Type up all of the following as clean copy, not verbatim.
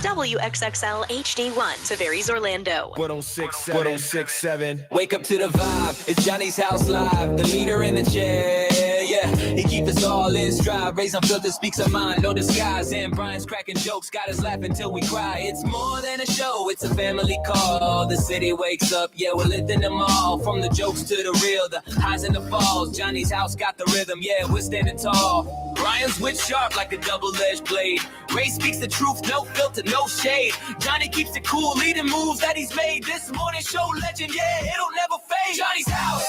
WXXL HD1, Tavares, Orlando. 106.7. Wake up to the vibe. It's Johnny's House Live. The leader in the chair. Yeah, he keeps us all in stride. Raise unfiltered, speaks our mind, no disguise. And Brian's cracking jokes, got us laughing till we cry. It's more than a show, it's a family call. The city wakes up, yeah, we're lifting them all. From the jokes to the real, the highs and the falls. Johnny's house got the rhythm, yeah, we're standing tall. Brian's wit sharp like a double-edged blade. Ray speaks the truth, no filter, no shade. Johnny keeps it cool, leading moves that he's made. This morning show legend, yeah, it'll never fade. Johnny's house,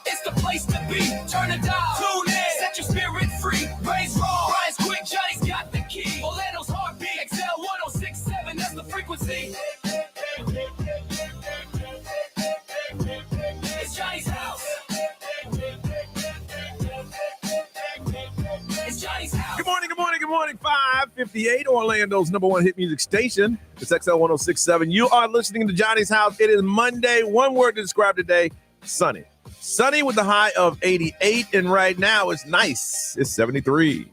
it's the place to be. Turn the dial, tune in, set your spirit free. Ray's raw, Brian's quick, Johnny's got the key. Orlando's heartbeat, XL 106.7, that's the frequency. It's Johnny's house. It's Johnny's house. Good morning. 5:58, Orlando's number one hit music station. It's XL 106.7. You are listening to Johnny's House. It is Monday. One word to describe today: sunny. Sunny with a high of 88, and right now it's nice. It's 73.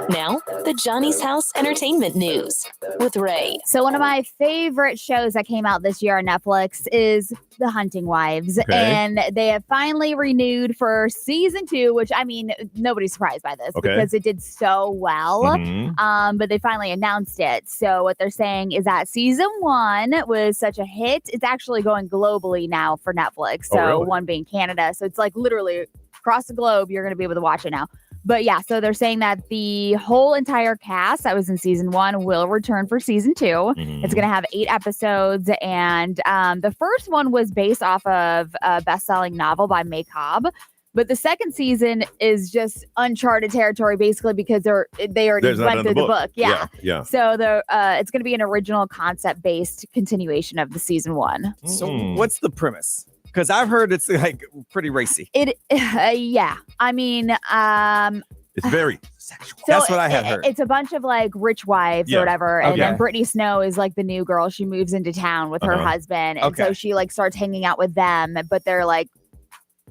Now, the Johnny's House Entertainment News with Ray. So one of my favorite shows that came out this year on Netflix is The Hunting Wives. Okay. And they have finally renewed for season 2, which, I mean, nobody's surprised by this because it did so well. Mm-hmm. But they finally announced it. So what they're saying is that season 1 was such a hit. It's actually going globally now for Netflix. So really? one being Canada. So it's like literally across the globe, you're going to be able to watch it now. But yeah, so they're saying that the whole entire cast that was in season 1 will return for season 2. Mm-hmm. It's going to have 8 episodes. And the first one was based off of a best-selling novel by May Cobb. But the second season is just uncharted territory, basically, because they already went through the book. Yeah. So it's going to be an original concept-based continuation of the season 1. So what's the premise? Because I've heard it's like pretty racy. Yeah. I mean, it's very sexual. So that's what I had heard. It's a bunch of like rich wives or whatever. And then Brittany Snow is like the new girl. She moves into town with her husband. And so she like starts hanging out with them, but they're like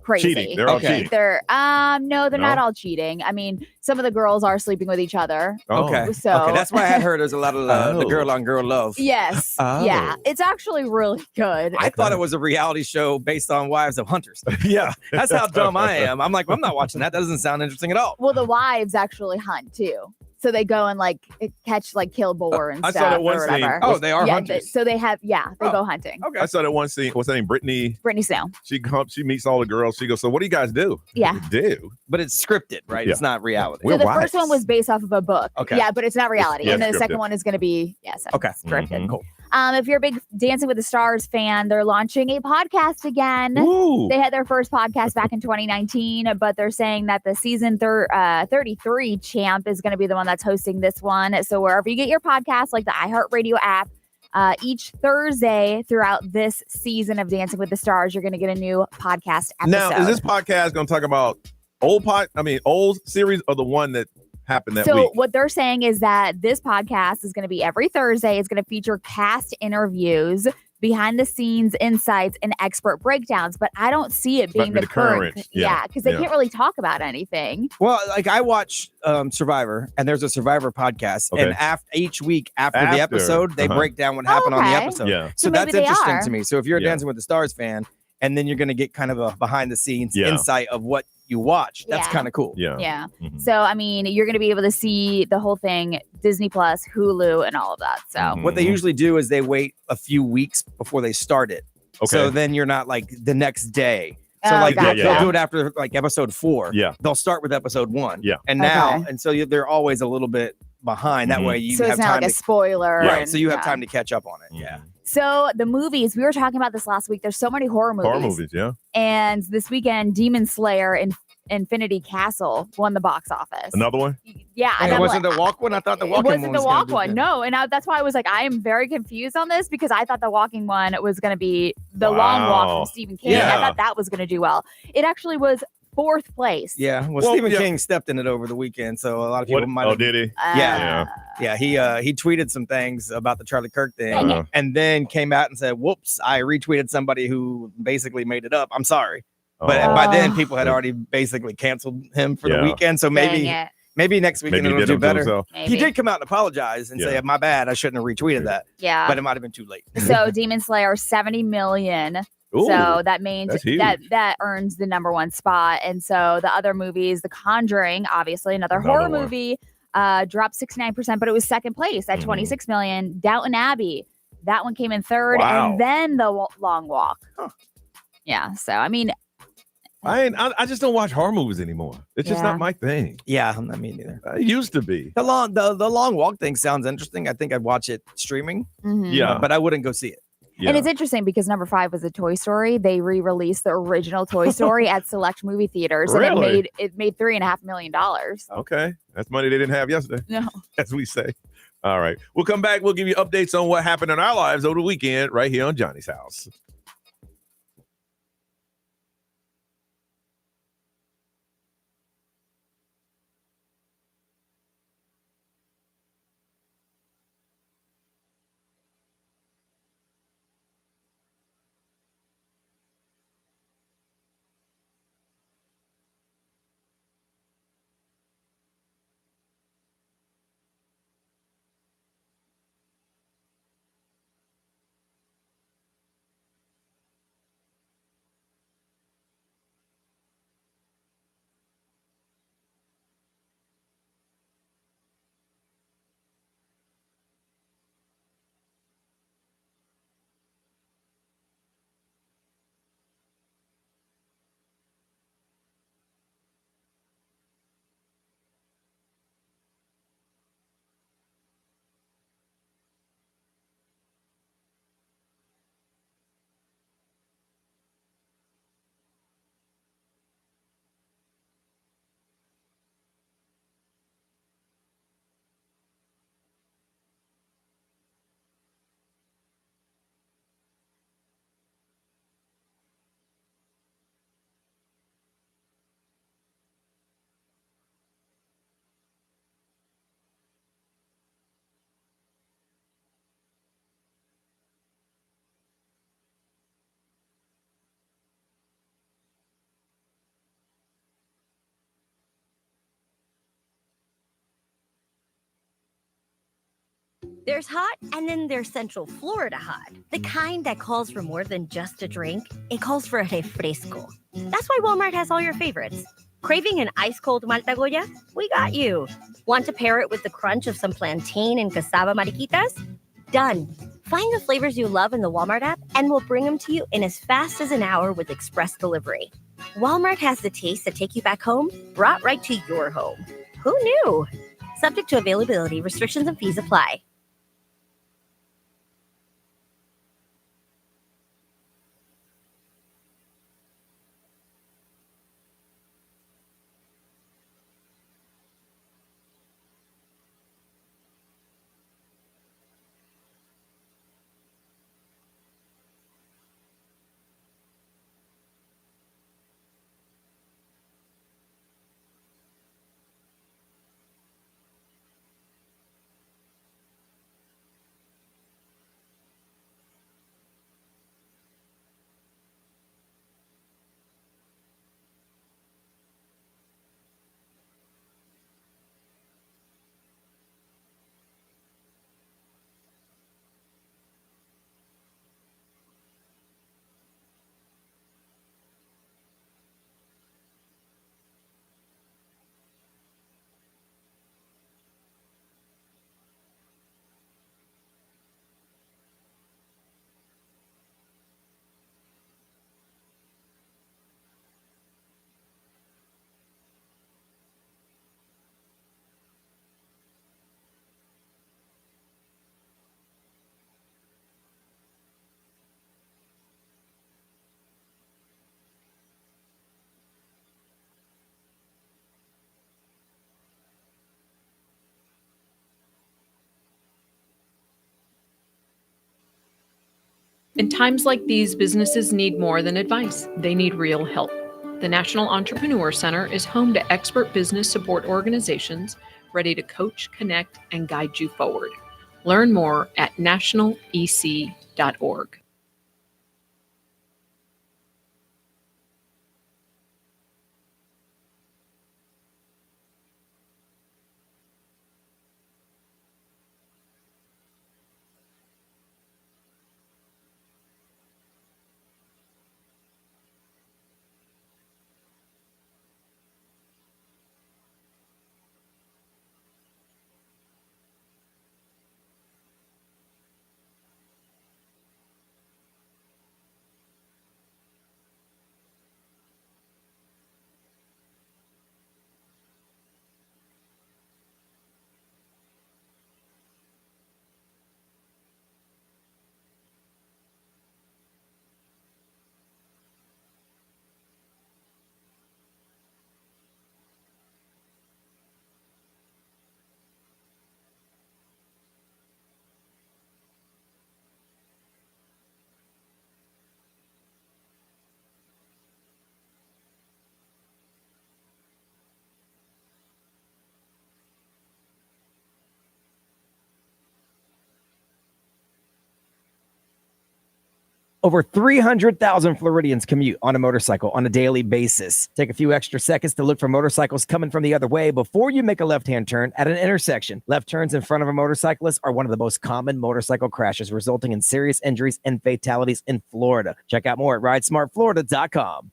crazy. Cheating. They're all cheating. They're not all cheating. I mean, some of the girls are sleeping with each other. Okay. So that's why I heard there's a lot of the girl on girl love. Yes. Yeah. It's actually really good. I thought it was a reality show based on wives of hunters. Yeah. That's how dumb I am. I'm like, well, I'm not watching that. That doesn't sound interesting at all. Well, the wives actually hunt too. So they go and like catch like kill boar and I stuff saw that one or whatever. scene. Oh, they are hunters. So they have, they go hunting. Okay. I saw that one scene. What's her name? Brittany Snow. She meets all the girls. She goes, so what do you guys do? Yeah. What do you do? But it's scripted, right? Yeah. It's not reality. So the first one was based off of a book. Okay. Yeah, but it's not reality. And then the scripted. second one is going to be, scripted. Mm-hmm. Cool. If you're a big Dancing with the Stars fan, they're launching a podcast again. Ooh. They had their first podcast back in 2019, but they're saying that the season 33 champ is going to be the one that's hosting this one. So wherever you get your podcast, like the iHeartRadio app, each Thursday throughout this season of Dancing with the Stars, you're going to get a new podcast episode. Now, is this podcast going to talk about old series or the one that happened that week? So what they're saying is that this podcast is going to be every Thursday. It's going to feature cast interviews, behind the scenes insights, and expert breakdowns. But I don't see it being the current. Yeah, because they can't really talk about anything. Well, like I watch Survivor, and there's a Survivor podcast, and each week after the episode, they break down what happened on the episode. Yeah. So that's interesting to me. So if you're a Dancing with the Stars fan, and then you're going to get kind of a behind the scenes insight of what you watch. That's kind of cool. Yeah. Mm-hmm. So, I mean, you're going to be able to see the whole thing, Disney Plus, Hulu, and all of that. So what they usually do is they wait a few weeks before they start it. Okay. So then you're not like the next day. So they'll do it after like episode 4. Yeah. They'll start with episode 1. Yeah. And now, and so they're always a little bit behind. That way you have it's not time like a spoiler. Right. So you have time to catch up on it. Yeah. So the movies, we were talking about this last week. There's so many horror movies. Horror movies, yeah. And this weekend, Demon Slayer and Infinity Castle won the box office. Another one? Yeah. And it wasn't the walk one? I thought the walking one wasn't the walk one. No. And that's why I was like, I am very confused on this because I thought the walking one was going to be the long walk from Stephen King. Yeah. I thought that was going to do well. It actually was 4th place. Yeah. Well, Stephen King stepped in it over the weekend. So a lot of people might have. Oh, did he? Yeah. He tweeted some things about the Charlie Kirk thing and then came out and said, whoops, I retweeted somebody who basically made it up. I'm sorry. But by then people had already basically canceled him for the weekend. So maybe Maybe next week Maybe it'll do better. Maybe. He did come out and apologize and say, my bad, I shouldn't have retweeted that. Yeah. But it might have been too late. So Demon Slayer, 70 million. Ooh, so that means that earns the number one spot. And so the other movies, The Conjuring, obviously another horror movie, dropped 69%, but it was second place at 26 million. Downton Abbey, that one came in third, and then The Long Walk. Huh. Yeah. So I mean, I just don't watch horror movies anymore. It's just not my thing. Yeah, not me neither. It used to be. The long walk thing sounds interesting. I think I'd watch it streaming. Yeah, but I wouldn't go see it. Yeah. And it's interesting because number 5 was a Toy Story. They re-released the original Toy Story at select movie theaters, and it made $3.5 million. Okay, that's money they didn't have yesterday. No, as we say. All right, we'll come back. We'll give you updates on what happened in our lives over the weekend, right here on Johnny's House. There's hot, and then there's Central Florida hot. The kind that calls for more than just a drink. It calls for a refresco. That's why Walmart has all your favorites. Craving an ice-cold Malta Goya? We got you. Want to pair it with the crunch of some plantain and cassava mariquitas? Done. Find the flavors you love in the Walmart app, and we'll bring them to you in as fast as an hour with express delivery. Walmart has the taste that take you back home, brought right to your home. Who knew? Subject to availability, restrictions and fees apply. In times like these, businesses need more than advice. They need real help. The National Entrepreneur Center is home to expert business support organizations ready to coach, connect, and guide you forward. Learn more at nationalec.org. Over 300,000 Floridians commute on a motorcycle on a daily basis. Take a few extra seconds to look for motorcycles coming from the other way before you make a left-hand turn at an intersection. Left turns in front of a motorcyclist are one of the most common motorcycle crashes, resulting in serious injuries and fatalities in Florida. Check out more at ridesmartflorida.com.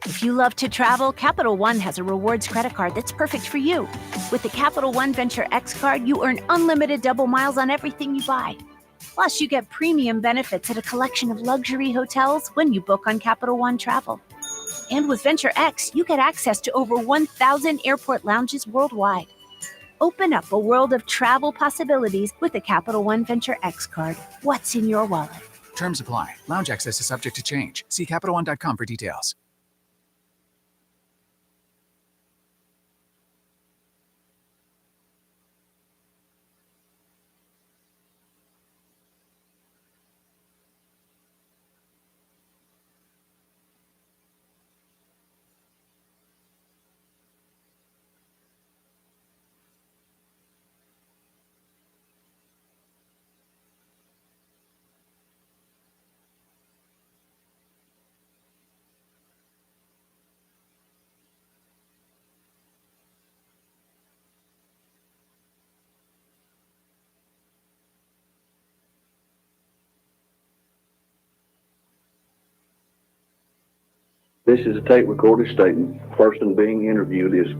If you love to travel, Capital One has a rewards credit card that's perfect for you. With the Capital One Venture X card, you earn unlimited double miles on everything you buy. Plus, you get premium benefits at a collection of luxury hotels when you book on Capital One Travel. And with Venture X, you get access to over 1,000 airport lounges worldwide. Open up a world of travel possibilities with the Capital One Venture X card. What's in your wallet? Terms apply. Lounge access is subject to change. See CapitalOne.com for details. This is a tape recorded statement. The person being interviewed is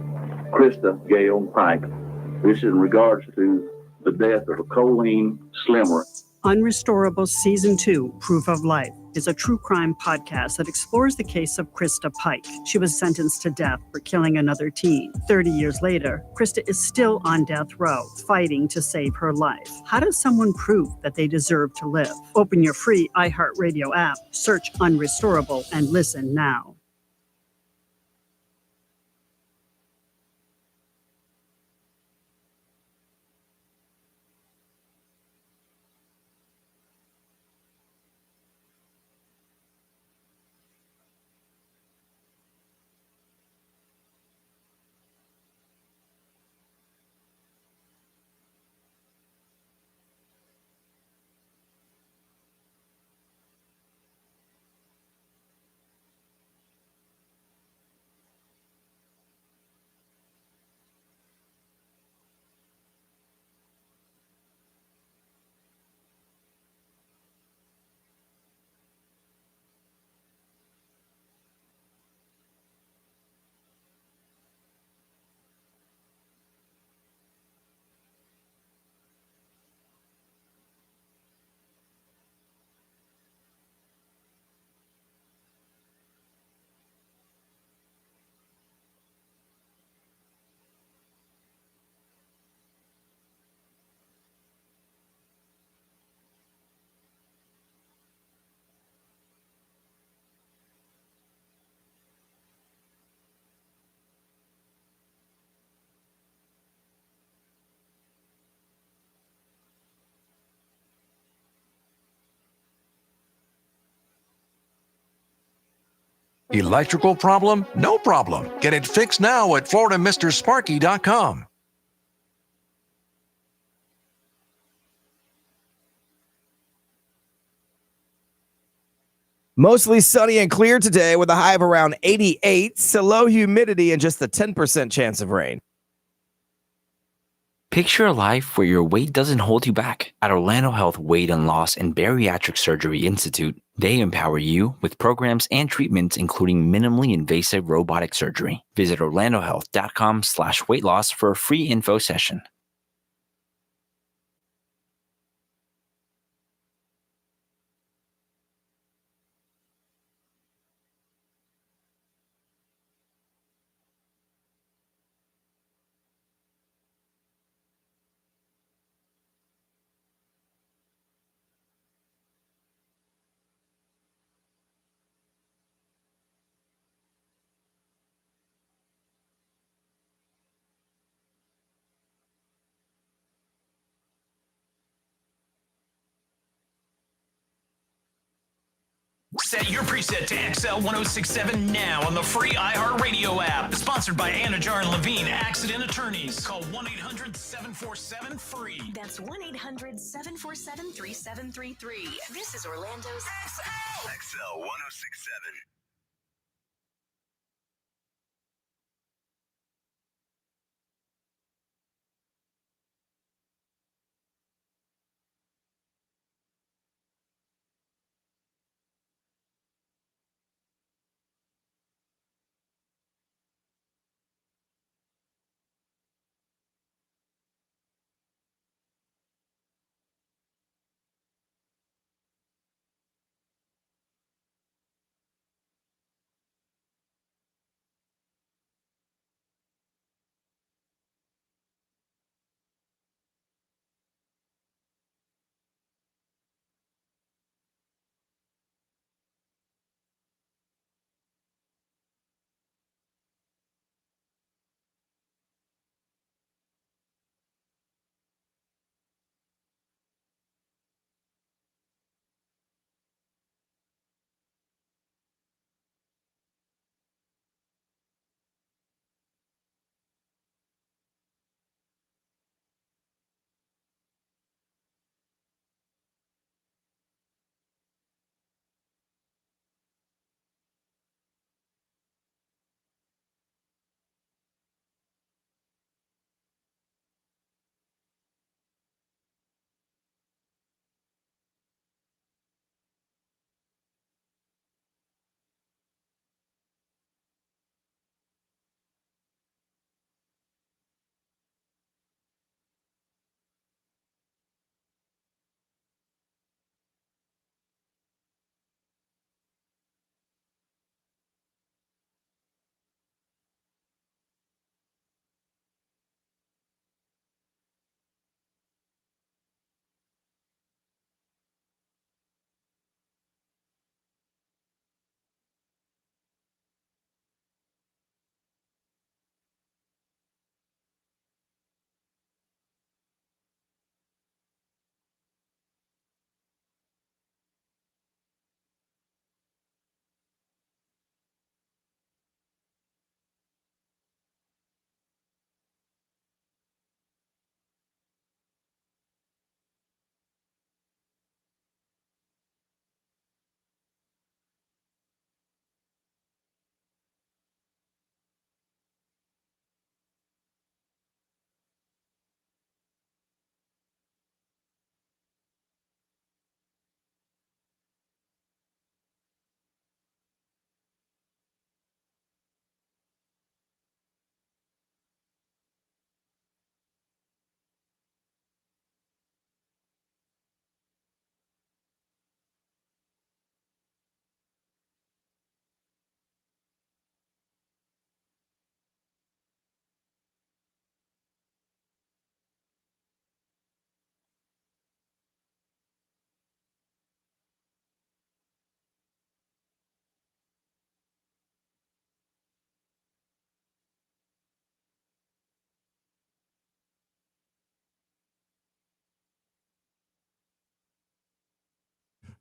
Krista Gail Pike. This is in regards to the death of a Colleen Slimmer. Unrestorable Season 2, Proof of Life, is a true crime podcast that explores the case of Krista Pike. She was sentenced to death for killing another teen. 30 years later, Krista is still on death row, fighting to save her life. How does someone prove that they deserve to live? Open your free iHeartRadio app, search Unrestorable, and listen now. Electrical problem? No problem. Get it fixed now at FloridaMrSparky.com. Mostly sunny and clear today with a high of around 88, so low humidity and just a 10% chance of rain. Picture a life where your weight doesn't hold you back. At Orlando Health Weight and Loss and Bariatric Surgery Institute, they empower you with programs and treatments including minimally invasive robotic surgery. Visit orlandohealth.com/weight loss for a free info session. Set your preset to XL 1067 now on the free iHeartRadio app. Sponsored by Anna Jar and Levine Accident Attorneys. Call 1-800-747-FREE. That's 1-800-747-3733. This is Orlando's XL 1067.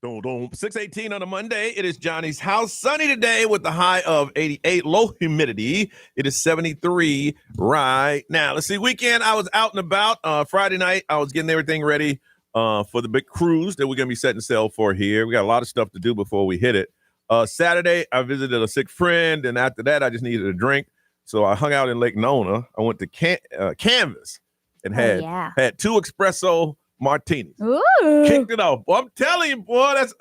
6:18 on a Monday. It is Johnny's house. Sunny today with the high of 88. Low humidity. It is 73 right now. Let's see. Weekend, I was out and about. Friday night, I was getting everything ready for the big cruise that we're going to be setting sail for here. We got a lot of stuff to do before we hit it. Saturday, I visited a sick friend, and after that, I just needed a drink. So I hung out in Lake Nona. I went to Canvas and had 2 espresso martinis. Ooh. Kicked it off. Well, I'm telling you, boy, that's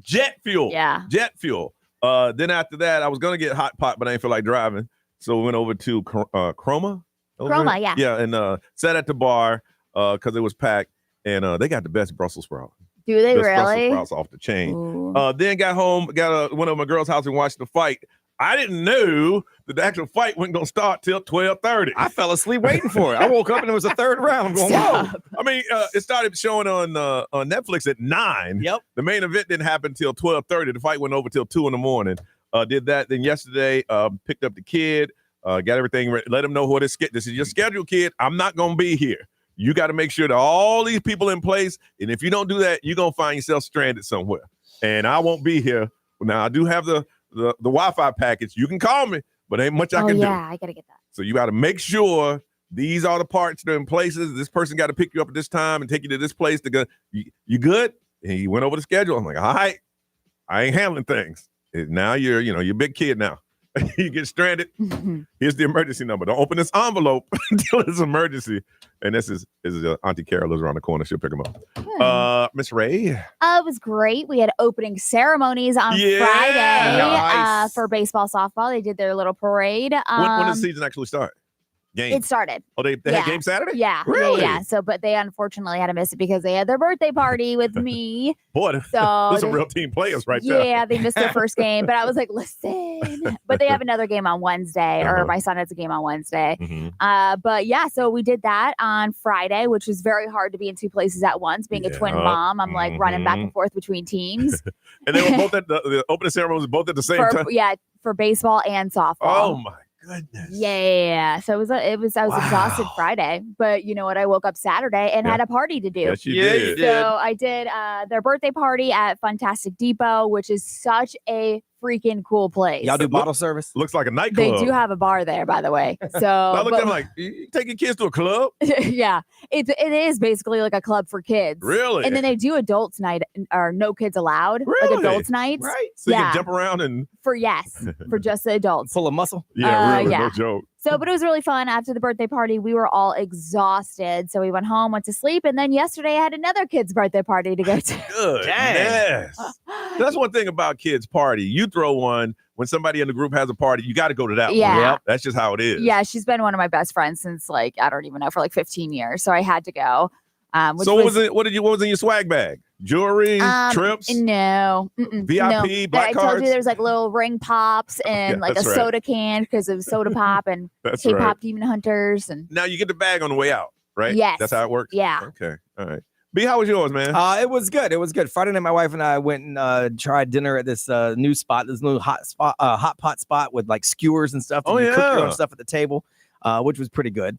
jet fuel. Yeah. Jet fuel. Then after that, I was going to get hot pot, but I didn't feel like driving. So we went over to Chroma. Chroma, yeah. Yeah, and sat at the bar because it was packed. And they got the best Brussels sprouts. Do they best really? Brussels sprouts off the chain. Then got home, went over to my girl's house and watched the fight. I didn't know that the actual fight wasn't going to start till 12:30. I fell asleep waiting for it. I woke up and it was the third round. I'm going, whoa. I mean, it started showing on Netflix at 9. Yep. The main event didn't happen till 12:30. The fight went over till 2 in the morning. Did that. Then yesterday, picked up the kid, got everything ready. Let him know what his this is your schedule, kid. I'm not going to be here. You got to make sure that all these people in place. And if you don't do that, you're going to find yourself stranded somewhere. And I won't be here. Now, I do have the Wi-Fi package. You can call me, but ain't much I can do. Yeah, I got to get that. So you got to make sure these are the parts that are in places. This person got to pick you up at this time and take you to this place to go. You good? And he went over the schedule. I'm like, all right, I ain't handling things. And now you're a big kid now. You get stranded. Here's the emergency number. Don't open this envelope until it's an emergency. And this is Auntie Carol is around the corner. She'll pick him up. Miss Ray. It was great. We had opening ceremonies on Friday Nice. for baseball, softball. They did their little parade. When does the season actually start? Game. It started. Oh, they had game Saturday? Yeah. Really? Yeah. So, but they unfortunately had to miss it because they had their birthday party with me. Boy, those are some real team players right there. Yeah, they missed their first game. But I was like, listen. But they have another game on Wednesday, or my son has a game on Wednesday. But yeah, so we did that on Friday, which was very hard to be in 2 places at once. Being a twin mom, I'm like running back and forth between teams. And they were both at the opening ceremony was both at the same time? Yeah, for baseball and softball. Oh, my goodness. Yeah. So I was exhausted Friday, but you know what? I woke up Saturday and had a party to do. Yes, you did. So I did their birthday party at Fantastic Depot, which is such a freaking cool place. Y'all do bottle service? Looks like a nightclub. They do have a bar there, by the way. So I looked at them like, you take your kids to a club? Yeah, it is basically like a club for kids. Really? And then they do adults night or no kids allowed. Really? Like adults nights. Right. So you can jump around and for just the adults. Pull a muscle? Yeah, really, no joke. So, but it was really fun. After the birthday party, we were all exhausted. So we went home, went to sleep. And then yesterday I had another kid's birthday party to go to. Good. Yes. That's one thing about kids' party. You throw one when somebody in the group has a party, you got to go to that one. Yeah. That's just how it is. Yeah, she's been one of my best friends since I don't even know, for 15 years. So I had to go. So what was in your swag bag? Jewelry, trips? No. VIP, black I cards? told you there's little ring pops and a soda can because of soda pop and K-pop Demon Hunters. And now you get the bag on the way out, right? Yes. That's how it works? Yeah. Okay. All right. B, how was yours, man? It was good. It was good. Friday night, my wife and I went and tried dinner at this new spot, this new hot pot spot with skewers and stuff. You cook your own stuff at the table, which was pretty good.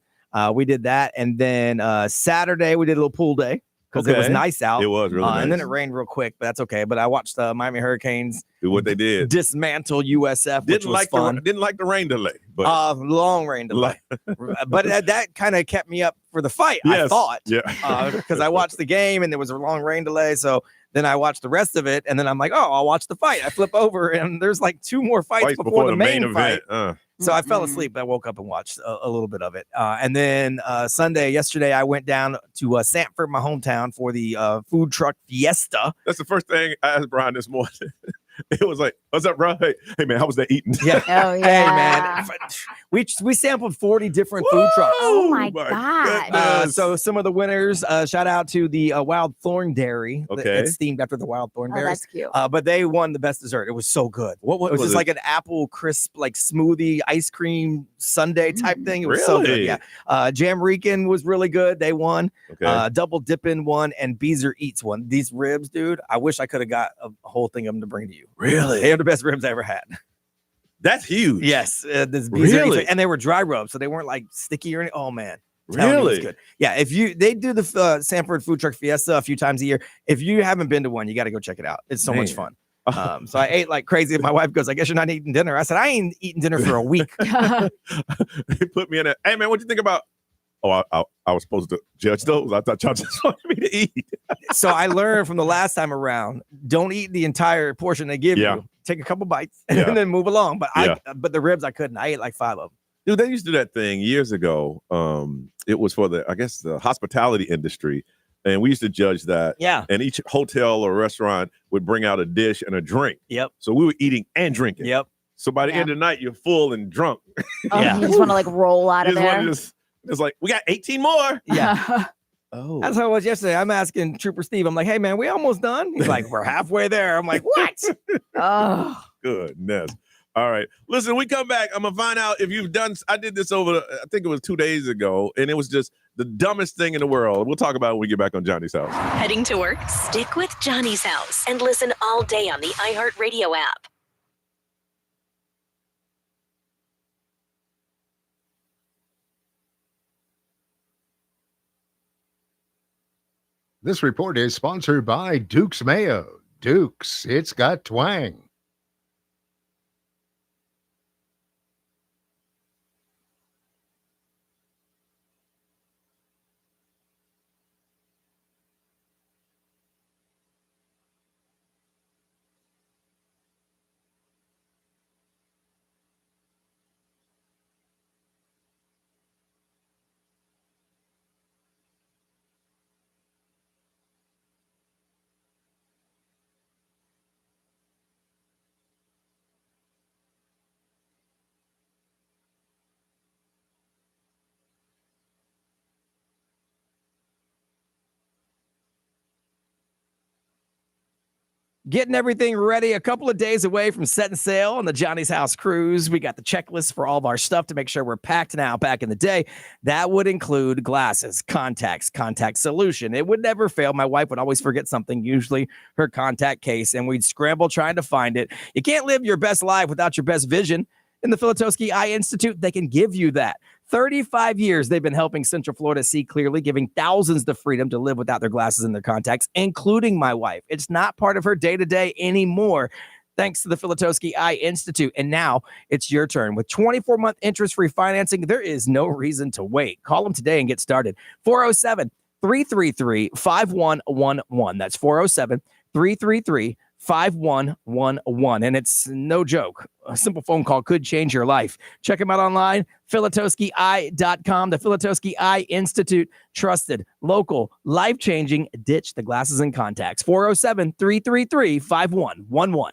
We did that. And then Saturday, we did a little pool day because it was nice out. It was really nice. And then it rained real quick, but that's okay. But I watched the Miami Hurricanes do what they did. Dismantle USF, which was fun. Didn't like the rain delay. But long rain delay. But that kind of kept me up for the fight, I thought. Yeah. Because I watched the game and there was a long rain delay. So then I watched the rest of it. And then I'm like, oh, I'll watch the fight. I flip over and there's 2 more fights before the main fight. So I fell asleep. I woke up and watched a little bit of it. And then yesterday, I went down to Sanford, my hometown, for the food truck fiesta. That's the first thing I asked Brian this morning. It was like, what's up, bro? Hey, man, how was that eating? Yeah. Oh, yeah. Hey, man. We sampled 40 different food trucks. Oh, my God. So some of the winners, shout out to the Wild Thorn Dairy. Okay. It's themed after the Wild Thorn berries. That's cute. But they won the best dessert. It was so good. What was just like an apple crisp, smoothie, ice cream sundae type thing. It was so good. Yeah. Jam Rican was really good. They won. Okay. Double Dippin' won, and Beezer Eats won. These ribs, dude, I wish I could have got a whole thing of them to bring to you. Really? They are the best ribs I ever had. That's huge. Yes. Really? And they were dry rubs, so they weren't sticky or anything. Oh, man. Telling you it's Really? good. Yeah, they do the Sanford Food Truck Fiesta a few times a year. If you haven't been to one, you got to go check it out. It's so much fun. So I ate like crazy. My wife goes, I guess you're not eating dinner. I said, I ain't eating dinner for a week. They put me in it. Hey, man, what you think about? Oh, I was supposed to judge those. I thought y'all just wanted me to eat. So I learned from the last time around, don't eat the entire portion they give you. Take a couple bites and then move along. But but the ribs I couldn't. I ate like 5 of them. Dude, they used to do that thing years ago. It was for the hospitality industry. And we used to judge that. Yeah. And each hotel or restaurant would bring out a dish and a drink. Yep. So we were eating and drinking. Yep. So by the end of the night, you're full and drunk. Oh, you just want to like roll out of there. It's like, we got 18 more. Yeah. Oh. That's how it was yesterday. I'm asking Trooper Steve. I'm like, hey, man, we almost done? He's like, we're halfway there. I'm like, what? Oh. Goodness. All right. Listen, we come back. I'm going to find out if you've done. I did this I think it was 2 days ago, and it was just the dumbest thing in the world. We'll talk about it when we get back on Johnny's House. Heading to work? Stick with Johnny's House and listen all day on the iHeartRadio app. This report is sponsored by Duke's Mayo. Duke's, it's got twang. Getting everything ready, a couple of days away from setting sail on the Johnny's House cruise. We got the checklist for all of our stuff to make sure we're packed now. Back in the day, that would include glasses, contacts, contact solution. It would never fail. My wife would always forget something, usually her contact case, and we'd scramble trying to find it. You can't live your best life without your best vision. In the Filatowski Eye Institute, they can give you that. 35 years they've been helping Central Florida see clearly, giving thousands the freedom to live without their glasses and their contacts, including my wife. It's not part of her day-to-day anymore, thanks to the Filatowski Eye Institute. And now it's your turn. With 24-month interest-free financing, there is no reason to wait. Call them today and get started. 407-333-5111. That's 407-333-5111. 5111. And it's no joke. A simple phone call could change your life. Check them out online, filatowskieye.com. The Filatowski Eye Institute. Trusted, local, life-changing. Ditch the glasses and contacts. 407-333-5111.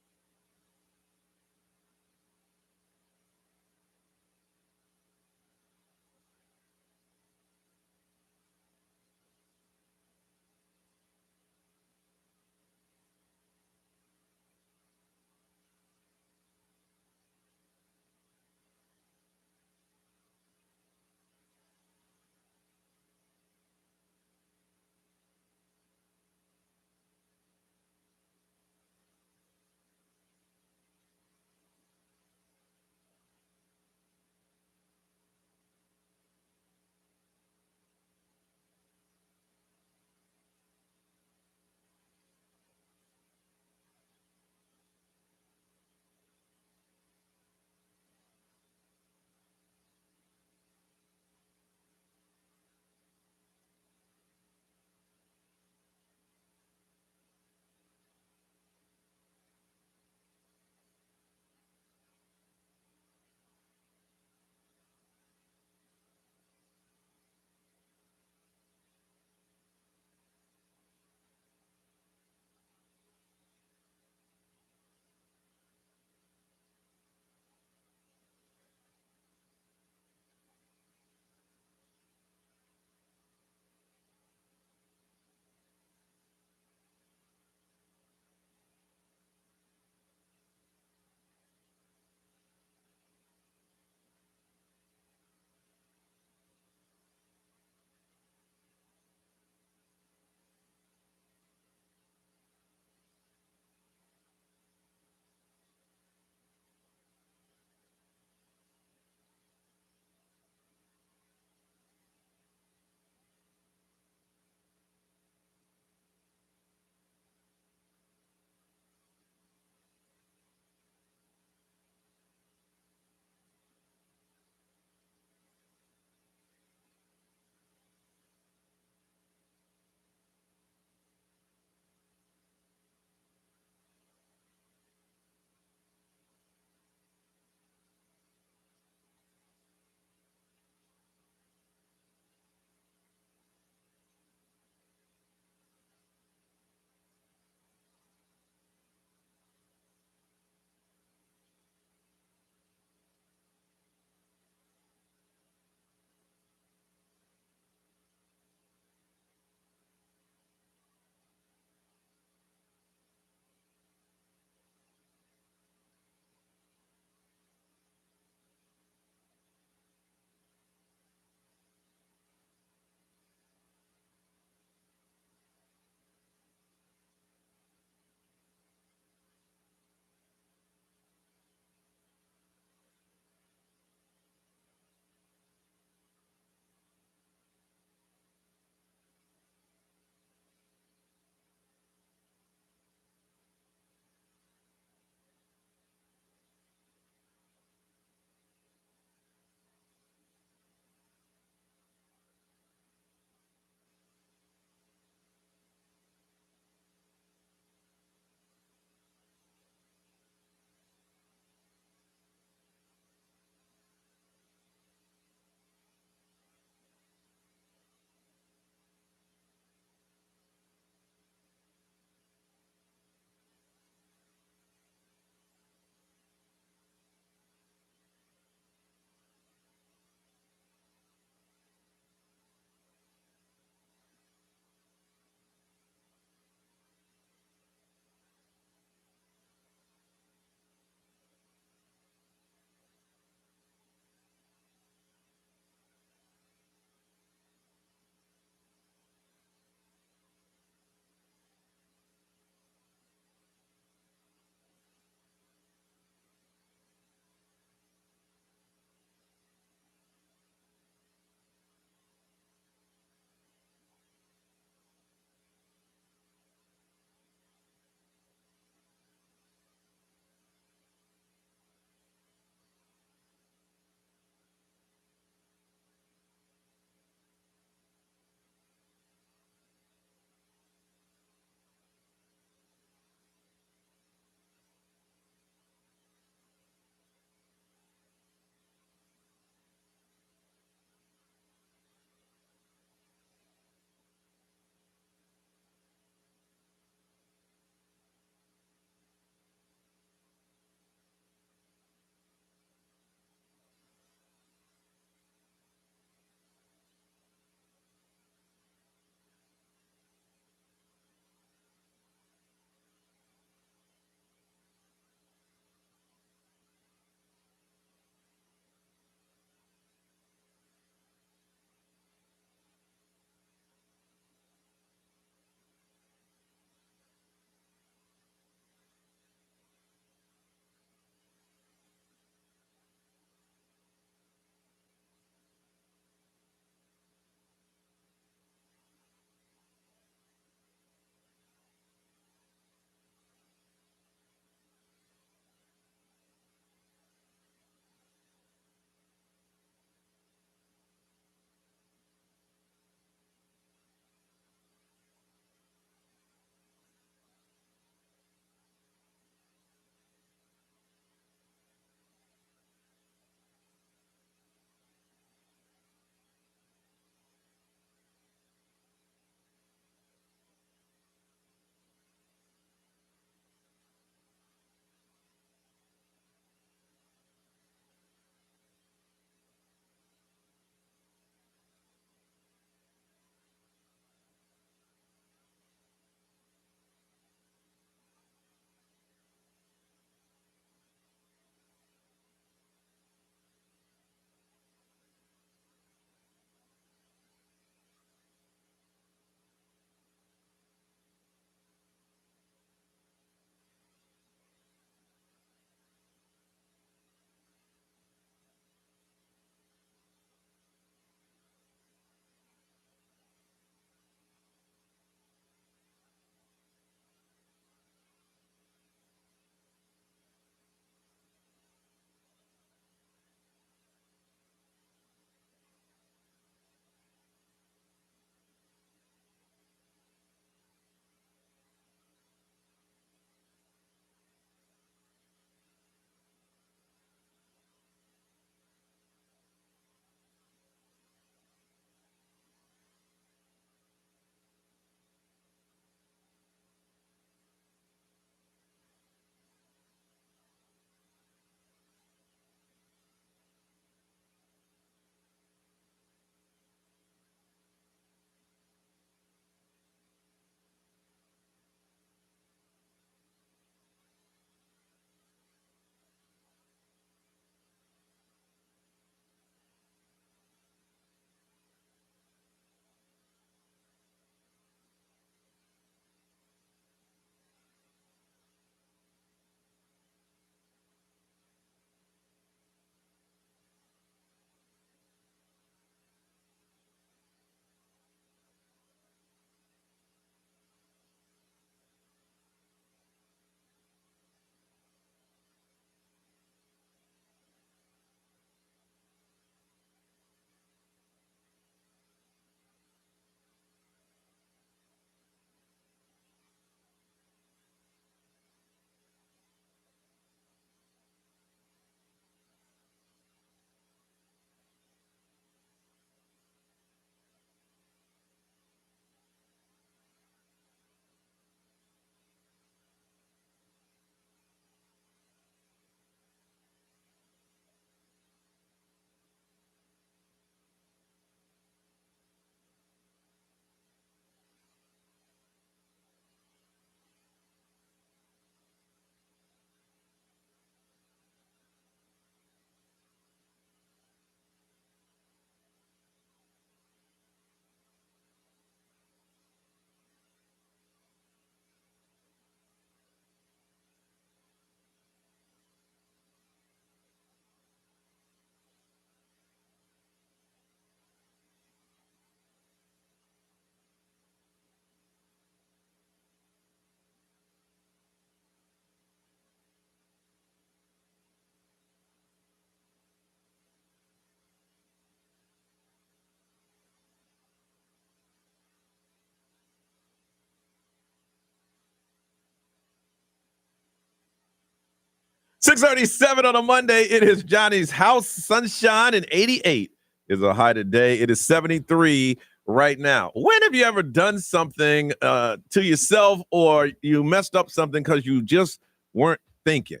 6:37 on a Monday. It is Johnny's house. Sunshine and 88 is a high today. It is 73 right now. When have you ever done something to yourself or you messed up something because you just weren't thinking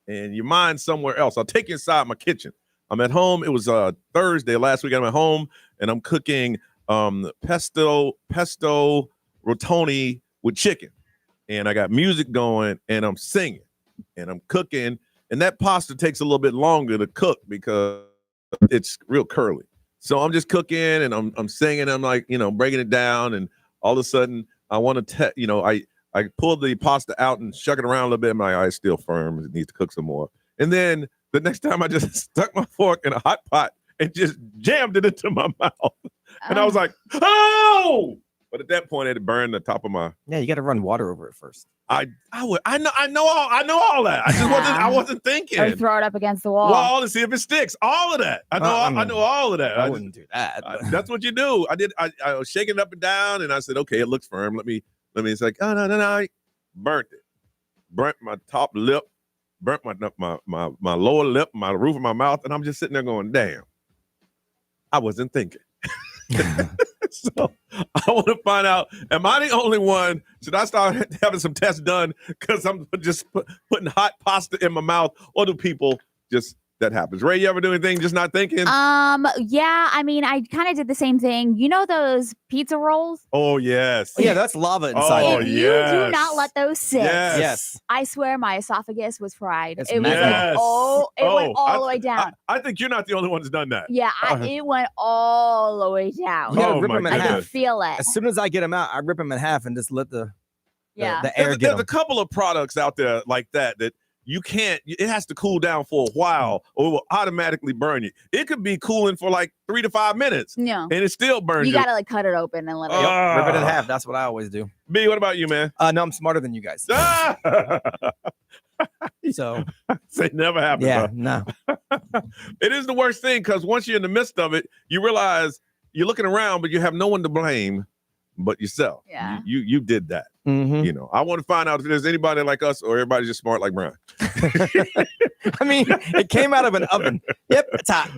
and your mind's somewhere else? I'll take you inside my kitchen. I'm at home. It was Thursday last week. I'm at home and I'm cooking pesto rotoni with chicken. And I got music going and I'm singing and I'm cooking. And that pasta takes a little bit longer to cook because it's real curly. So I'm just cooking and I'm singing. I'm like, breaking it down. And all of a sudden I want to, I pulled the pasta out and shuck it around a little bit. My eye's still firm. It needs to cook some more. And then the next time I just stuck my fork in a hot pot and just jammed it into my mouth. And I was like, oh! But at that point, it had burned the top of my. Yeah, you got to run water over it first. I know all that. I just wasn't thinking. Or throw it up against the wall to see if it sticks. All of that. I know all of that. I wouldn't do that. That's what you do. I was shaking it up and down, and I said, okay, it looks firm. Let me. It's like, oh no. I burnt it. Burnt my top lip. Burnt my lower lip, my roof of my mouth, and I'm just sitting there going, damn. I wasn't thinking. So I want to find out, am I the only one? Should I start having some tests done because I'm just putting hot pasta in my mouth? Or do people just, that happens? Ray, you ever do anything just not thinking? Yeah, I mean, I kind of did the same thing. You know those pizza rolls? Oh, yes. Yeah, that's lava inside. Oh, If you do not let those sit, Yes. I swear my esophagus was fried. It's It was Yes. went all the way down. I think you're not the only one that's done that. Yeah, it went all the way down. You gotta Oh, rip my them in I half. could feel it. As soon as I get them out, I rip them in half and just let the air There's get a them. couple of products out there like that you can't, it has to cool down for a while or it will automatically burn you. It could be cooling for like 3 to 5 minutes. No. And it still burns You gotta cut it open and let it. Rip it in half. That's what I always do. B, what about you, man? No, I'm smarter than you guys. So Say never happens. yeah, Huh? no. It is the worst thing because once you're in the midst of it, you realize you're looking around, but you have no one to blame but yourself. Yeah. You did that. Mm-hmm. I want to find out if there's anybody like us or everybody's just smart like Brian. I mean, it came out of an oven. Yep, it's hot.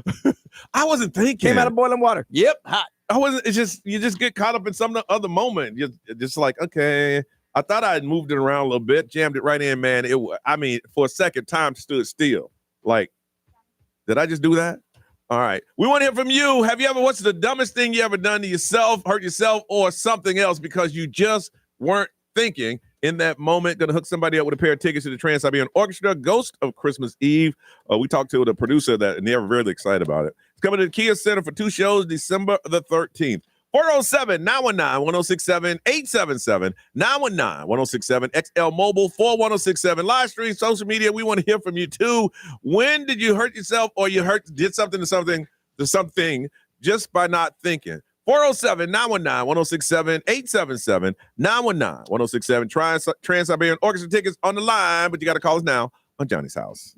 I wasn't thinking. Came out of boiling water. Yep, hot. I wasn't. It's just you just get caught up in some other moment. You're just like, okay. I thought I had moved it around a little bit, jammed it right in, man. For a second, time stood still. Like, did I just do that? All right. We want to hear from you. What's the dumbest thing you ever done to yourself, hurt yourself, or something else because you just weren't thinking in that moment? Going to hook somebody up with a pair of tickets to the Trans-Siberian Orchestra, Ghost of Christmas Eve. We talked to the producer and they're really excited about it. It's coming to the Kia Center for 2 shows, December the 13th. 407-919-1067, 877-919-1067, XL Mobile, 41067, live stream, social media. We want to hear from you too. When did you hurt yourself or did something to something just by not thinking? 407-919-1067, 877-919-1067. Trans-Siberian Orchestra tickets on the line, but you got to call us now on Johnny's House.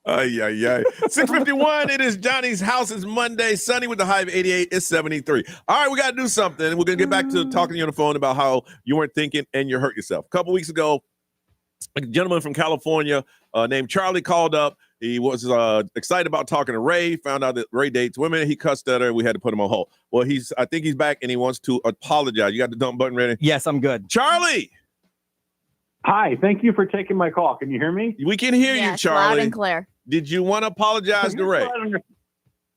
Ay, ay, ay. 6:51. It is Johnny's house. It's Monday. Sunny with the high of 88. It's 73. All right, we got to do something. We're going to get back to talking to you on the phone about how you weren't thinking and you hurt yourself. A couple weeks ago, a gentleman from California named Charlie called up. He was excited about talking to Ray, found out that Ray dates women. He cussed at her, and we had to put him on hold. Well, I think he's back, and he wants to apologize. You got the dump button ready? Yes, I'm good. Charlie! Hi, thank you for taking my call. Can you hear me? We can hear you, Charlie. Loud and clear. Did you want to apologize to Ray?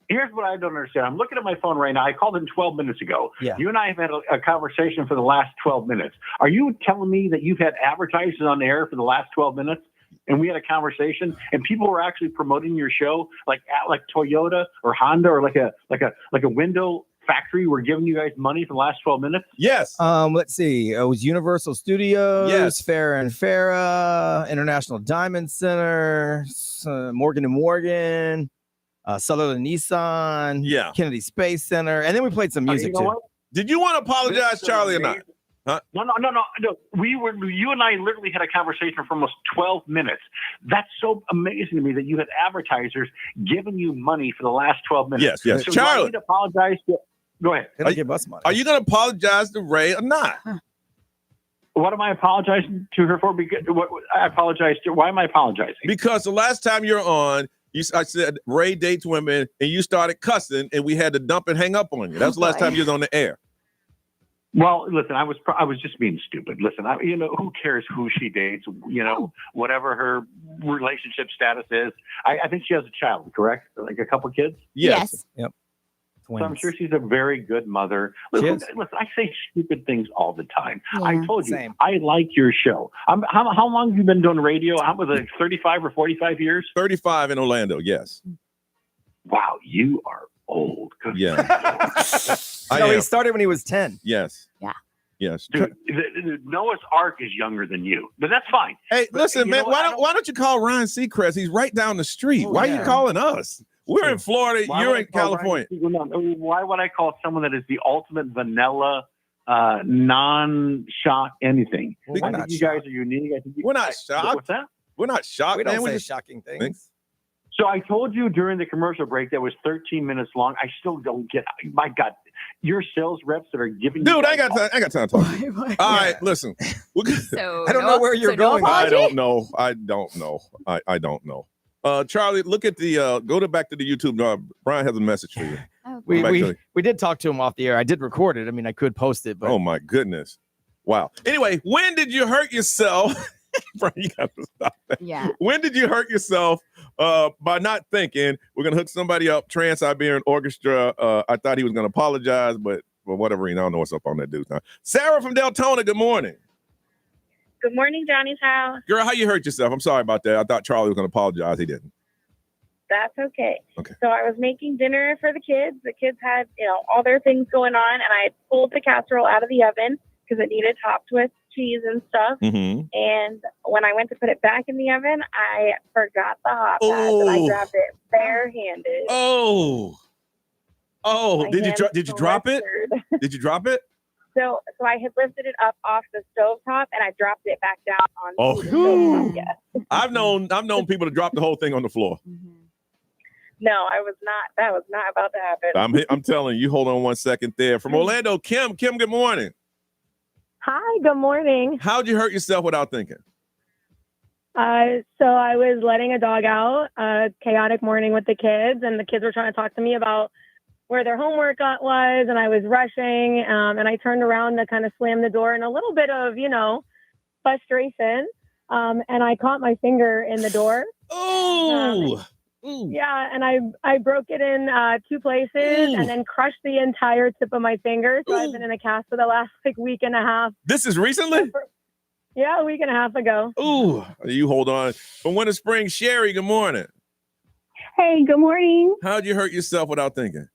Here's what I don't understand. I'm looking at my phone right now. I called in 12 minutes ago. Yeah. You and I have had a conversation for the last 12 minutes. Are you telling me that you've had advertisers on the air for the last 12 minutes? And we had a conversation, and people were actually promoting your show, like Toyota or Honda or like a window factory were giving you guys money for the last 12 minutes? Yes. Let's see. It was Universal Studios, Yes. Farrah and Farrah, International Diamond Center, Morgan and Morgan, Sutherland Nissan, Kennedy Space Center, and then we played some music too. What? Did you want to apologize, Charlie, or not? Huh? No. You and I literally had a conversation for almost 12 minutes. That's so amazing to me that you had advertisers giving you money for the last 12 minutes. Yes. So Charlie. do I need to apologize to, go ahead. Give us money. Are you going to apologize to Ray or not? What am I apologizing to her for? Why am I apologizing? Because the last time you're on, I said Ray dates women, and you started cussing, and we had to dump and hang up on you. That's the last time you was on the air. Well, listen, I was just being stupid. Listen, who cares who she dates? Whatever her relationship status is. I think she has a child, correct? Like a couple kids. Yes. Yep. So I'm sure she's a very good mother. Listen, I say stupid things all the time. Yeah. I told you, Same. I like your show. How long have you been doing radio? How was it, 35 or 45 years? 35 in Orlando, yes. Wow, you are old. Yeah. He started when he was 10. Yes. Yeah. Yes. Dude, Noah's Ark is younger than you, but that's fine. Hey, listen, man, why why don't you call Ryan Seacrest? He's right down the street. Oh, why yeah. are you calling us? We're in Florida. You're in California. Why would I call someone that is the ultimate vanilla, non-shock anything? I think you guys are unique. We're not shocked. What's that? We're not shocked, We man. don't We say just shocking things. So I told you during the commercial break that was 13 minutes long. I still don't get. My God, your sales reps that are giving. Dude, I got time to talk to you. All right, listen. So I don't know where you're going. I don't know. I don't know. Charlie, look at the back to the YouTube. Brian has a message for you. We did talk to him off the air. I did record it. I mean, I could post it, but Oh my goodness. Wow. Anyway, when did you hurt yourself? Brian, you got to stop that. Yeah. When did you hurt yourself by not thinking we're gonna hook somebody up, Trans-Siberian Orchestra? I thought he was gonna apologize, but for whatever reason, I don't know what's up on that dude now. Sarah from Deltona, good morning. Good morning, Johnny's house. Girl, how you hurt yourself? I'm sorry about that. I thought Charlie was gonna apologize. He didn't. That's okay. Okay. So I was making dinner for the kids. The kids had, all their things going on, and I pulled the casserole out of the oven because it needed topped with cheese and stuff. Mm-hmm. And when I went to put it back in the oven, I forgot the hot pads, and I grabbed it barehanded. Oh, My did you hands drop it? blistered. Did you drop it? So I had lifted it up off the stovetop, and I dropped it back down on Oh, the stovetop. Yes. I've known people to drop the whole thing on the floor. No, I was not. That was not about to happen. I'm telling you. Hold on one second there. From Orlando, Kim. Kim, good morning. Hi, good morning. How'd you hurt yourself without thinking? So I was letting a dog out, a chaotic morning with the kids, and the kids were trying to talk to me about where their homework was, and I was rushing, and I turned around to kind of slam the door in a little bit of, frustration, and I caught my finger in the door. Oh! Yeah, and I broke it in 2 places and then crushed the entire tip of my finger. So I've been in a cast for the last week and a half. This is recently? Yeah, a week and a half ago. Ooh, you hold on. From Winter Spring, Sherry, good morning. Hey, good morning. How'd you hurt yourself without thinking?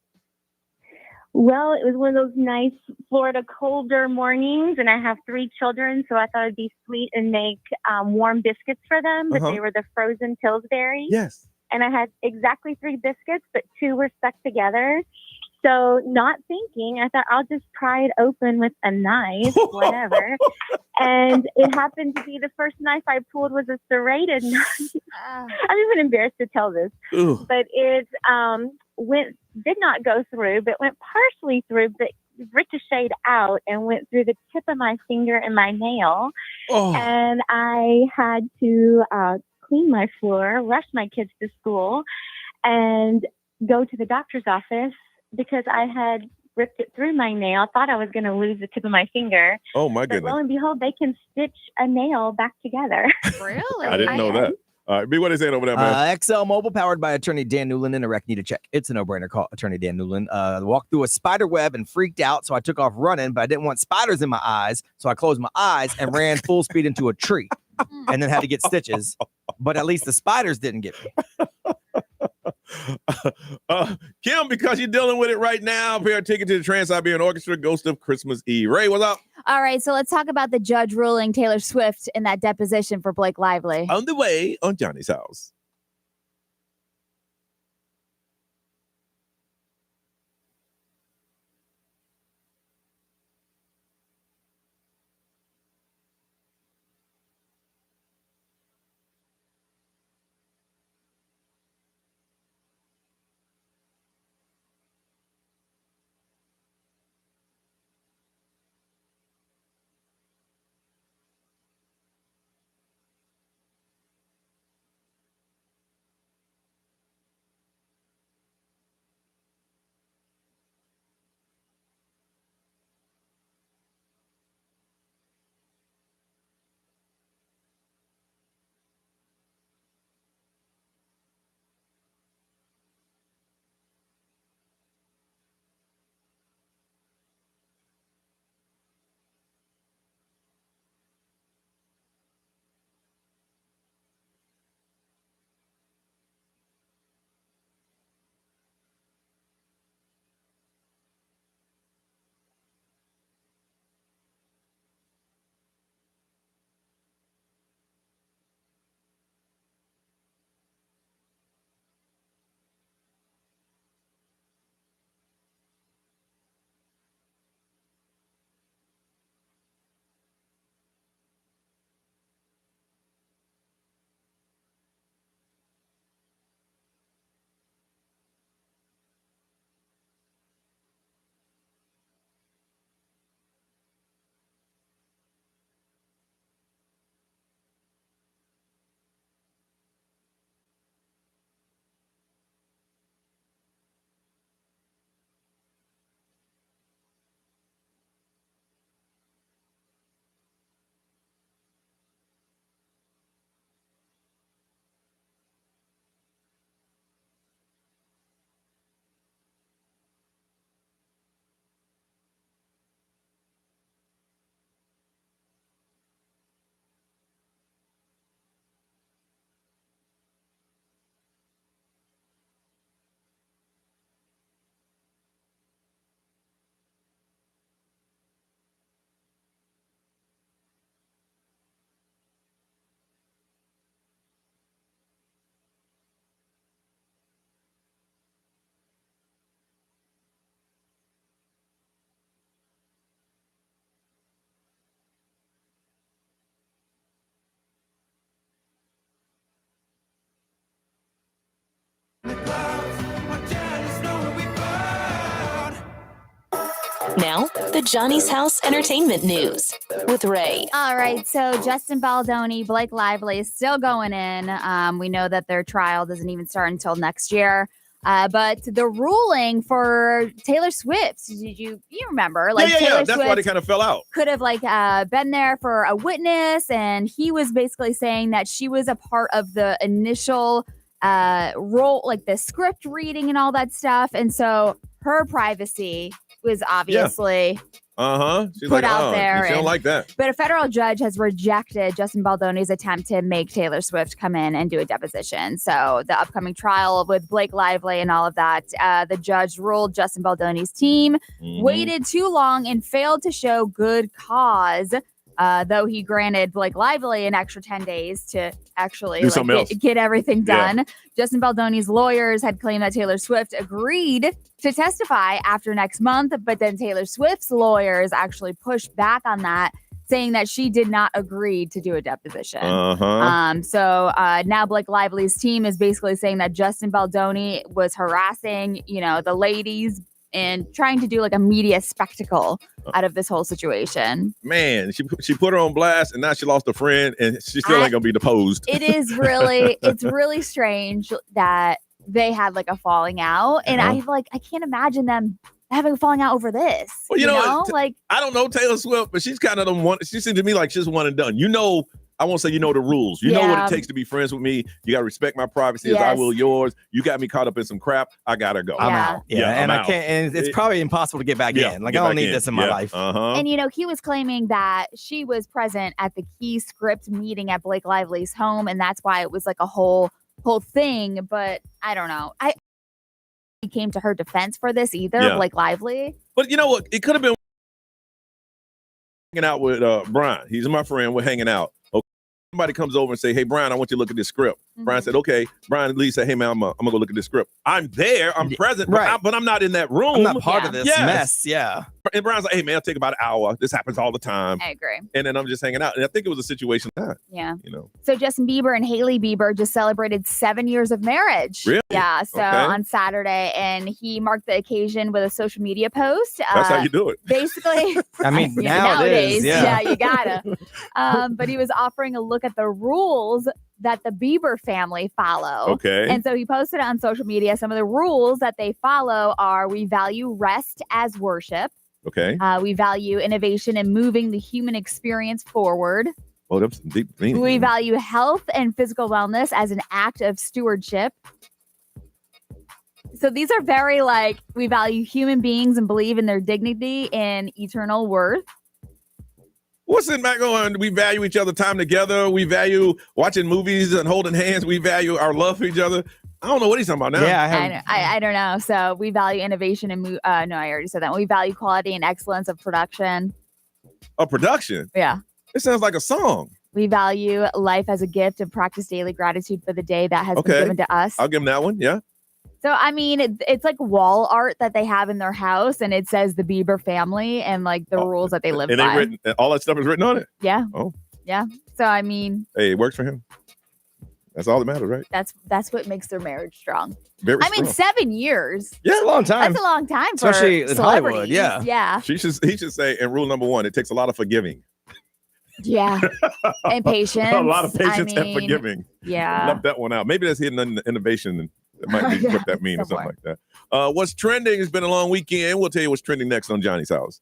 Well, it was one of those nice Florida colder mornings, and I have 3 children, so I thought it'd be sweet and make warm biscuits for them, but they were the frozen Pillsbury. Yes. And I had exactly 3 biscuits, but 2 were stuck together. So not thinking, I thought I'll just pry it open with a knife, whatever. And it happened to be the first knife I pulled was a serrated knife. I'm even embarrassed to tell this. Ooh. But it did not go through, but went partially through, but ricocheted out and went through the tip of my finger and my nail. Oh. And I had to clean my floor, rush my kids to school, and go to the doctor's office because I had ripped it through my nail. Thought I was going to lose the tip of my finger. Oh, my But goodness. lo and behold, they can stitch a nail back together. Really? I didn't know that. All right, B, what are they saying over there, man? XL Mobile, powered by attorney Dan Newland and a wreck need a check. It's a no-brainer. Call attorney Dan Newland. Walked through a spider web and freaked out, so I took off running, but I didn't want spiders in my eyes, so I closed my eyes and ran full speed into a tree and then had to get stitches. But at least the spiders didn't get me. Kim, because you're dealing with it right now, pair a ticket to the Trans-Siberian Orchestra, Ghost of Christmas Eve. Ray, what's up? All right, so let's talk about the judge ruling Taylor Swift in that deposition for Blake Lively. On the way on Johnny's House. Now, the Johnny's House Entertainment News with Ray. All right, so Justin Baldoni, Blake Lively is still going in. We know that their trial doesn't even start until next year. But the ruling for Taylor Swift, you remember? Taylor Swift that's why they kind of fell out. Could have been there for a witness, and he was basically saying that she was a part of the initial role, like the script reading and all that stuff. And so her privacy was obviously She's put like, out there. She don't like that. But a federal judge has rejected Justin Baldoni's attempt to make Taylor Swift come in and do a deposition. So the upcoming trial with Blake Lively and all of that, the judge ruled Justin Baldoni's team waited too long and failed to show good cause though he granted Blake Lively an extra 10 days to actually Do something else. get everything done. Yeah. Justin Baldoni's lawyers had claimed that Taylor Swift agreed to testify after next month, but then Taylor Swift's lawyers actually pushed back on that, saying that she did not agree to do a deposition. So now Blake Lively's team is basically saying that Justin Baldoni was harassing, the ladies and trying to do like a media spectacle out of this whole situation. Man, she put her on blast, and now she lost a friend, and she still ain't gonna be deposed. It's really strange that they had like a falling out, and I can't imagine them having a falling out over this. Well, you know? I don't know Taylor Swift, but she's kind of the one. She seems to me like she's one and done. I won't say the rules. You know what it takes to be friends with me. You got to respect my privacy as I will yours. You got me caught up in some crap. I gotta go. I'm out. I'm I out. can't. And it's probably impossible to get back in. Like, I don't need this in my life. And he was claiming that she was present at the key script meeting at Blake Lively's home, and that's why it was like a whole thing. But I don't know. He came to her defense for this either, Blake Lively. But you know what? It could have been hanging out with Brian. He's my friend. We're hanging out. Okay. Somebody comes over and say, "Hey, Brian, I want you to look at this script." Brian said, "Okay." Brian at least said, "Hey, man, I'm gonna go look at this script." I'm there. I'm present, but I'm not in that room. I'm not part of this mess. Yeah. And Brian's like, "Hey, man, it'll take about an hour. This happens all the time." I agree. And then I'm just hanging out. And I think it was a situation that. Yeah. You know. So Justin Bieber and Hailey Bieber just celebrated 7 years of marriage. Really? Yeah. So on Saturday, and he marked the occasion with a social media post. That's how you do it. Basically. I mean, nowadays, yeah, you gotta. But he was offering a look at the rules that the Bieber family follow. Okay. And so he posted it on social media. Some of the rules that they follow are: we value rest as worship. Okay. We value innovation and moving the human experience forward. Oh, that's deep meaning. We value health and physical wellness as an act of stewardship. So these are very we value human beings and believe in their dignity and eternal worth. What's in back on? We value each other time together. We value watching movies and holding hands. We value our love for each other. I don't know what he's talking about now. Yeah, I don't know. So we value innovation and no, I already said that. We value quality and excellence of production. A production? Yeah. It sounds like a song. We value life as a gift and practice daily gratitude for the day that has been given to us. I'll give him that one. Yeah. So, I mean, it's like wall art that they have in their house, and it says the Bieber family and the rules that they live And by. all that stuff is written on it? Yeah. Oh. Yeah. So, I mean. Hey, it works for him. That's all that matters, right? That's what makes their marriage strong. Very I mean, 7 years. Yeah, it's a long time. That's a long time for especially in Hollywood. celebrities. Yeah. Yeah. He should say, in rule number 1, it takes a lot of forgiving. Yeah. And patience. A lot of patience and forgiving. Yeah. Left that one out. Maybe that's hidden innovation. That might be what that means or something like that. What's trending? It's been a long weekend. We'll tell you what's trending next on Johnny's House.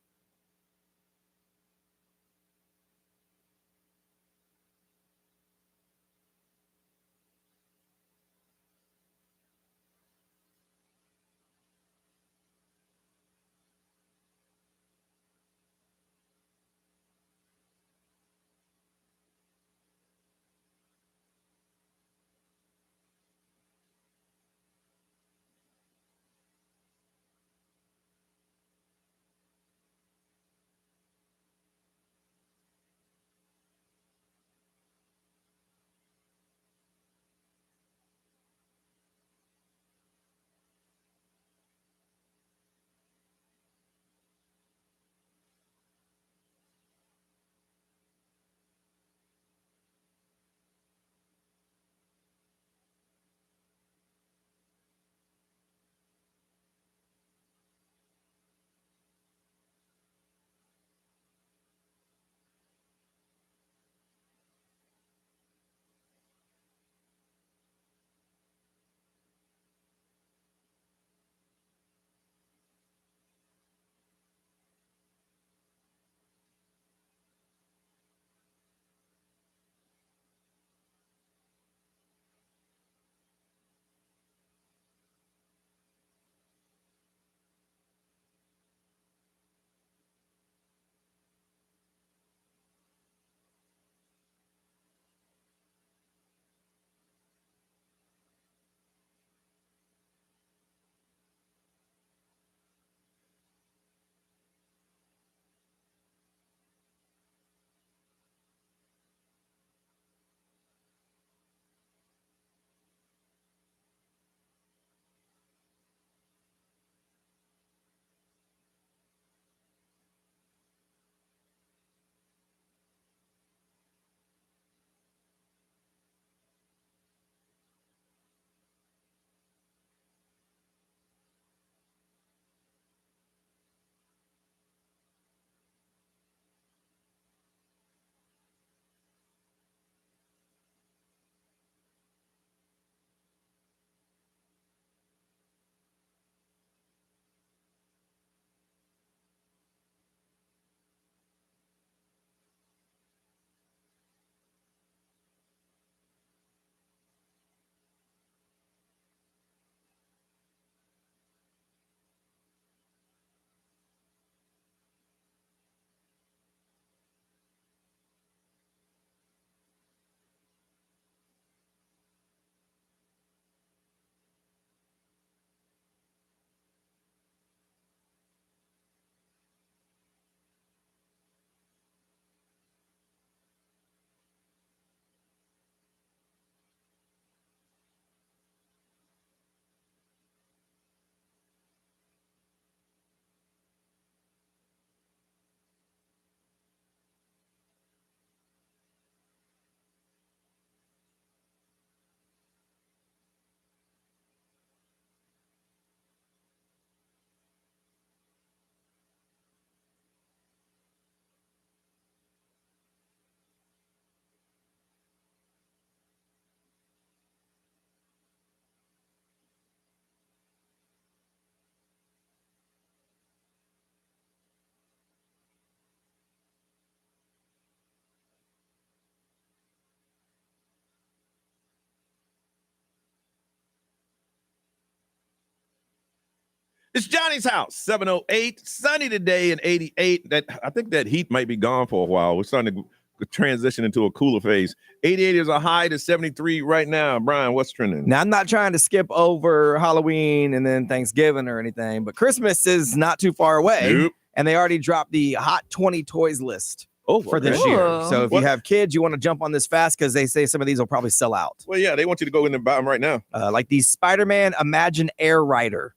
It's Johnny's house, 708. Sunny today and 88. I think that heat might be gone for a while. We're starting to transition into a cooler phase. 88 is a high to 73 right now. Brian, what's trending? Now, I'm not trying to skip over Halloween and then Thanksgiving or anything, but Christmas is not too far away. Nope. And they already dropped the Hot 20 Toys list for this okay. year. Ooh. So if you have kids, you want to jump on this fast because they say some of these will probably sell out. Well, yeah, they want you to go in and buy them right now. Like the Spider-Man Imagine Air Rider.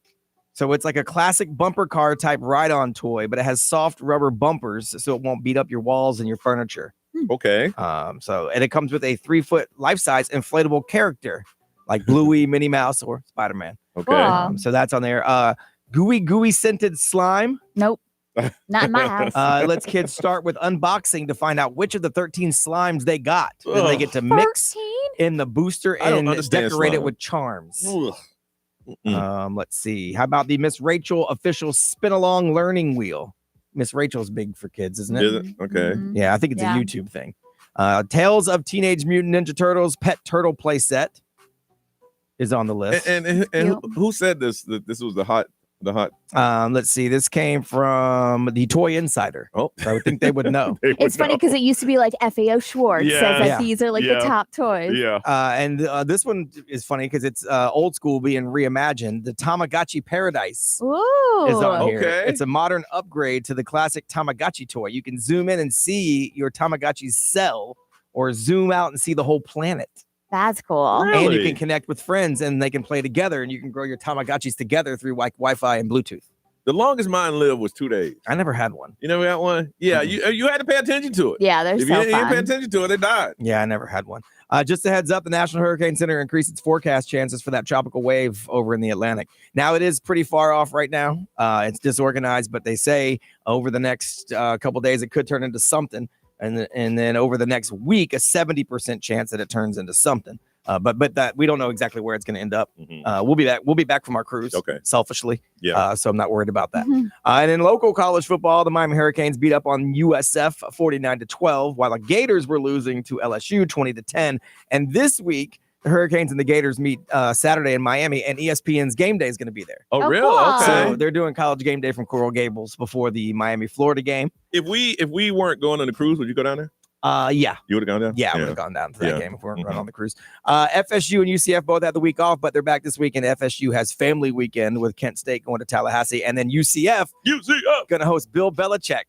So it's like a classic bumper car type ride-on toy, but it has soft rubber bumpers so it won't beat up your walls and your furniture. Okay. And it comes with a 3-foot life-size inflatable character like Bluey, Minnie Mouse, or Spider-Man. Okay. So that's on there. Gooey scented slime. Nope. Not in my house. Let's kids start with unboxing to find out which of the 13 slimes they got. Then they get to mix 13? in the booster I don't and understand decorate it slime. with charms. Ugh. Let's see. How about the Miss Rachel official spin-along learning wheel? Miss Rachel's big for kids, isn't it? Is it? Okay. Yeah, I think it's a YouTube thing. Tales of Teenage Mutant Ninja Turtles pet turtle playset is on the list. And who said this? That this was the hot? Let's see. This came from the Toy Insider. Oh, so I would think they would know. It's funny because it used to be like FAO Schwartz says that these are like the top toys. Yeah. And this one is funny because it's old school being reimagined. The Tamagotchi Paradise Ooh. is on here. Okay. It's a modern upgrade to the classic Tamagotchi toy. You can zoom in and see your Tamagotchi's cell or zoom out and see the whole planet. That's cool. And you can connect with friends and they can play together and you can grow your Tamagotchis together through like Wi-Fi and Bluetooth. The longest mine lived was 2 days. I never had one. You never had one? Yeah, you had to pay attention to it. Yeah, they're if so you didn't fun. pay attention to it, they died. Yeah, I never had one. Just a heads up, the National Hurricane Center increased its forecast chances for that tropical wave over in the Atlantic. Now, it is pretty far off right now. It's disorganized, but they say over the next couple days, it could turn into something. And then over the next week, a 70% chance that it turns into something. But that we don't know exactly where it's going to end up. We'll be back. We'll be back from our cruise. Okay. Selfishly. Yeah. So I'm not worried about that. And in local college football, the Miami Hurricanes beat up on USF 49-12, while the Gators were losing to LSU 20-10. And this week, the Hurricanes and the Gators meet Saturday in Miami, and ESPN's Game Day is going to be there. Oh, really? cool. Okay. So they're doing College Game Day from Coral Gables before the Miami Florida game. If we weren't going on the cruise, would you go down there? Yeah. You would have gone down? Yeah, I would have gone down to that game if we weren't going on the cruise. FSU and UCF both had the week off, but they're back this week, and FSU has family weekend with Kent State going to Tallahassee, and then UCF going to host Bill Belichick.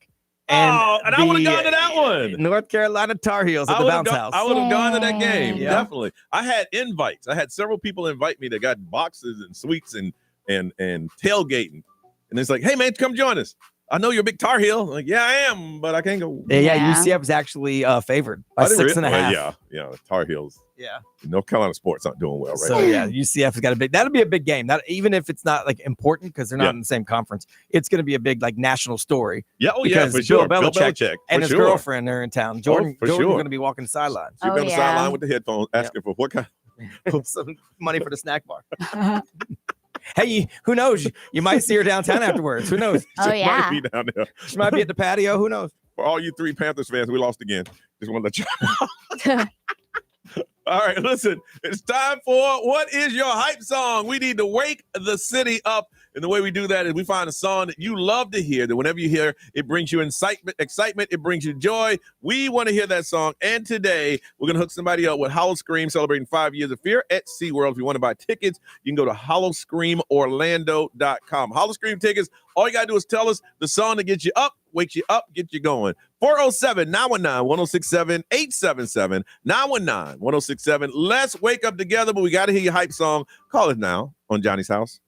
And I would have gone to that one. North Carolina Tar Heels at the Bounce House. I would have gone to that game, Yeah. definitely. I had invites. I had several people invite me that got boxes and suites and tailgating. And it's like, hey, man, come join us. I know you're a big Tar Heel. I'm like, yeah, I am, but I can't go. Yeah, UCF is actually favored by 6.5. Yeah, Tar Heels. Yeah. North Carolina sports aren't doing well right So now. yeah, UCF has got a big. That'll be a big game. That even if it's not like important because they're not in the same conference, it's going to be a big like national story. Yeah, because for sure. Bill Belichick and his sure. girlfriend are in town. Jordan's for sure. going to be walking the sidelines. She'll be on the sideline with the headphones, asking for what kind. Some money for the snack bar. Hey, who knows? You might see her downtown afterwards. Who knows? Oh, She yeah. might be down there. She might be at the patio. Who knows? For all you three Panthers fans, we lost again. Just want to let you know. All right, listen, it's time for What is Your Hype Song? We need to wake the city up. And the way we do that is we find a song that you love to hear, that whenever you hear, it brings you excitement, it brings you joy. We want to hear that song. And today, we're going to hook somebody up with Hollow Scream, celebrating 5 years of fear at SeaWorld. If you want to buy tickets, you can go to hollowscreamorlando.com. Hollow Scream tickets, all you got to do is tell us the song that gets you up, wakes you up, gets you going. 407-919-1067, 877-919-1067. Let's wake up together, but we got to hear your hype song. Call it now on Johnny's House.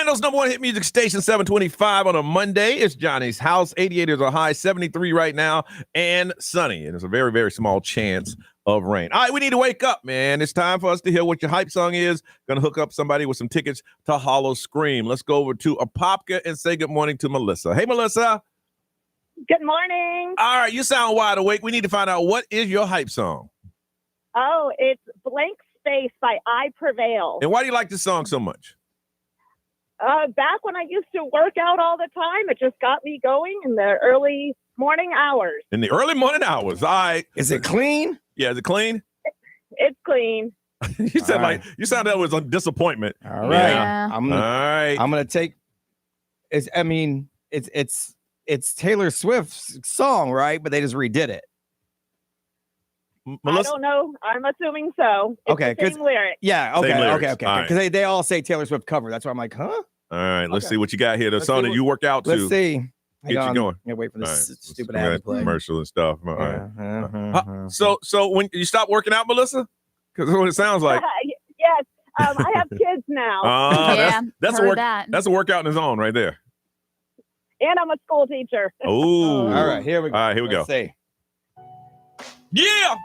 Orlando's number one hit music station, 725 on a Monday. It's Johnny's House. 88 is a high, 73 right now, and sunny. And there's a very, very small chance of rain. All right, we need to wake up, man. It's time for us to hear what your hype song is. Going to hook up somebody with some tickets to Hollow Scream. Let's go over to Apopka and say good morning to Melissa. Hey, Melissa. Good morning. All right, you sound wide awake. We need to find out, what is your hype song? Oh, it's Blank Space by I Prevail. And why do you like this song so much? Back when I used to work out all the time, it just got me going in the early morning hours. In the early morning hours. All right. Is it clean? Yeah, is it clean? It's clean. You said you sounded like it was a disappointment. All right. Yeah. I'm gonna take. It's Taylor Swift's song, right? But they just redid it. I don't know. I'm assuming so. It's Okay, the same lyric. Yeah. Okay. Same lyrics. Okay. All right. Because they all say Taylor Swift cover. That's why I'm like, huh? All right, let's Okay. see what you got here. The Let's song see that you work out to. Let's see. Get Hang you on. going. Yeah, wait for this All right, stupid let's ad do to that play. commercial and stuff. All right. So when you stop working out, Melissa? Because that's what it sounds like. Yes. I have kids now. That's a work. That's a workout in his own right there. And I'm a school teacher. Oh, All right, here we go. All right, here we Let's go. see. Yeah.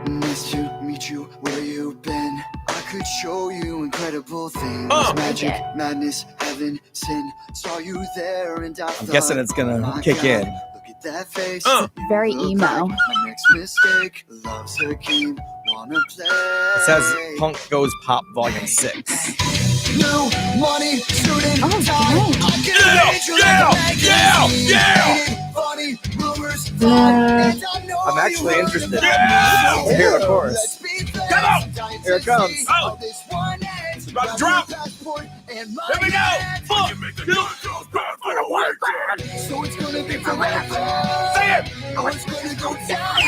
Nice to meet you where you've been. I could show you incredible things. Magic, madness, heaven, sin. Saw you there and I I'm guessing it's gonna kick in. Look at that face. Very Look emo. like my next mistake. Love's a game. Wanna play. It says Punk Goes Pop Volume 6. No money, student time. I can Yeah, read you yeah, like a yeah, magazine. yeah. Funny rumors, fun, and I know I'm actually you interested heard to hear the chorus. Come on. Here it comes. Oh. It's about to drop. Here we go. 4, 2, So it's gonna be forever. say it. Oh, it's gonna go down. I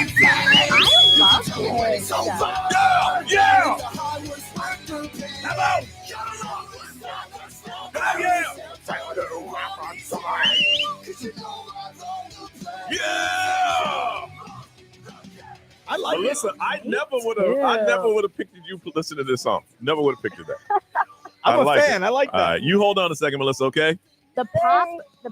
love it. So far. Yeah. Come on. Yeah. I like Melissa, I never would have picked you to listen to this song. Never would have picked it that. I'm a like fan. it. I like that. All right, you hold on a second, Melissa, okay? The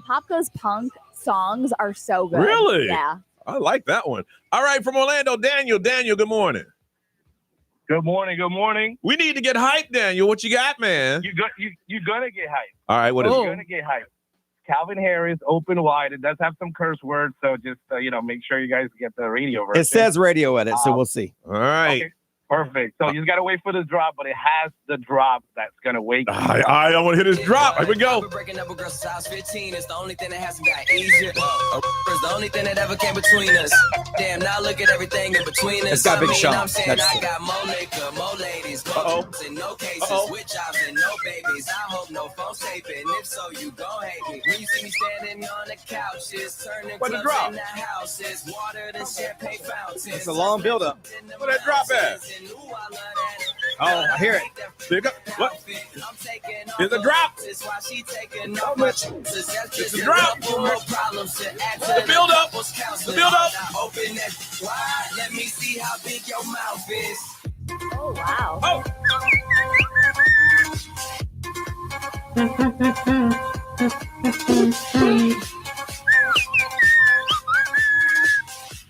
Pop Goes Punk songs are so good. Really? Yeah. I like that one. All right, from Orlando, Daniel. Daniel, good morning. Good morning. Good morning. We need to get hyped, Daniel. What you got, man? You're gonna get hyped. All right, what is You're it? gonna get hyped. Calvin Harris, Open Wide. It does have some curse words, so just make sure you guys get the radio version. It says radio edit, so we'll see. All right. Okay, perfect. So you just gotta wait for the drop, but it has the drop that's gonna wake you. I don't want to hear this drop. Here we go. Breaking up a girl size 15 is the only thing that hasn't got easier. Is the only thing that ever came between us. Damn, now look at everything in between us. It's got Big I mean, Sean. I'm saying That's I it. got more liquor, more ladies, more jobs and no cases, with jobs and no babies. I hope no phone's taping. If so, you gon' hate me. When you see me standing on the couches, turning Where's the clubs drop? into houses, water and champagne fountains. It's a long build-up. Where that drop at? Oh, I hear it. There you go. What? There's a drop. It's It's a drop. The build up. The build up. Open that wide. Let me see how big your mouth is. Oh, wow. Oh.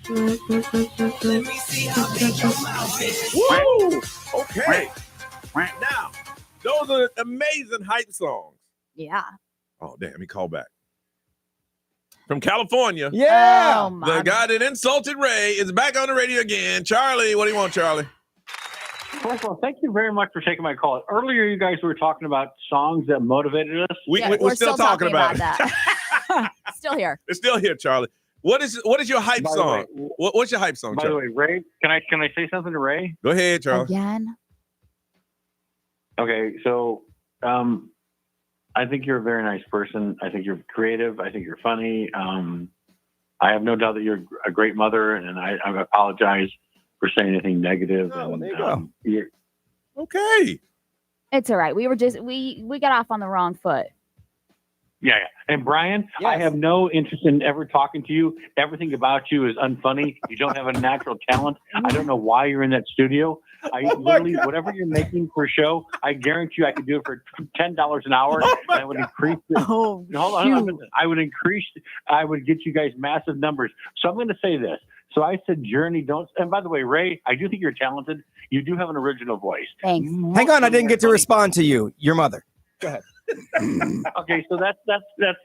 Let me see how big your mouth is. Woo! Okay. Now, those are amazing hype songs. Yeah. Oh, damn, he called back. From California. Yeah. Oh, my The guy that insulted Ray is back on the radio again. Charlie, what do you want, Charlie? First of all, thank you very much for taking my call. Earlier, you guys were talking about songs that motivated us. We're still talking about it. that. Still here. It's still here, Charlie. What is your hype By the song? way- What's your hype song, By the Charlie? way, Ray, can I say something to Ray? Go ahead, Charlie. Again. Okay, so I think you're a very nice person. I think you're creative. I think you're funny. I have no doubt that you're a great mother, and I apologize for saying anything negative. Oh, and, there you go. you're- Okay. It's all right. We were just we got off on the wrong foot. Yeah. And Brian, I have no interest in ever talking to you. Everything about you is unfunny. You don't have a natural talent. I don't know why you're in that studio. literally, whatever you're making per show, I guarantee you I could do it for $10 an hour. And I would increase it. Hold on. I would get you guys massive numbers. So I'm going to say this. So I said, Journey, don't. And by the way, Ray, I do think you're talented. You do have an original voice. Thanks. Hang on, I didn't get to respond to you. Your mother. Go ahead. Okay, so that's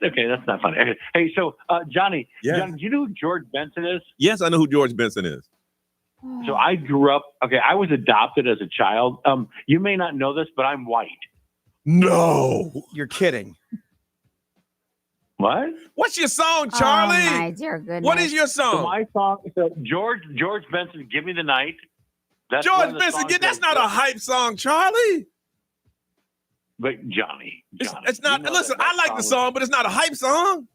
okay. That's not funny. Okay. Hey, so Johnny, Yeah. Johnny, do you know who George Benson is? Yes, I know who George Benson is. So I grew up. Okay, I was adopted as a child. You may not know this, but I'm white. No, you're kidding. What? What's your song, Charlie? Oh my dear goodness. What is your song? So my song. So George Benson, "Give Me the Night." That's one George of the Benson, songs that's not a hype song, Charlie. But Johnny, It's not. Listen, I like the song, but it's not a hype song.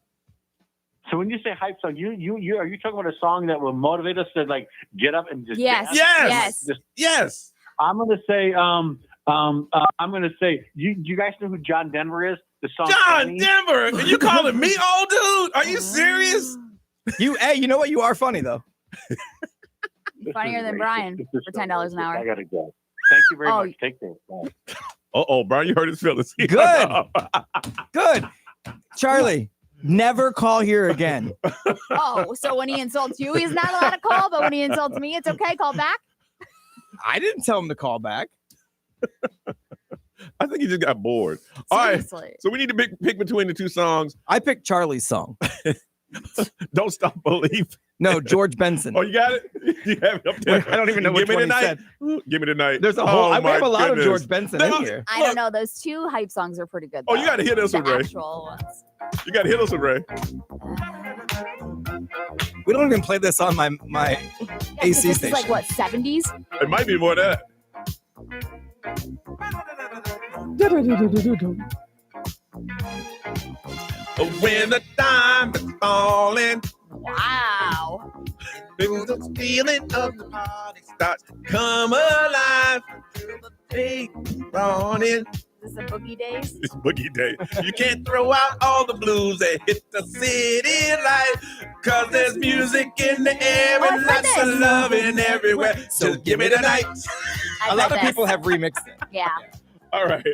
So when you say hype song, are you talking about a song that will motivate us to like get up and just Yes. dance? Yes. Yes. I'm gonna say you guys know who John Denver is? The song John Annie? Denver. Are you calling me old dude? Are you serious? Hey, you know what? You are funny though. Funnier than Brian for $10 an hour. I gotta go. Thank you very much. Take care. Bye. Brian, you hurt his feelings. Good. Good. Charlie, never call here again. Oh, so when he insults you, he's not allowed to call, but when he insults me, it's okay. Call back. I didn't tell him to call back. I think he just got bored. All right. Seriously. So we need to pick between the two songs. I picked Charlie's song. Don't Stop Believe. No, George Benson. Oh, you got it? You have it up there. I don't even know which Give me one the he night. said. Give me the night. There's a whole. Oh, we have a lot goodness. of George Benson in here. I don't know. Those two hype songs are pretty good. Oh, you got to hear this the one, Ray. actual ones. You got to hear this one, Ray. We don't even play this on my AC This station. is like what, 70s? It might be more than that. When the time is falling, Wow. the feeling of the party starts come alive. Hey, on it. Is this a boogie days? It's boogie day. You can't throw out all the blues that hit the city light, cause there's music in the air and lots of loving everywhere. So give me the night. A lot of people have remixed it. Yeah. All right.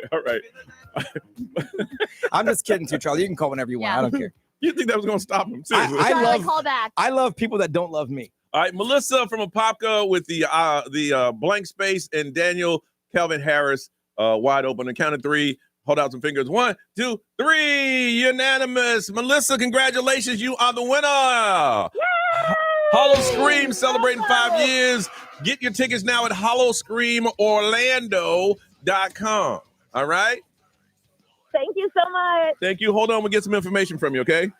I'm just kidding too, Charlie. You can call whenever you want. Yeah. I don't care. You think that was gonna stop him? Seriously. Charlie, call back. I love people that don't love me. All right, Melissa from Apopka with the blank space, and Daniel Calvin Harris wide open. On count of three, hold out some fingers. 1, 2, 3. Unanimous. Melissa, congratulations. You are the winner. Hollow Scream celebrating 5 years. Get your tickets now at hollowscreamorlando.com. All right. Thank you so much. Thank you. Hold on. We'll get some information from you, okay?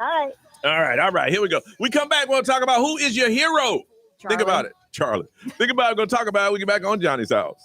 All right. All right. Here we go. We come back. We'll talk about who is your hero. Think about it. Charlie. Think about it. We're going to talk about it. We get back on Johnny's House.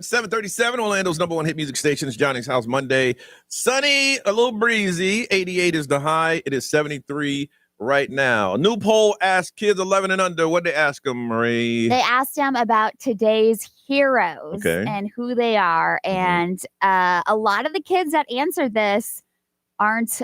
7:37, Orlando's number one hit music station is Johnny's House Monday. Sunny, a little breezy. 88 is the high. It is 73 right now. A new poll asked kids 11 and under. What they ask them, Marie? They asked them about today's heroes and who they are. And a lot of the kids that answered this aren't,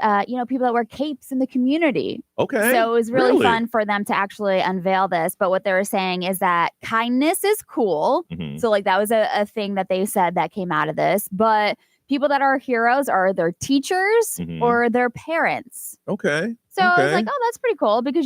people that wear capes in the community. Okay. So it was really fun for them to actually unveil this. But what they were saying is that kindness is cool. So like that was a thing that they said that came out of this. But people that are heroes are their teachers or their parents. Okay. So I was like, oh, that's pretty cool. Because,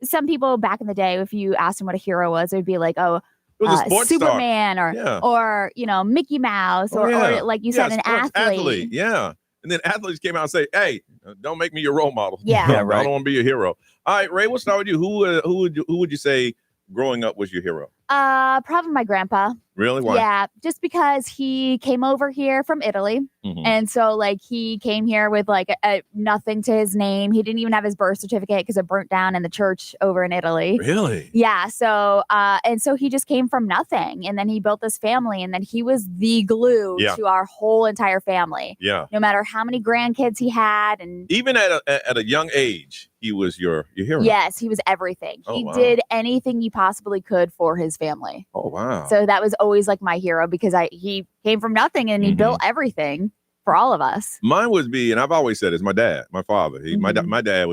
some people back in the day, if you asked them what a hero was, it would be like, oh, it was a sports Superman star. or Mickey Mouse or like you said, an athlete. Yeah. And then athletes came out and say, hey, don't make me your role model. Yeah. I don't want to be your hero. All right, Ray, we'll start with you. Who would you say growing up was your hero? Probably my grandpa. Really? Why? Yeah, just because he came over here from Italy. And so like he came here with like nothing to his name. He didn't even have his birth certificate because it burnt down in the church over in Italy. Really? Yeah. So and so he just came from nothing, and then he built this family, and then he was the glue to our whole entire family. Yeah. No matter how many grandkids he had, and even at a young age, he was your hero. Yes, he was everything. Oh, he wow. did anything he possibly could for his family. Oh wow. So that was always like my hero because he came from nothing and he built everything for all of us. Mine would be, and I've always said it's my dad, my father. My dad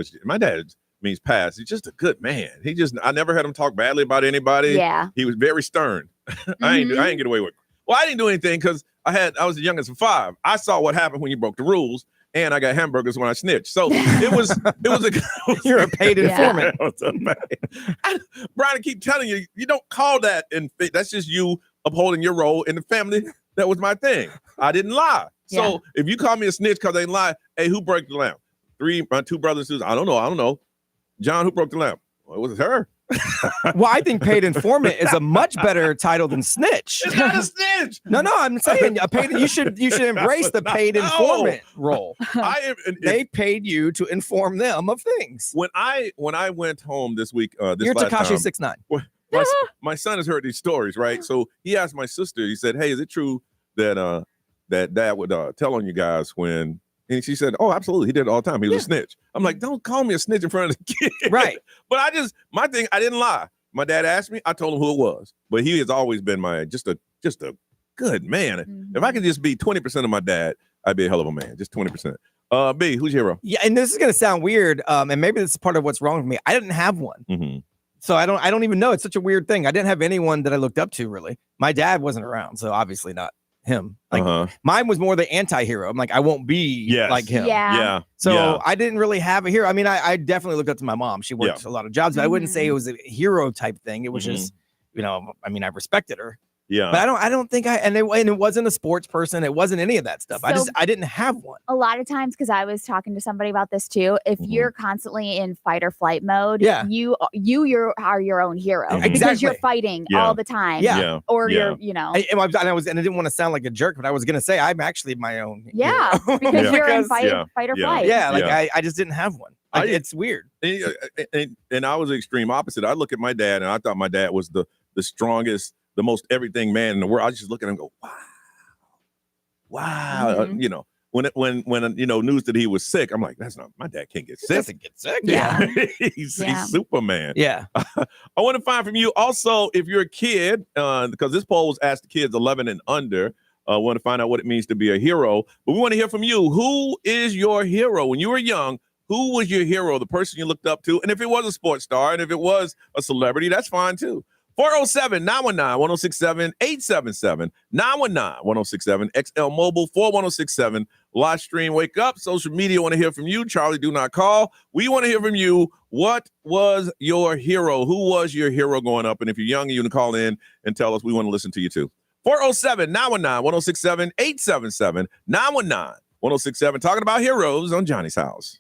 means past. He's just a good man. I never heard him talk badly about anybody. Yeah. He was very stern. I ain't get away with it. Well, I didn't do anything because I was the youngest of 5. I saw what happened when you broke the rules. And I got hamburgers when I snitched. So it was You're a paid informant. Brian, I keep telling you, you don't call that, and that's just you upholding your role in the family. That was my thing. I didn't lie. So if you call me a snitch because I didn't lie, hey, who broke the lamp? My 2 brothers. I don't know. John, who broke the lamp? Well, it was her. Well, I think paid informant is a much better title than snitch. It's not a snitch. No, I'm saying you should embrace the paid informant role. They paid you to inform them of things. When I went home this week, you're Tekashi 6ix9ine. My son has heard these stories, right? So he asked my sister. He said, "Hey, is it true that that Dad would tell on you guys when?" And she said, "Oh, absolutely. He did it all the time. He was a snitch." I'm like, "Don't call me a snitch in front of the kid." Right. But I didn't lie. My dad asked me, I told him who it was. But he has always been just a good man. If I could just be 20% of my dad, I'd be a hell of a man. Just 20%. B, who's your hero? Yeah, and this is gonna sound weird, and maybe this is part of what's wrong with me. I didn't have one. So I don't even know. It's such a weird thing. I didn't have anyone that I looked up to, really. My dad wasn't around, so obviously not him. Like mine was more the anti-hero. I'm like, I won't be like him. Yeah. So I didn't really have a hero. I mean, I definitely looked up to my mom. She worked a lot of jobs, but I wouldn't say it was a hero type thing. It was just, I mean, I respected her. Yeah. But I don't think and it wasn't a sports person. It wasn't any of that stuff. So, I didn't have one. A lot of times, because I was talking to somebody about this too, if you're constantly in fight or flight mode, you are your own hero because you're fighting all the time. Or you're, I didn't want to sound like a jerk, but I was gonna say I'm actually my own hero. Because you're in fight or flight. I just didn't have one. It's weird. And I was the extreme opposite. I look at my dad and I thought my dad was the strongest, the most everything man in the world. I just look at him and go, wow. When news that he was sick, I'm like, that's not, my dad can't get sick. He doesn't get sick. Yeah. He's Superman. Yeah. I want to find from you also, if you're a kid, because this poll was asked to kids 11 and under, want to find out what it means to be a hero. But we want to hear from you. Who is your hero? When you were young, who was your hero, the person you looked up to? And if it was a sports star and if it was a celebrity, that's fine too. 407-919-1067, 877-919-1067, XL Mobile 41067, live stream, wake up, social media. Want to hear from you. Charlie, do not call. We want to hear from you. What was your hero? Who was your hero growing up? And if you're young, you can call in and tell us. We want to listen to you too. 407-919-1067, 877-919-1067. Talking about heroes on Johnny's House.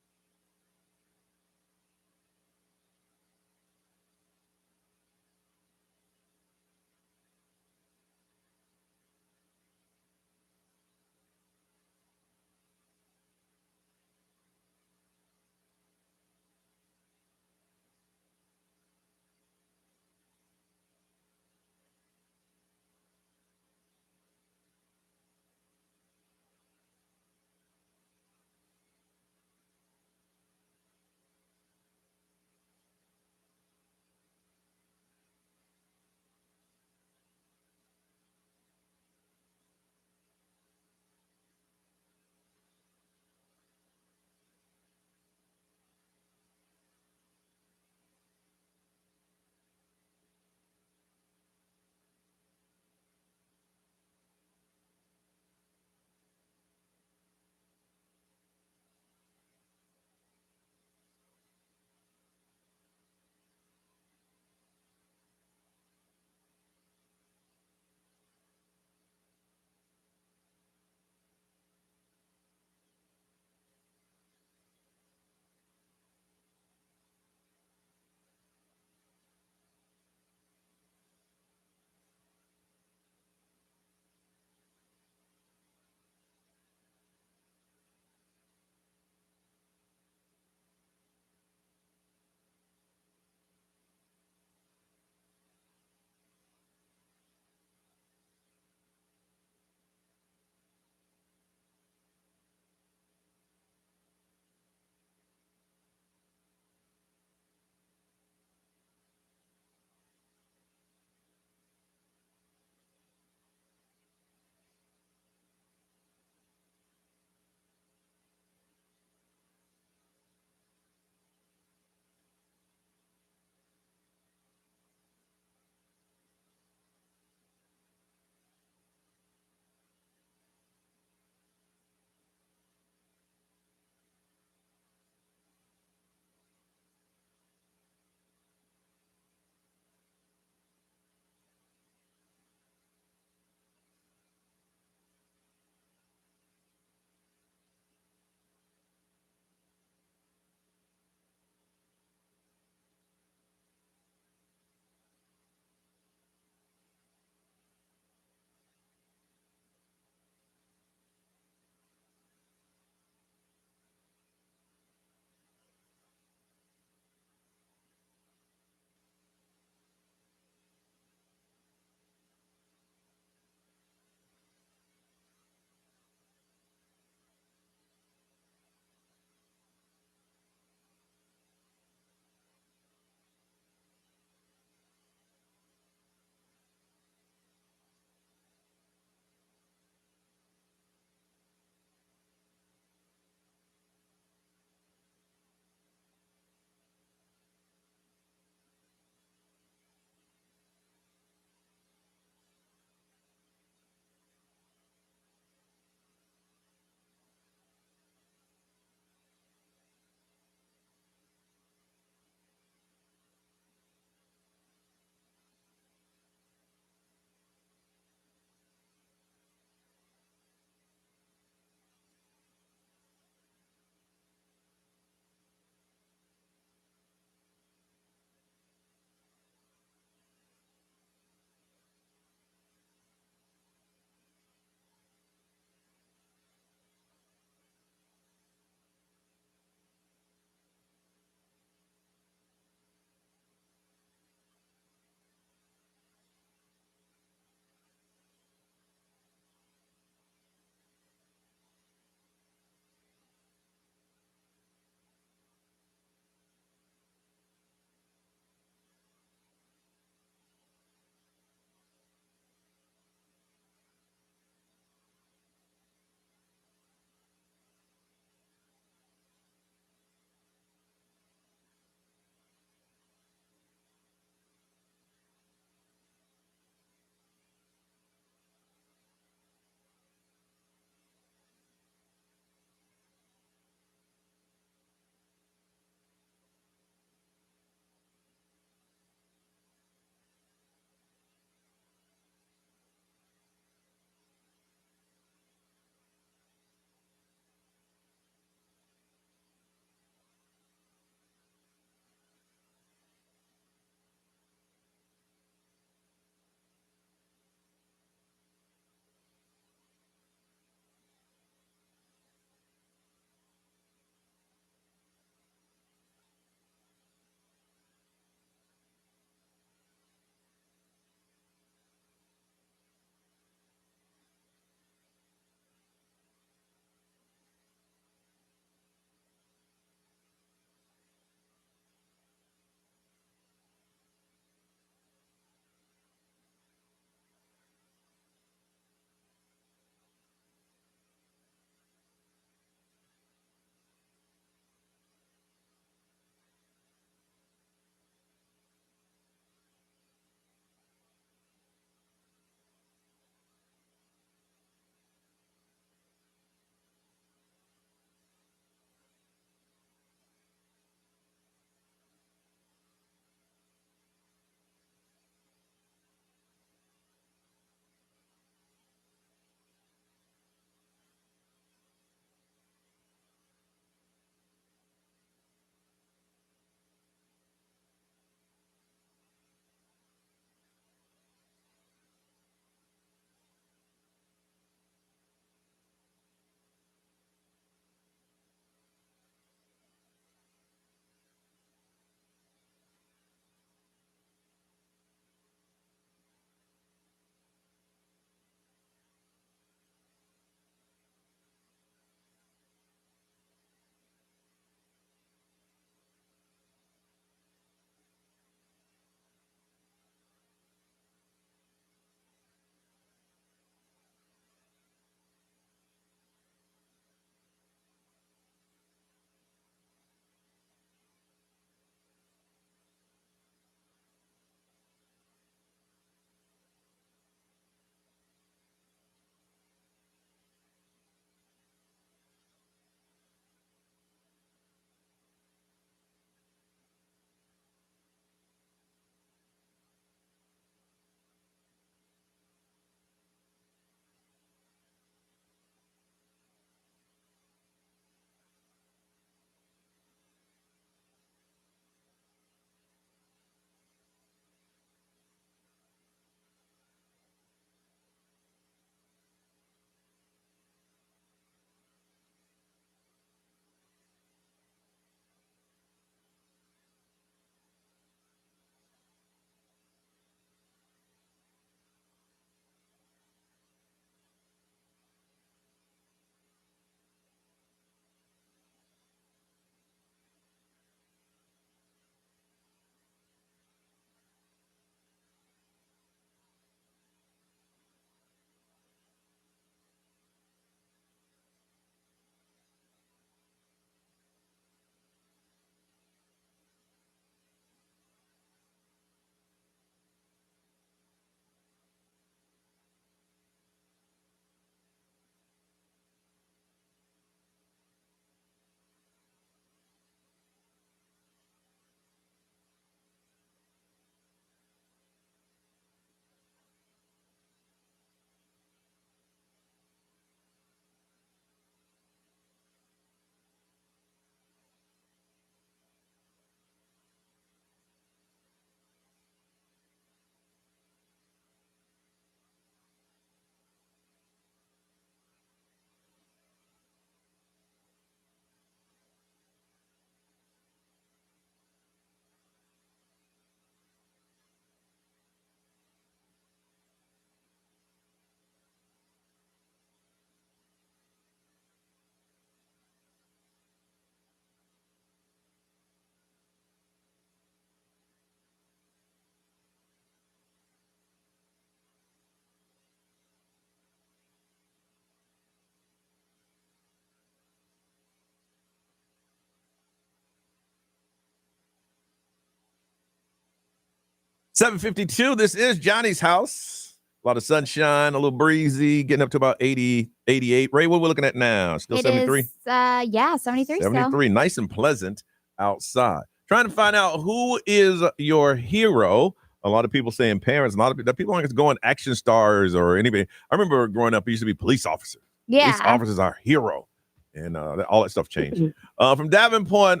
7:52. This is Johnny's house. A lot of sunshine, a little breezy, getting up to about 80, 88. Ray, what we're looking at now? Still 73? Yeah, 73 73. still. Nice and pleasant outside. Trying to find out who is your hero. A lot of people saying parents. A lot of people aren't going action stars or anybody. I remember growing up, it used to be police officers. Yeah. Police officers are hero. And all that stuff changed. From Davenport,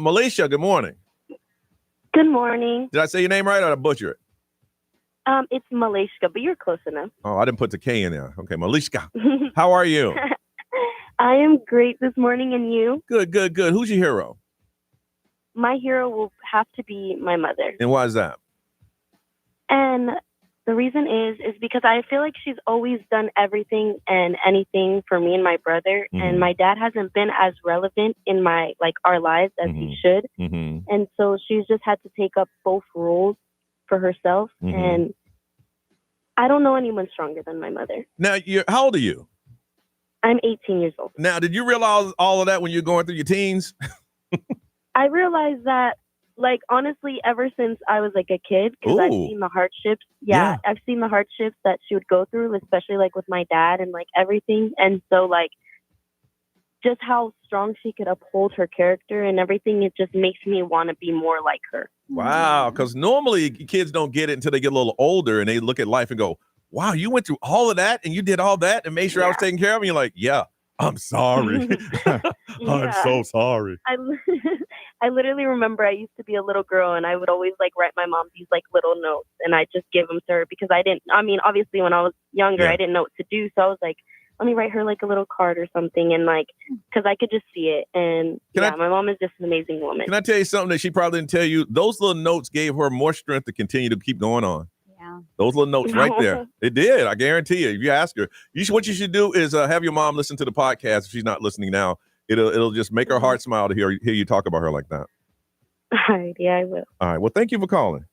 Malaysia, good morning. Good morning. Did I say your name right or did I butcher it? It's Malaysia, but you're close enough. Oh, I didn't put the K in there. Okay, Malaysia. How are you? I am great this morning, and you? Good. Who's your hero? My hero will have to be my mother. And why is that? And the reason is because I feel like she's always done everything and anything for me and my brother. Mm-hmm. And my dad hasn't been as relevant in our lives as he should. Mm-hmm. And so she's just had to take up both roles for herself. Mm-hmm. And I don't know anyone stronger than my mother. Now, how old are you? I'm 18 years old. Now, did you realize all of that when you're going through your teens? I realized that, honestly, ever since I was a kid, because I've seen the hardships. Yeah, I've seen the hardships that she would go through, especially with my dad and everything. And so just how strong she could uphold her character and everything, it just makes me want to be more like her. Wow, because normally kids don't get it until they get a little older and they look at life and go, wow, you went through all of that and you did all that and made sure I was taking care of me. You're like, yeah, I'm sorry. I'm so sorry. I literally remember I used to be a little girl and I would always write my mom these little notes and I just give them to her because obviously when I was younger, I didn't know what to do. So I was like, let me write her a little card or something. And because I could just see it. And my mom is just an amazing woman. Can I tell you something that she probably didn't tell you? Those little notes gave her more strength to continue to keep going on. Yeah. Those little notes right there. It did. I guarantee you. If you ask her, what you should do is have your mom listen to the podcast. If she's not listening now, it'll just make her heart smile to hear you talk about her like that. All right. Yeah, I will. All right. Well, thank you for calling.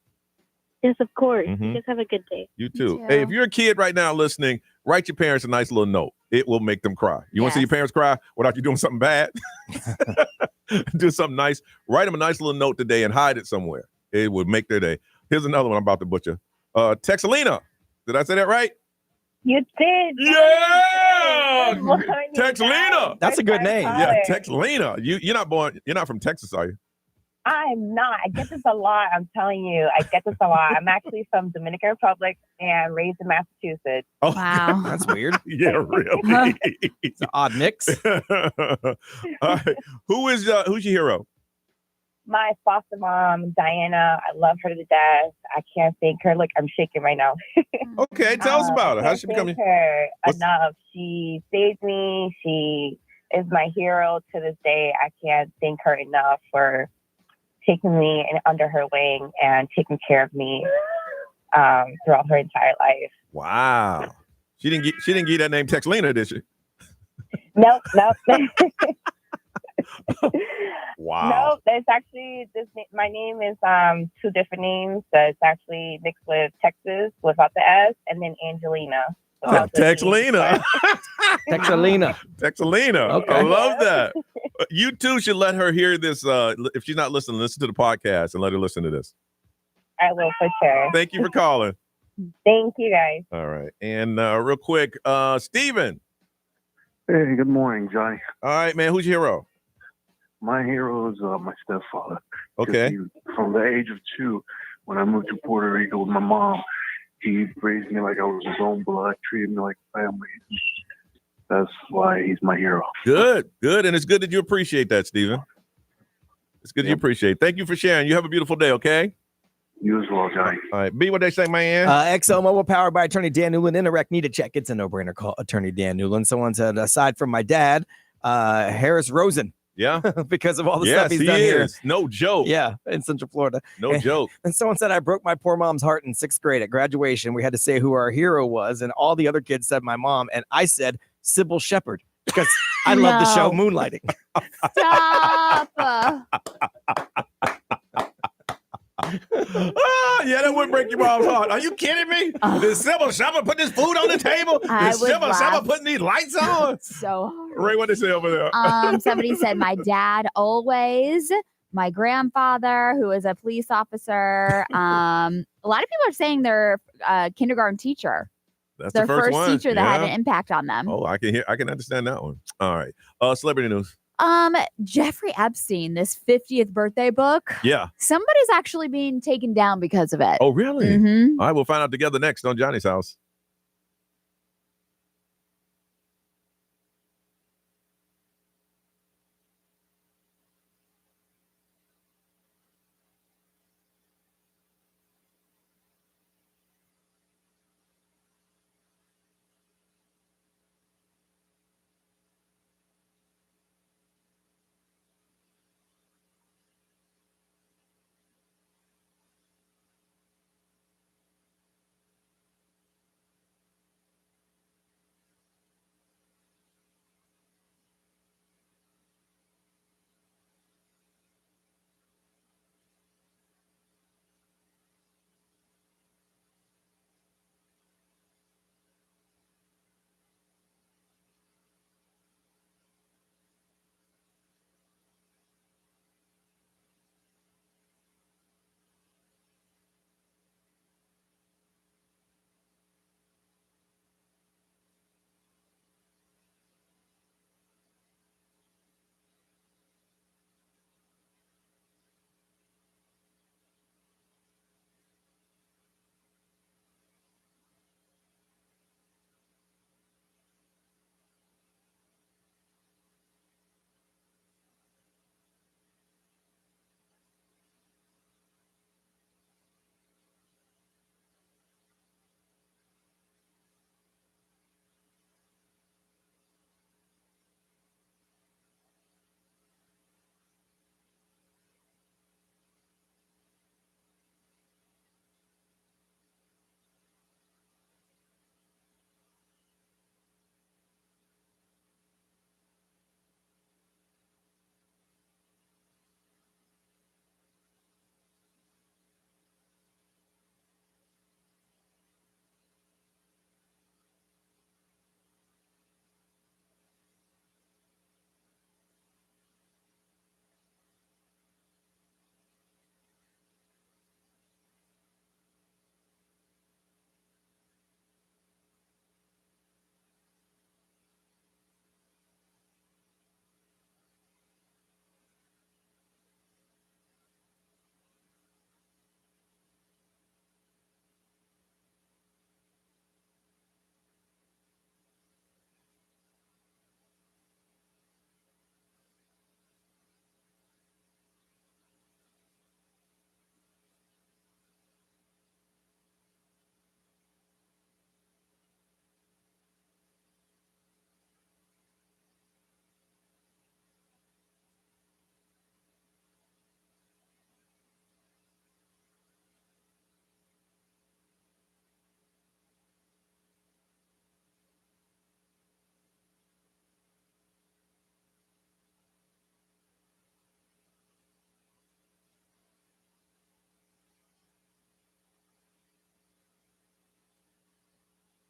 Yes, of course. Mm-hmm. You guys have a good day. You too. Hey, if you're a kid right now listening, write your parents a nice little note. It will make them cry. You want to see your parents cry without you doing something bad? Do something nice. Write them a nice little note today and hide it somewhere. It would make their day. Here's another one I'm about to butcher. Texalina. Did I say that right? You did. Yeah. Texalina. That's a good name. Yeah, Texalina. You're not from Texas, are you? I'm not. I get this a lot. I'm telling you, I get this a lot. I'm actually from Dominican Republic and raised in Massachusetts. Oh, wow. That's weird. Yeah, really. It's an odd mix. All right. Who's your hero? My foster mom, Diana. I love her to death. I can't thank her. Look, I'm shaking right now. Okay, tell us about her. How she become her enough? She saved me. She is my hero to this day. I can't thank her enough for taking me under her wing and taking care of me throughout her entire life. Wow. She didn't give that name Texalina, did she? Nope. Wow. No, there's actually my name is two different names. So it's actually mixed with Texas without the S and then Angelina. Texalina. Texalina. Okay. I love that. You too should let her hear this. If she's not listening, listen to the podcast and let her listen to this. I will for sure. Thank you for calling. Thank you, guys. All right. And real quick, Steven. Hey, good morning, Johnny. All right, man. Who's your hero? My hero is my stepfather. Okay. From the age of 2, when I moved to Puerto Rico with my mom, he raised me like I was his own blood, treated me like family. That's why he's my hero. Good. And it's good that you appreciate that, Steven. It's good that you appreciate it. Thank you for sharing. You have a beautiful day, okay? You as well, Johnny. All right. B, what they say, man? XO Mobile powered by Attorney Dan Newland. Interact, need a check. It's a no-brainer. Call Attorney Dan Newland. Someone said, aside from my dad, Harris Rosen. Yeah. Because of all the stuff he's done here. No joke. Yeah, in Central Florida. No joke. And someone said, I broke my poor mom's heart in 6th grade at graduation. We had to say who our hero was. And all the other kids said my mom. And I said Sybil Shepherd because I love the show Moonlighting. Stop. Yeah, that would break your mom's heart. Are you kidding me? Did Sybil Shepherd put this food on the table? Did Sybil Shepherd putting these lights on? So hard. Ray, what they say over there? Somebody said my dad always. my grandfather, who is a police officer. A lot of people are saying their kindergarten teacher. That's their the first one. teacher that had an impact on them. Oh, I can understand that one. All right. Celebrity news. Jeffrey Epstein, this 50th birthday book. Yeah. Somebody's actually being taken down because of it. Oh, really? Mm-hmm. All right, we'll find out together next on Johnny's House.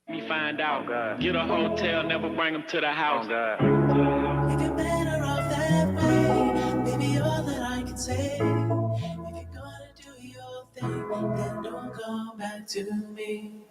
Me find out. Get a hotel, never bring them to the house. You're better off that way. Maybe all that I can say. If you're gonna do your thing, then don't come back to me.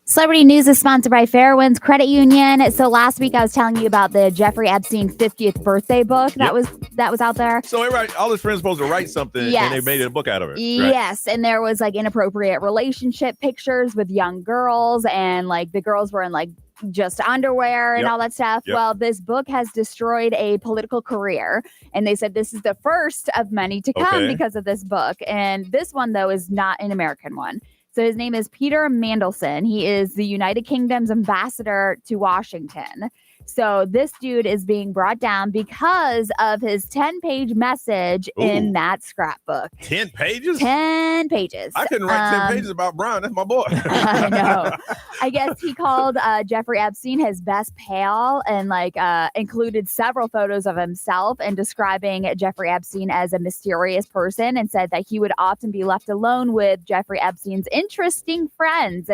Celebrity News is sponsored by Fairwinds Credit Union. So last week I was telling you about the Jeffrey Epstein 50th birthday book that was out there. So all his friends supposed to write something, and they made a book out of it. Right? Yes, and there was like inappropriate relationship pictures with young girls, and like the girls were in like just underwear and all that stuff. Well, this book has destroyed a political career, and they said this is the first of many to come because of this book. And this one though is not an American one. So his name is Peter Mandelson. He is the United Kingdom's ambassador to Washington. So this dude is being brought down because of his 10-page message in that scrapbook. 10 pages? 10 pages. I couldn't write 10 pages about Brian. That's my boy. I know. I guess he called Jeffrey Epstein his best pal and like included several photos of himself and describing Jeffrey Epstein as a mysterious person, and said that he would often be left alone with Jeffrey Epstein's interesting friends.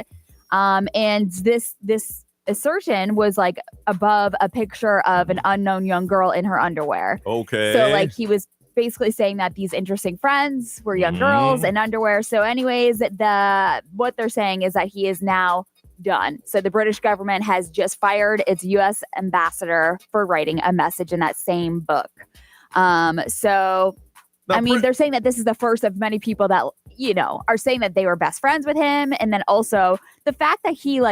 And this assertion was like above a picture of an unknown young girl in her underwear. Okay. So like he was basically saying that these interesting friends were young girls in underwear. So anyways, what they're saying is that he is now done. So the British government has just fired its U.S. ambassador for writing a message in that same book. They're saying that this is the first of many people that, are saying that they were best friends with him. And then also the fact that he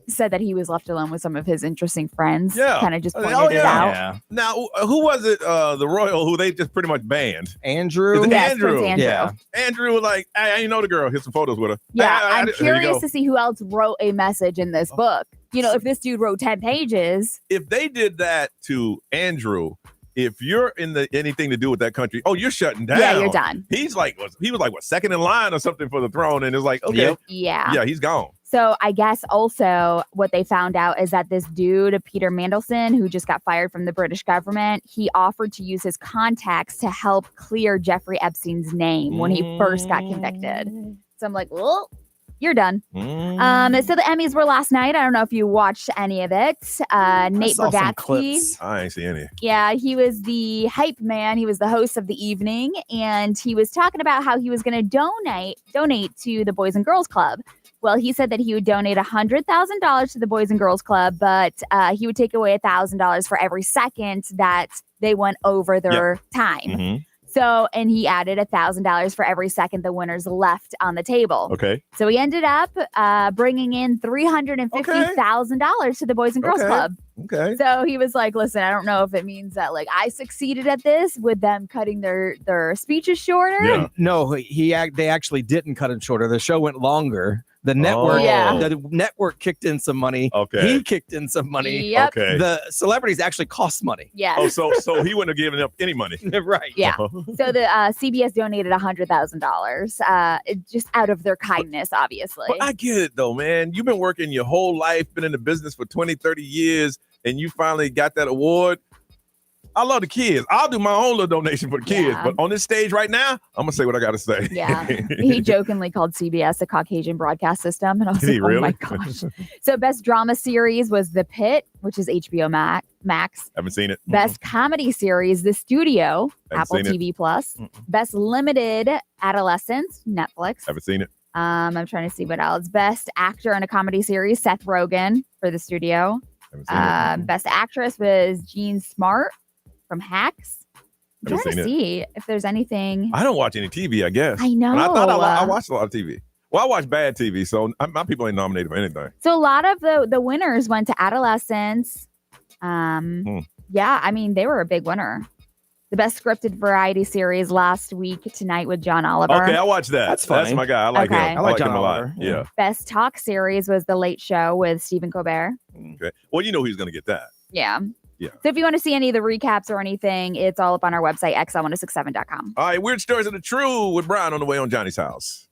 said that he was left alone with some of his interesting friends kind of just pointed it out. Yeah. Now, who was it, the royal who they just pretty much banned? Andrew? Yes, Andrew. Prince Andrew. Yeah. Andrew was like, hey, I ain't know the girl. Here's some photos with her. Yeah, I'm here you curious go. to see who else wrote a message in this book. If this dude wrote 10 pages. If they did that to Andrew, if you're in anything to do with that country, you're shutting down. Yeah, you're done. He was like, what, second in line or something for the throne? And it's like, okay. Yep. Yeah, he's gone. So I guess also what they found out is that this dude, Peter Mandelson, who just got fired from the British government, he offered to use his contacts to help clear Jeffrey Epstein's name when he first got convicted. So I'm like, well, you're done. So the Emmys were last night. I don't know if you watched any of it. Nate Bargatze. I ain't see any. Yeah, he was the hype man. He was the host of the evening, and he was talking about how he was going to donate to the Boys and Girls Club. Well, he said that he would donate $100,000 to the Boys and Girls Club, but he would take away $1,000 for every second that they went over their time. Mm-hmm. So, and he added $1,000 for every second the winners left on the table. Okay. So he ended up bringing in $350,000 to the Boys and Girls Club. Okay. So he was like, listen, I don't know if it means that I succeeded at this with them cutting their speeches shorter. Yeah. No, they actually didn't cut him shorter. The show went longer. The network kicked in some money. Okay. He kicked in some money. Yep. Okay. The celebrities actually cost money. Yeah. So he wouldn't have given up any money. Right. Yeah. So the CBS donated $100,000 just out of their kindness, obviously. But I get it, though, man. You've been working your whole life, been in the business for 20, 30 years, and you finally got that award. I love the kids. I'll do my own little donation for the kids. Yeah. But on this stage right now, I'm going to say what I got to say. Yeah. He jokingly called CBS a Caucasian broadcast system. And I was like, really? oh my gosh. So best drama series was The Pit, which is HBO Max. Haven't seen it. Best comedy series, The Studio, Haven't Apple seen TV Plus. Best limited adolescence, Netflix. Haven't seen it. I'm trying to see what else. Best actor in a comedy series, Seth Rogen for The Studio. Haven't seen it. Best actress was Jean Smart from Hacks. I'm trying to see if there's anything. I don't watch any TV, I guess. I know. And I thought I watched a lot of TV. Well, I watch bad TV, so my people ain't nominated for anything. So a lot of the winners went to adolescents. Yeah, I mean, they were a big winner. The best scripted variety series last week tonight with John Oliver. Okay, I watched that. That's funny. That's my guy. I like Okay. him. I like him John a lot. Oliver. Yeah. Best talk series was The Late Show with Stephen Colbert. Okay. Well, you know he's going to get that. Yeah. Yeah. So if you want to see any of the recaps or anything, it's all up on our website, xl1067.com. All right, Weird Stories of the True with Brian on the way on Johnny's House.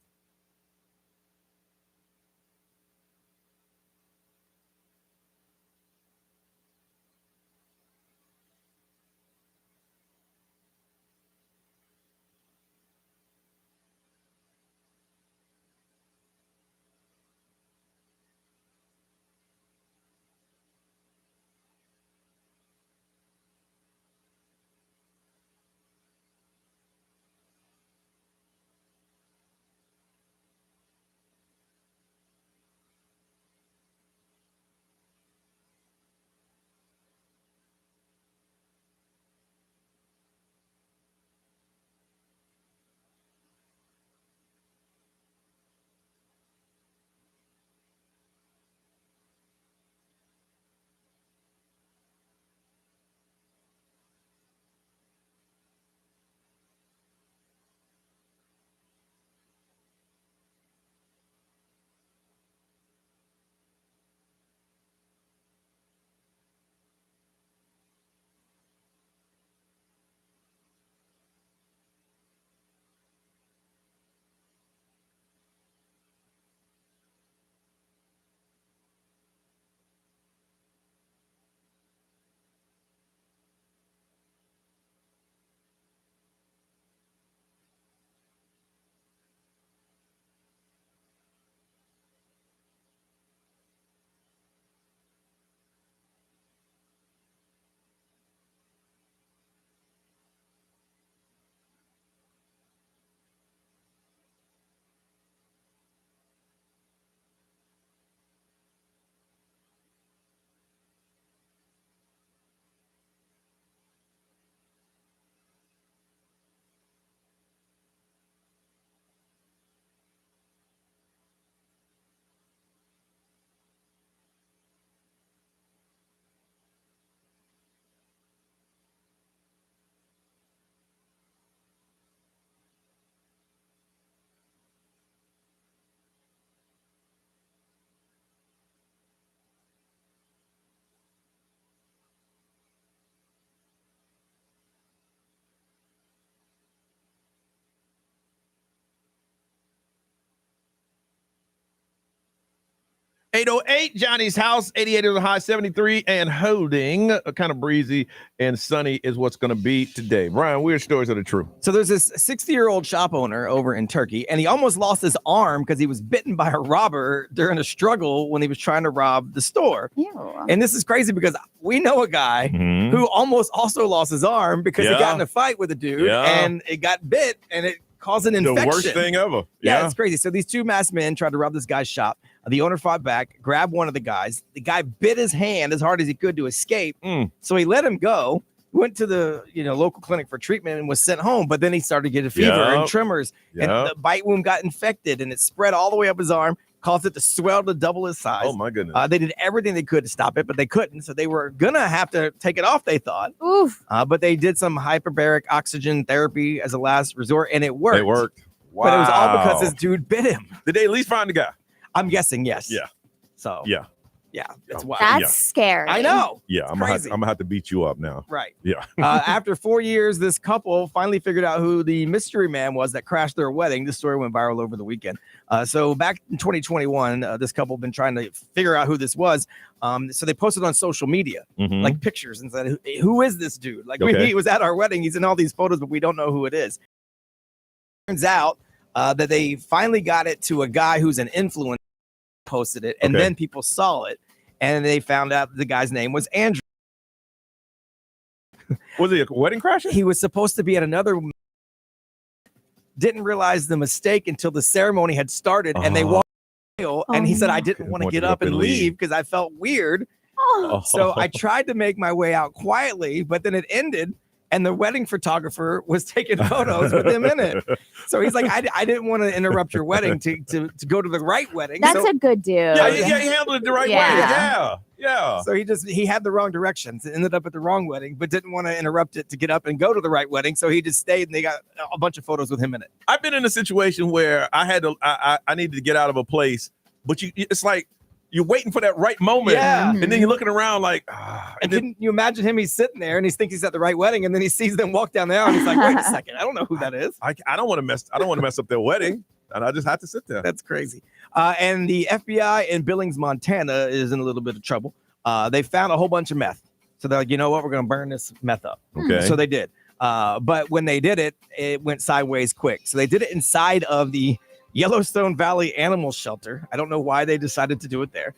808, Johnny's house, 88 is a high, 73 and holding. Kind of breezy and sunny is what's going to be today. Brian, weird stories are the truth. So there's this 60-year-old shop owner over in Turkey, and he almost lost his arm because he was bitten by a robber during a struggle when he was trying to rob the store. Ew. And this is crazy because we know a guy who almost also lost his arm because he got in a fight with a dude and it got bit and it caused an infection. The worst thing ever. Yeah, it's crazy. So these two masked men tried to rob this guy's shop. The owner fought back, grabbed one of the guys. The guy bit his hand as hard as he could to escape. So he let him go, went to the local clinic for treatment and was sent home. But then he started getting fever and tremors. And the bite wound got infected and it spread all the way up his arm, caused it to swell to double his size. Oh, my goodness. They did everything they could to stop it, but they couldn't. So they were going to have to take it off, they thought. Oof. But they did some hyperbaric oxygen therapy as a last resort, and it worked. It worked. Wow. But it was all because this dude bit him. Did they at least find the guy? I'm guessing yes. Yeah. So yeah, it's wild. That's scary. I know. Yeah, I'm gonna have to beat you up now. Right. Yeah. After 4 years, this couple finally figured out who the mystery man was that crashed their wedding. This story went viral over the weekend. So back in 2021, this couple been trying to figure out who this was. So they posted on social media, like pictures, and said, "Who is this dude? Like he was at our wedding. He's in all these photos, but we don't know who it is." Turns out that they finally got it to a guy who's an influencer. Posted it, and then people saw it, and they found out the guy's name was Andrew. Was he a wedding crasher? He was supposed to be at another. Didn't realize the mistake until the ceremony had started, and they walked. And he said, "I didn't want to get up and leave because I felt weird." So I tried to make my way out quietly, but then it ended. And the wedding photographer was taking photos with him in it. So he's like, I didn't want to interrupt your wedding to go to the right wedding. That's a good dude. Yeah, he handled it the right way. Yeah. So he had the wrong directions. It ended up at the wrong wedding, but didn't want to interrupt it to get up and go to the right wedding. So he just stayed, and they got a bunch of photos with him in it. I've been in a situation where I needed to get out of a place, but it's like, you're waiting for that right moment, and then you're looking around like, and can you imagine him? He's sitting there and he thinks he's at the right wedding, and then he sees them walk down the aisle, and he's like, "Wait a second, I don't know who that is." I don't want to mess. I don't want to mess up their wedding, and I just have to sit there. That's crazy. And the FBI in Billings, Montana, is in a little bit of trouble. They found a whole bunch of meth, so they're like, "You know what? We're going to burn this meth up." Okay. So they did. But when they did it, it went sideways quick. So they did it inside of the Yellowstone Valley Animal Shelter. I don't know why they decided to do it there.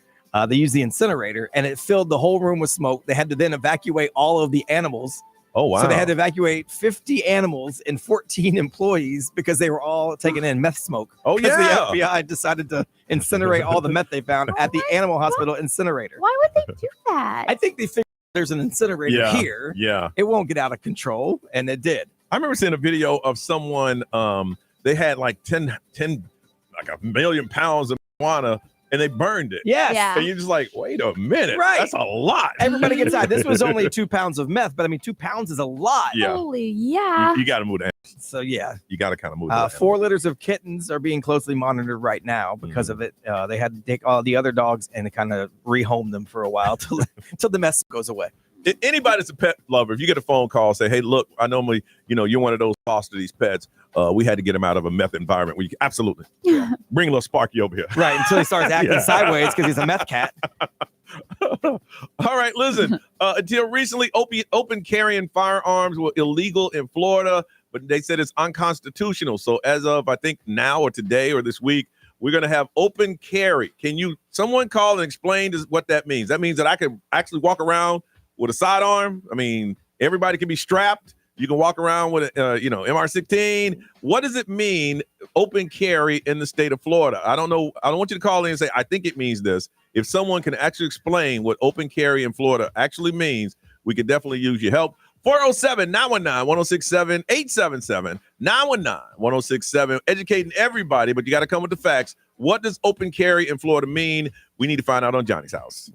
They used the incinerator, and it filled the whole room with smoke. They had to then evacuate all of the animals. Oh, wow. So they had to evacuate 50 animals and 14 employees because they were all taking in meth smoke. Oh, because yeah. the FBI decided to incinerate all the meth they found at the animal hospital incinerator. Why would they do that? I think they figured there's an incinerator here. Yeah. It won't get out of control, and it did. I remember seeing a video of someone, they had like 10 like 1 million pounds of marijuana, and they burned it. Yes. Yeah. And you're just like, wait a minute. Right. That's a lot. Everybody gets out. This was only 2 pounds of meth, but I mean, 2 pounds is a lot. Yeah. Holy yeah. You got to move the animals. So, yeah. You got to kind of move the 4 litters of kittens are being closely monitored right now because of it. They had to take all the other dogs and kind of rehome them for a while till the mess goes away. Anybody that's a pet lover, if you get a phone call, say, "Hey, look, I normally, you're one of those foster these pets. We had to get him out of a meth environment." Absolutely. Bring a little Sparky over here. Right, until he starts acting sideways because he's a meth cat. All right, listen. Until recently, open carrying firearms were illegal in Florida, but they said it's unconstitutional. So as of, I think now or today or this week, we're going to have open carry. Can someone call and explain what that means? That means that I can actually walk around with a sidearm. I mean, everybody can be strapped. You can walk around with MR16. What does it mean, open carry in the state of Florida? I don't know. I don't want you to call in and say, I think it means this. If someone can actually explain what open carry in Florida actually means, we could definitely use your help. 407-919-1067, 877-919-1067. Educating everybody, but you got to come with the facts. What does open carry in Florida mean? We need to find out on Johnny's House.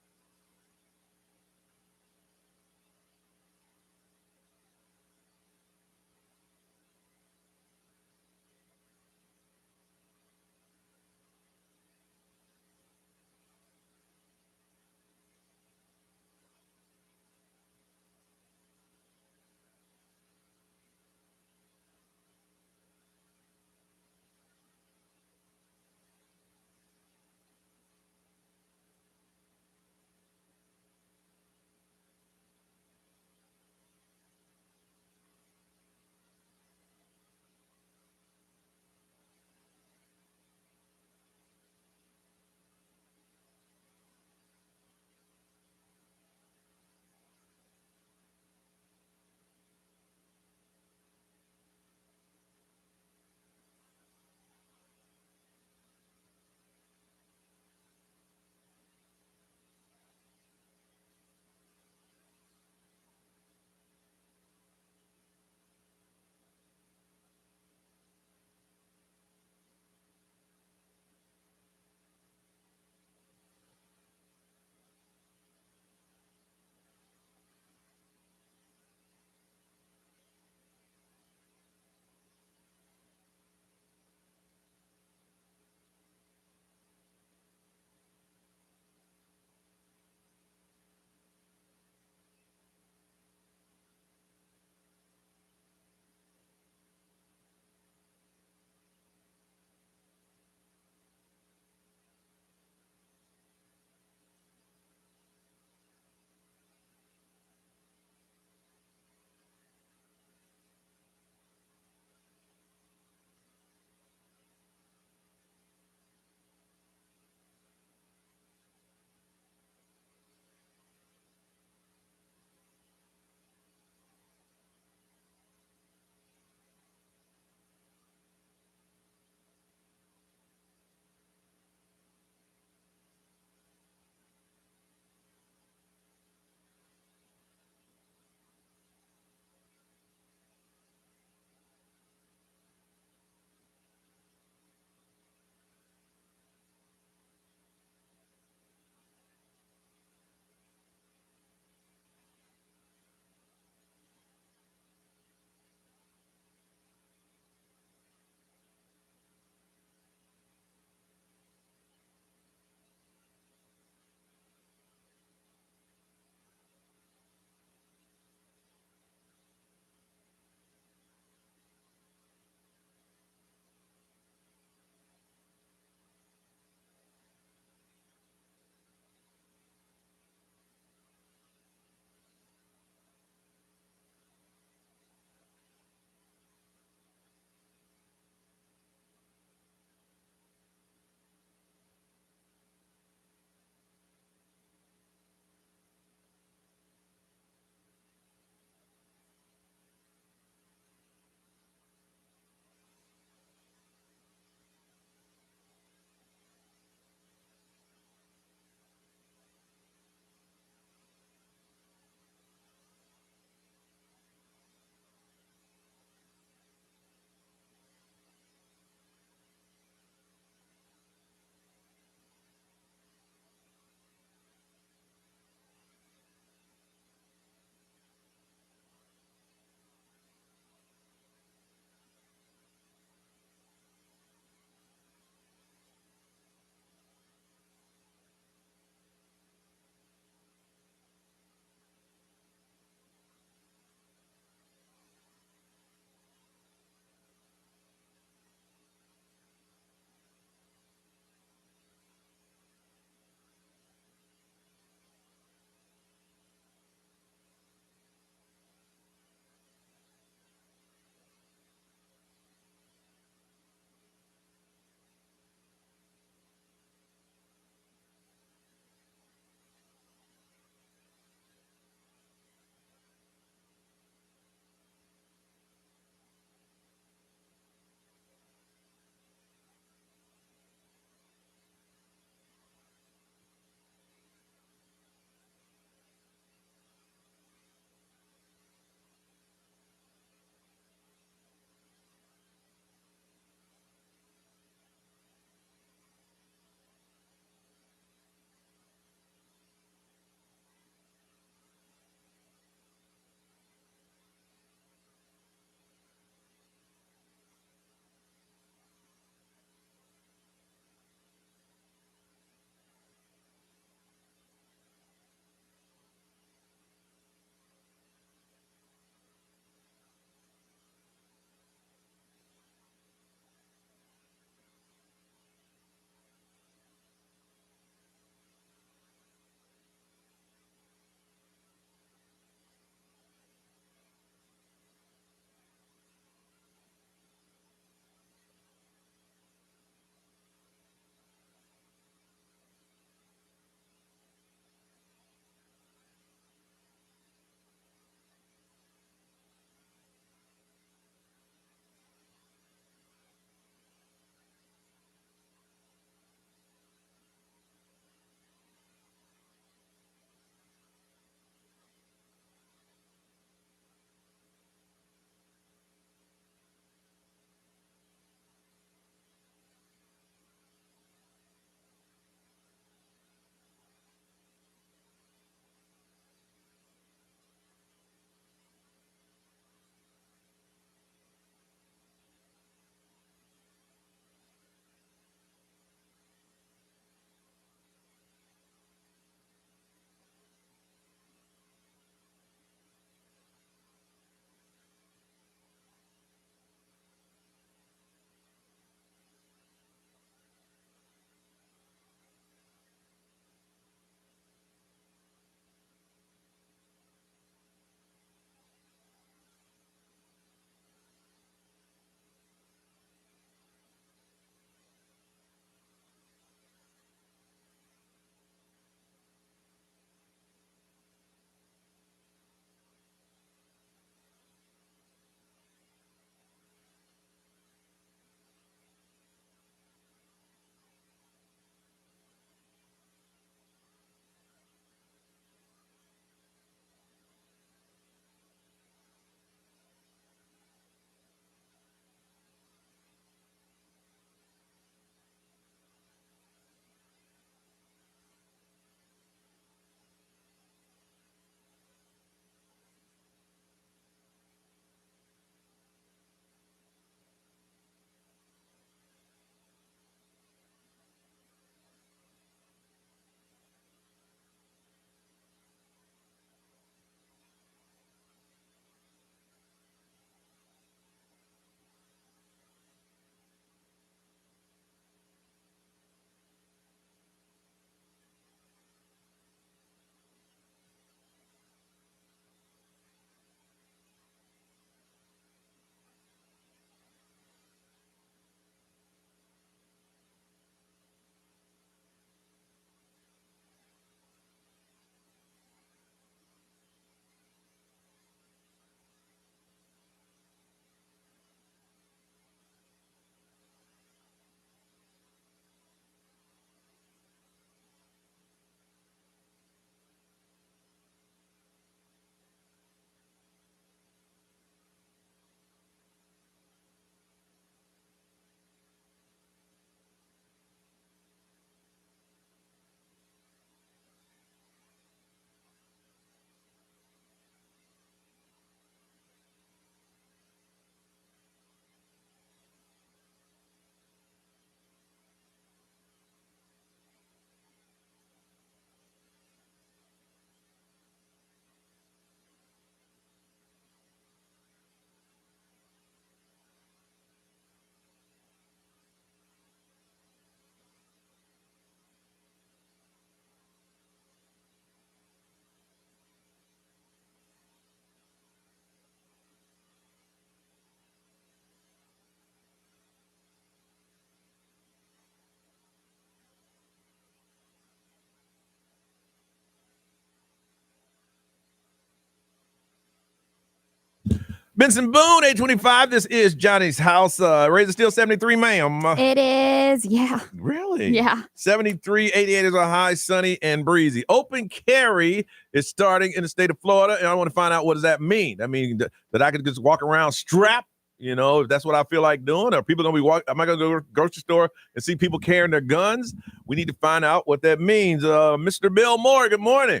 Benson Boone, 825. This is Johnny's house. Razor still 73, ma'am. It is, yeah. Really? Yeah. 73, 88 is a high, sunny and breezy. Open carry is starting in the state of Florida, and I want to find out, what does that mean? I mean, that I could just walk around strapped, if that's what I feel like doing, or people going to be am I going to go to the grocery store and see people carrying their guns? We need to find out what that means. Mr. Bill Moore, good morning.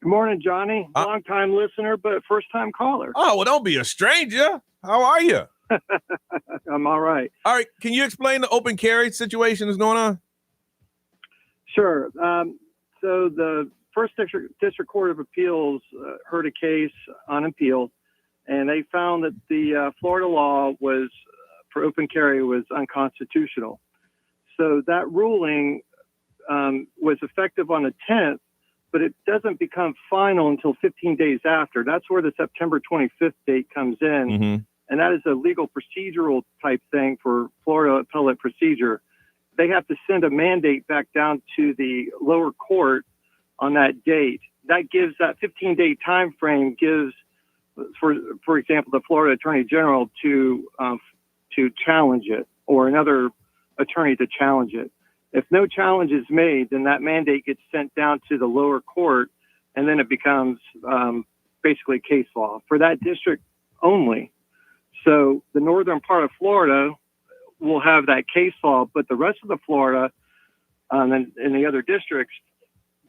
Good morning, Johnny. Long-time listener, but first-time caller. Oh, well, don't be a stranger. How are you? I'm all right. All right. Can you explain the open carry situation that's going on? Sure. So the First District Court of Appeals heard a case on appeal, and they found that the Florida law was for open carry was unconstitutional. So that ruling was effective on the 10th, but it doesn't become final until 15 days after. That's where the September 25th date comes in. Mm-hmm. And that is a legal procedural type thing for Florida appellate procedure. They have to send a mandate back down to the lower court on that date. That gives that 15-day time frame gives, for example, the Florida Attorney General to challenge it, or another attorney to challenge it. If no challenge is made, then that mandate gets sent down to the lower court, and then it becomes basically case law for that district only. So the northern part of Florida will have that case law, but the rest of the Florida and in the other districts,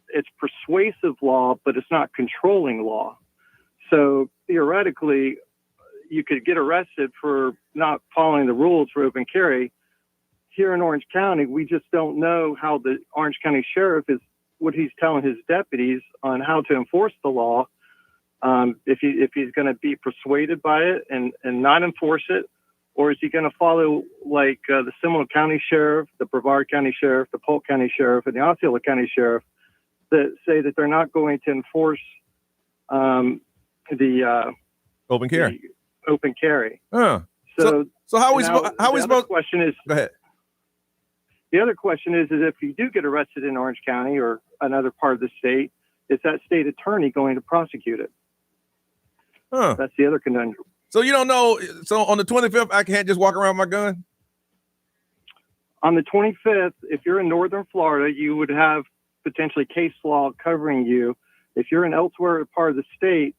it's persuasive law, but it's not controlling law. So theoretically, you could get arrested for not following the rules for open carry. Here in Orange County, we just don't know how the Orange County Sheriff what he's telling his deputies on how to enforce the law. If he's going to be persuaded by it and not enforce it, or is he going to follow like the Seminole County Sheriff, the Brevard County Sheriff, the Polk County Sheriff, and the Osceola County Sheriff that say that they're not going to enforce the open carry. Open carry. Huh. So how are we supposed? Question is. Go ahead. The other question is if you do get arrested in Orange County or another part of the state, is that state attorney going to prosecute it? Huh. That's the other conundrum. So you don't know. So on the 25th, I can't just walk around with my gun? On the 25th, if you're in northern Florida, you would have potentially case law covering you. If you're in elsewhere part of the state,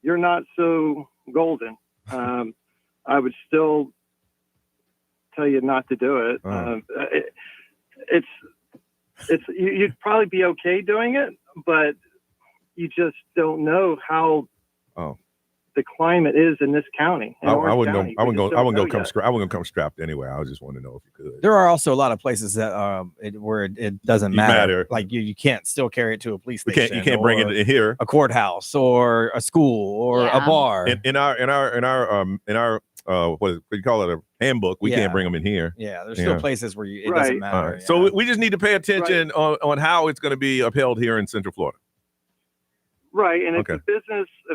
you're not so golden. I would still tell you not to do it. You'd probably be okay doing it, but you just don't know how the climate is in this county. I wouldn't go come strapped anyway. I was just wanting to know if you could. There are also a lot of places that where it doesn't matter. Like you can't still carry it to a police station. You can't bring it in here, a courthouse or a school or a bar. In our what do you call it, a handbook? We can't bring them in here. Yeah, there's still plases where it doesn't matter. Right. So we just need to pay attention on how it's going to be upheld here in Central Florida. Right, and if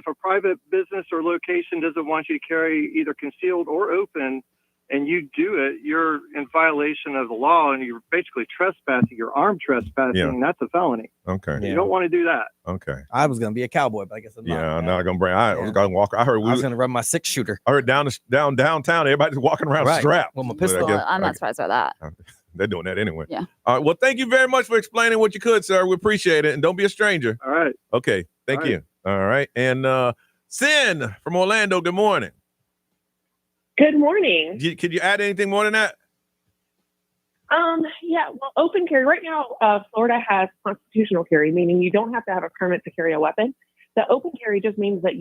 a private business or location doesn't want you to carry either concealed or open, and you do it, you're in violation of the law, and you're basically trespassing. You're armed trespassing, and that's a felony. Okay, you don't want to do that. Okay, I was going to be a cowboy, but I guess I'm not. I'm not going to bring. I was going to walk. I was going to run my 6-shooter. I heard downtown, everybody's walking around strapped. Well, my pistol. I'm not surprised by that. They're doing that anyway. Yeah. All right. Well, thank you very much for explaining what you could, sir. We appreciate it. And don't be a stranger. All right. Okay. Thank you. All right. And Sin from Orlando, good morning. Good morning. Could you add anything more than that? Yeah, well, open carry. Right now, Florida has constitutional carry, meaning you don't have to have a permit to carry a weapon. The open carry just means that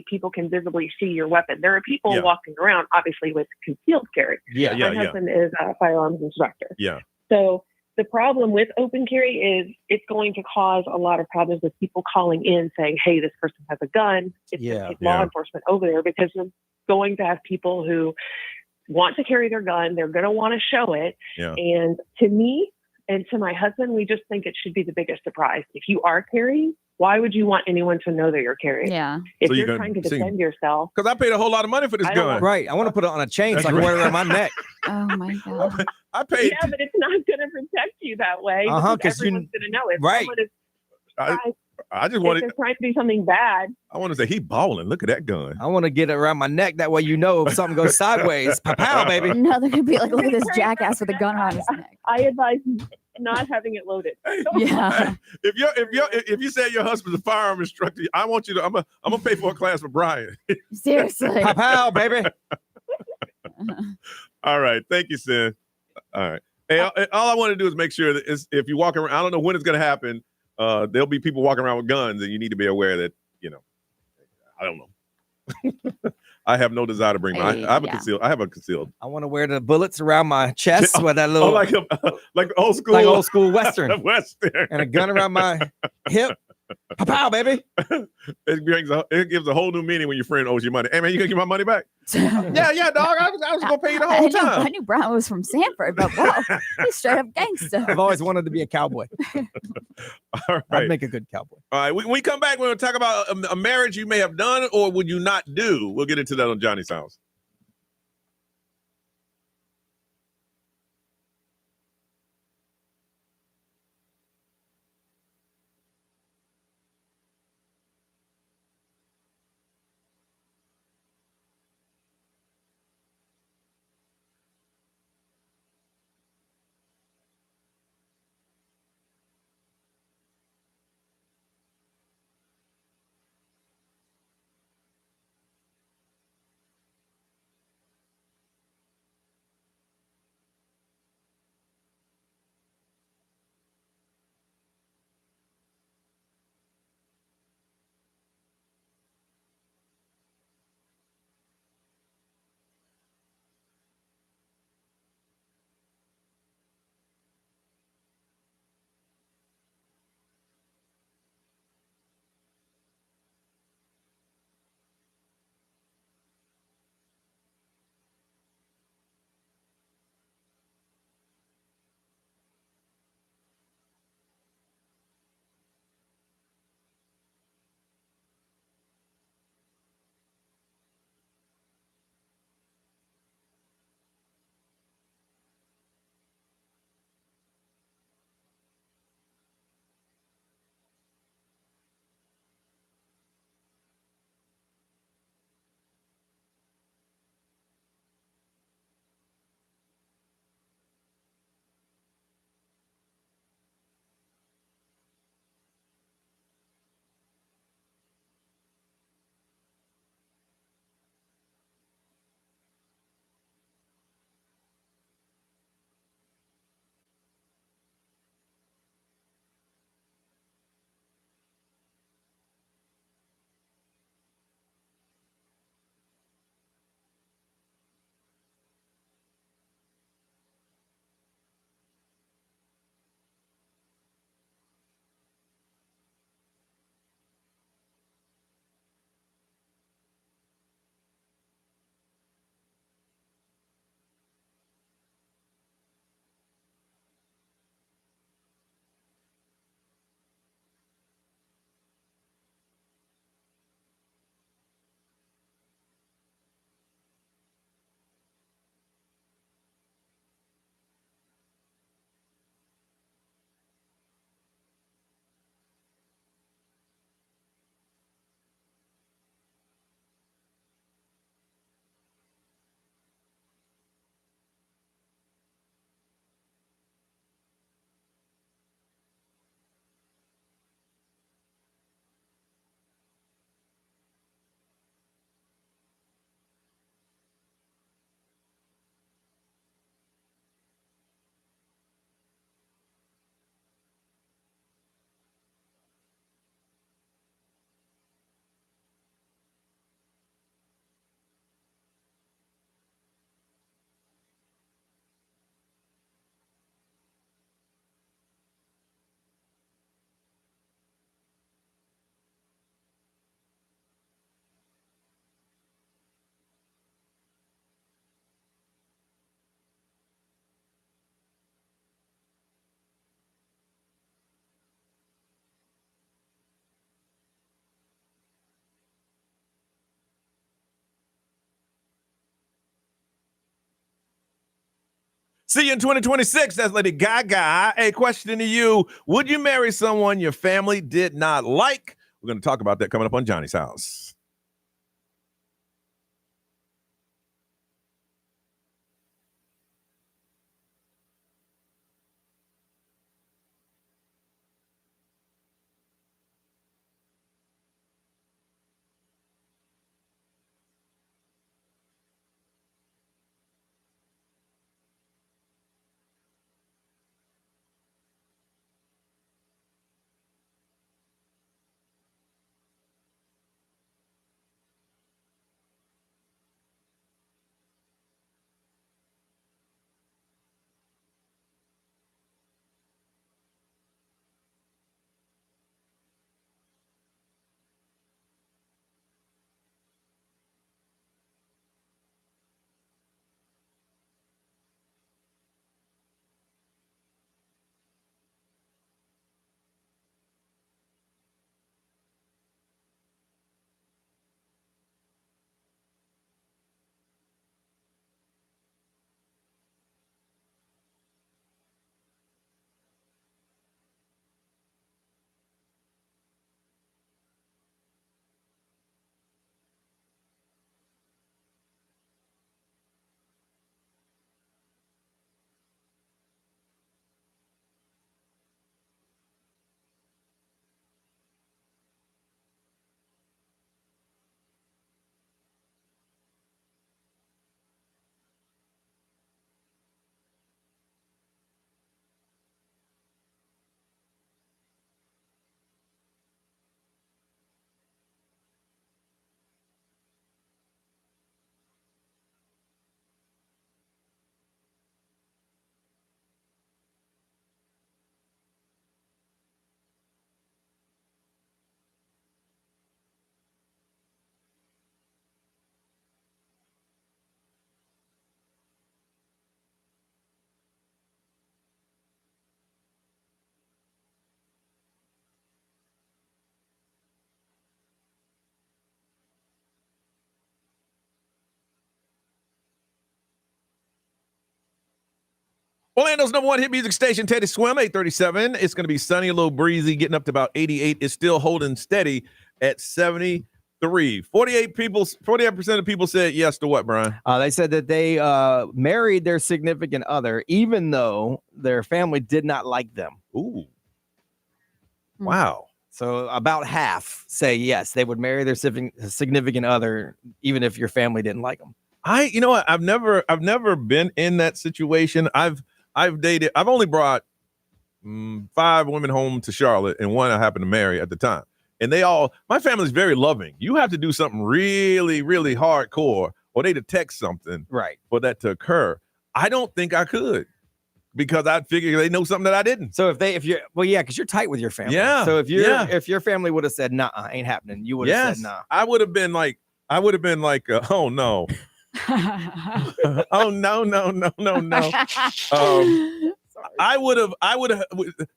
people can visibly see your weapon. There are people walking around, obviously, with concealed carry. My husband is a firearms instructor. Yeah. So the problem with open carry is it's going to cause a lot of problems with people calling in saying, hey, this person has a gun. It's going to take law enforcement over there because we're going to have people who want to carry their gun. They're going to want to show it. Yeah. And to me and to my husband, we just think it should be the biggest surprise. If you are carrying, why would you want anyone to know that you're carrying? Yeah. If you're trying to defend yourself. Because I paid a whole lot of money for this gun. Right. I want to put it on a chain so I can wear it around my neck. Oh, my God. I paid. Yeah, but it's not going to protect you that way. Because everyone's going to know it. Right. I just if want they're trying to do something bad. I want to say he balling. Look at that gun. I want to get it around my neck. That way, if something goes sideways, pow, baby. No, they're gonna be like, look at this jackass with a gun around his neck. I advise not having it loaded. Yeah. If you say your husband's a firearm instructor, I want you to. I'm gonna pay for a class for Brian. Seriously. Pow, baby. All right. Thank you, Sin. All right. Hey, all I want to do is make sure that if you walk around, I don't know when it's going to happen. There'll be people walking around with guns, and you need to be aware that, I don't know. I have no desire to bring mine. I have a concealed. I want to wear the bullets around my chest with that little, like old school, Western, and a gun around my hip. Pow, baby. It gives a whole new meaning when your friend owes you money. Hey man, you gonna get my money back? yeah, dog. I was gonna pay you the whole time. I knew Brian was from Sanford, but whoa, he's straight up gangster. I've always wanted to be a cowboy. All right. I'd make a good cowboy. All right. When we come back, we're gonna talk about a marriage you may have done or would you not do. We'll get into that on Johnny's House. See you in 2026. That's Lady Gaga. A question to you. Would you marry someone your family did not like? We're going to talk about that coming up on Johnny's House. Orlando's number one hit music station, Teddy Swim, 837. It's going to be sunny, a little breezy, getting up to about 88. It's still holding steady at 73. 48% of people said yes to what, Brian? They said that they married their significant other, even though their family did not like them. Ooh. Wow. So about half say yes, they would marry their significant other, even if your family didn't like them. You know what? I've never been in that situation. I've only brought 5 women home to Charlotte, and one I happened to marry at the time. And my family's very loving. You have to do something really, really hardcore, or they detect something right for that to occur. I don't think I could, because I'd figure they know something that I didn't. So because you're tight with your family. Yeah. So if your family would have said, nah, ain't happening, you would have said nah. I would have been like, oh no. Oh no. I would have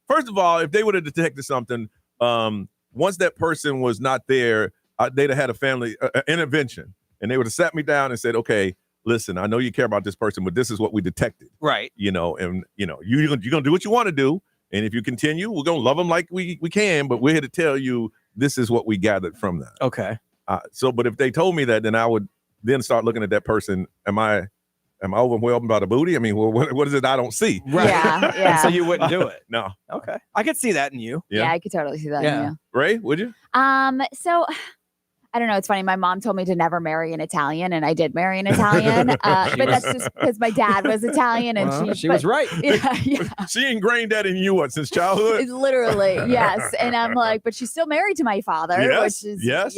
first of all, if they would have detected something, once that person was not there, they'd have had a family intervention, and they would have sat me down and said, okay, listen, I know you care about this person, but this is what we detected. Right. You're gonna do what you want to do, and if you continue, we're gonna love them like we can, but we're here to tell you this is what we gathered from that. Okay. But if they told me that, then I would then start looking at that person. Am I overwhelmed by the booty? I mean, well, what is it I don't see? Right. Yeah. So you wouldn't do it. No. Okay. I could see that in you. Yeah, I could totally see that in you. Ray, would you? So I don't know. It's funny. My mom told me to never marry an Italian, and I did marry an Italian. But that's just because my dad was Italian, and she was right. Yeah. She ingrained that in you since childhood. It's literally, yes. And I'm like, but she's still married to my father, which is, yes.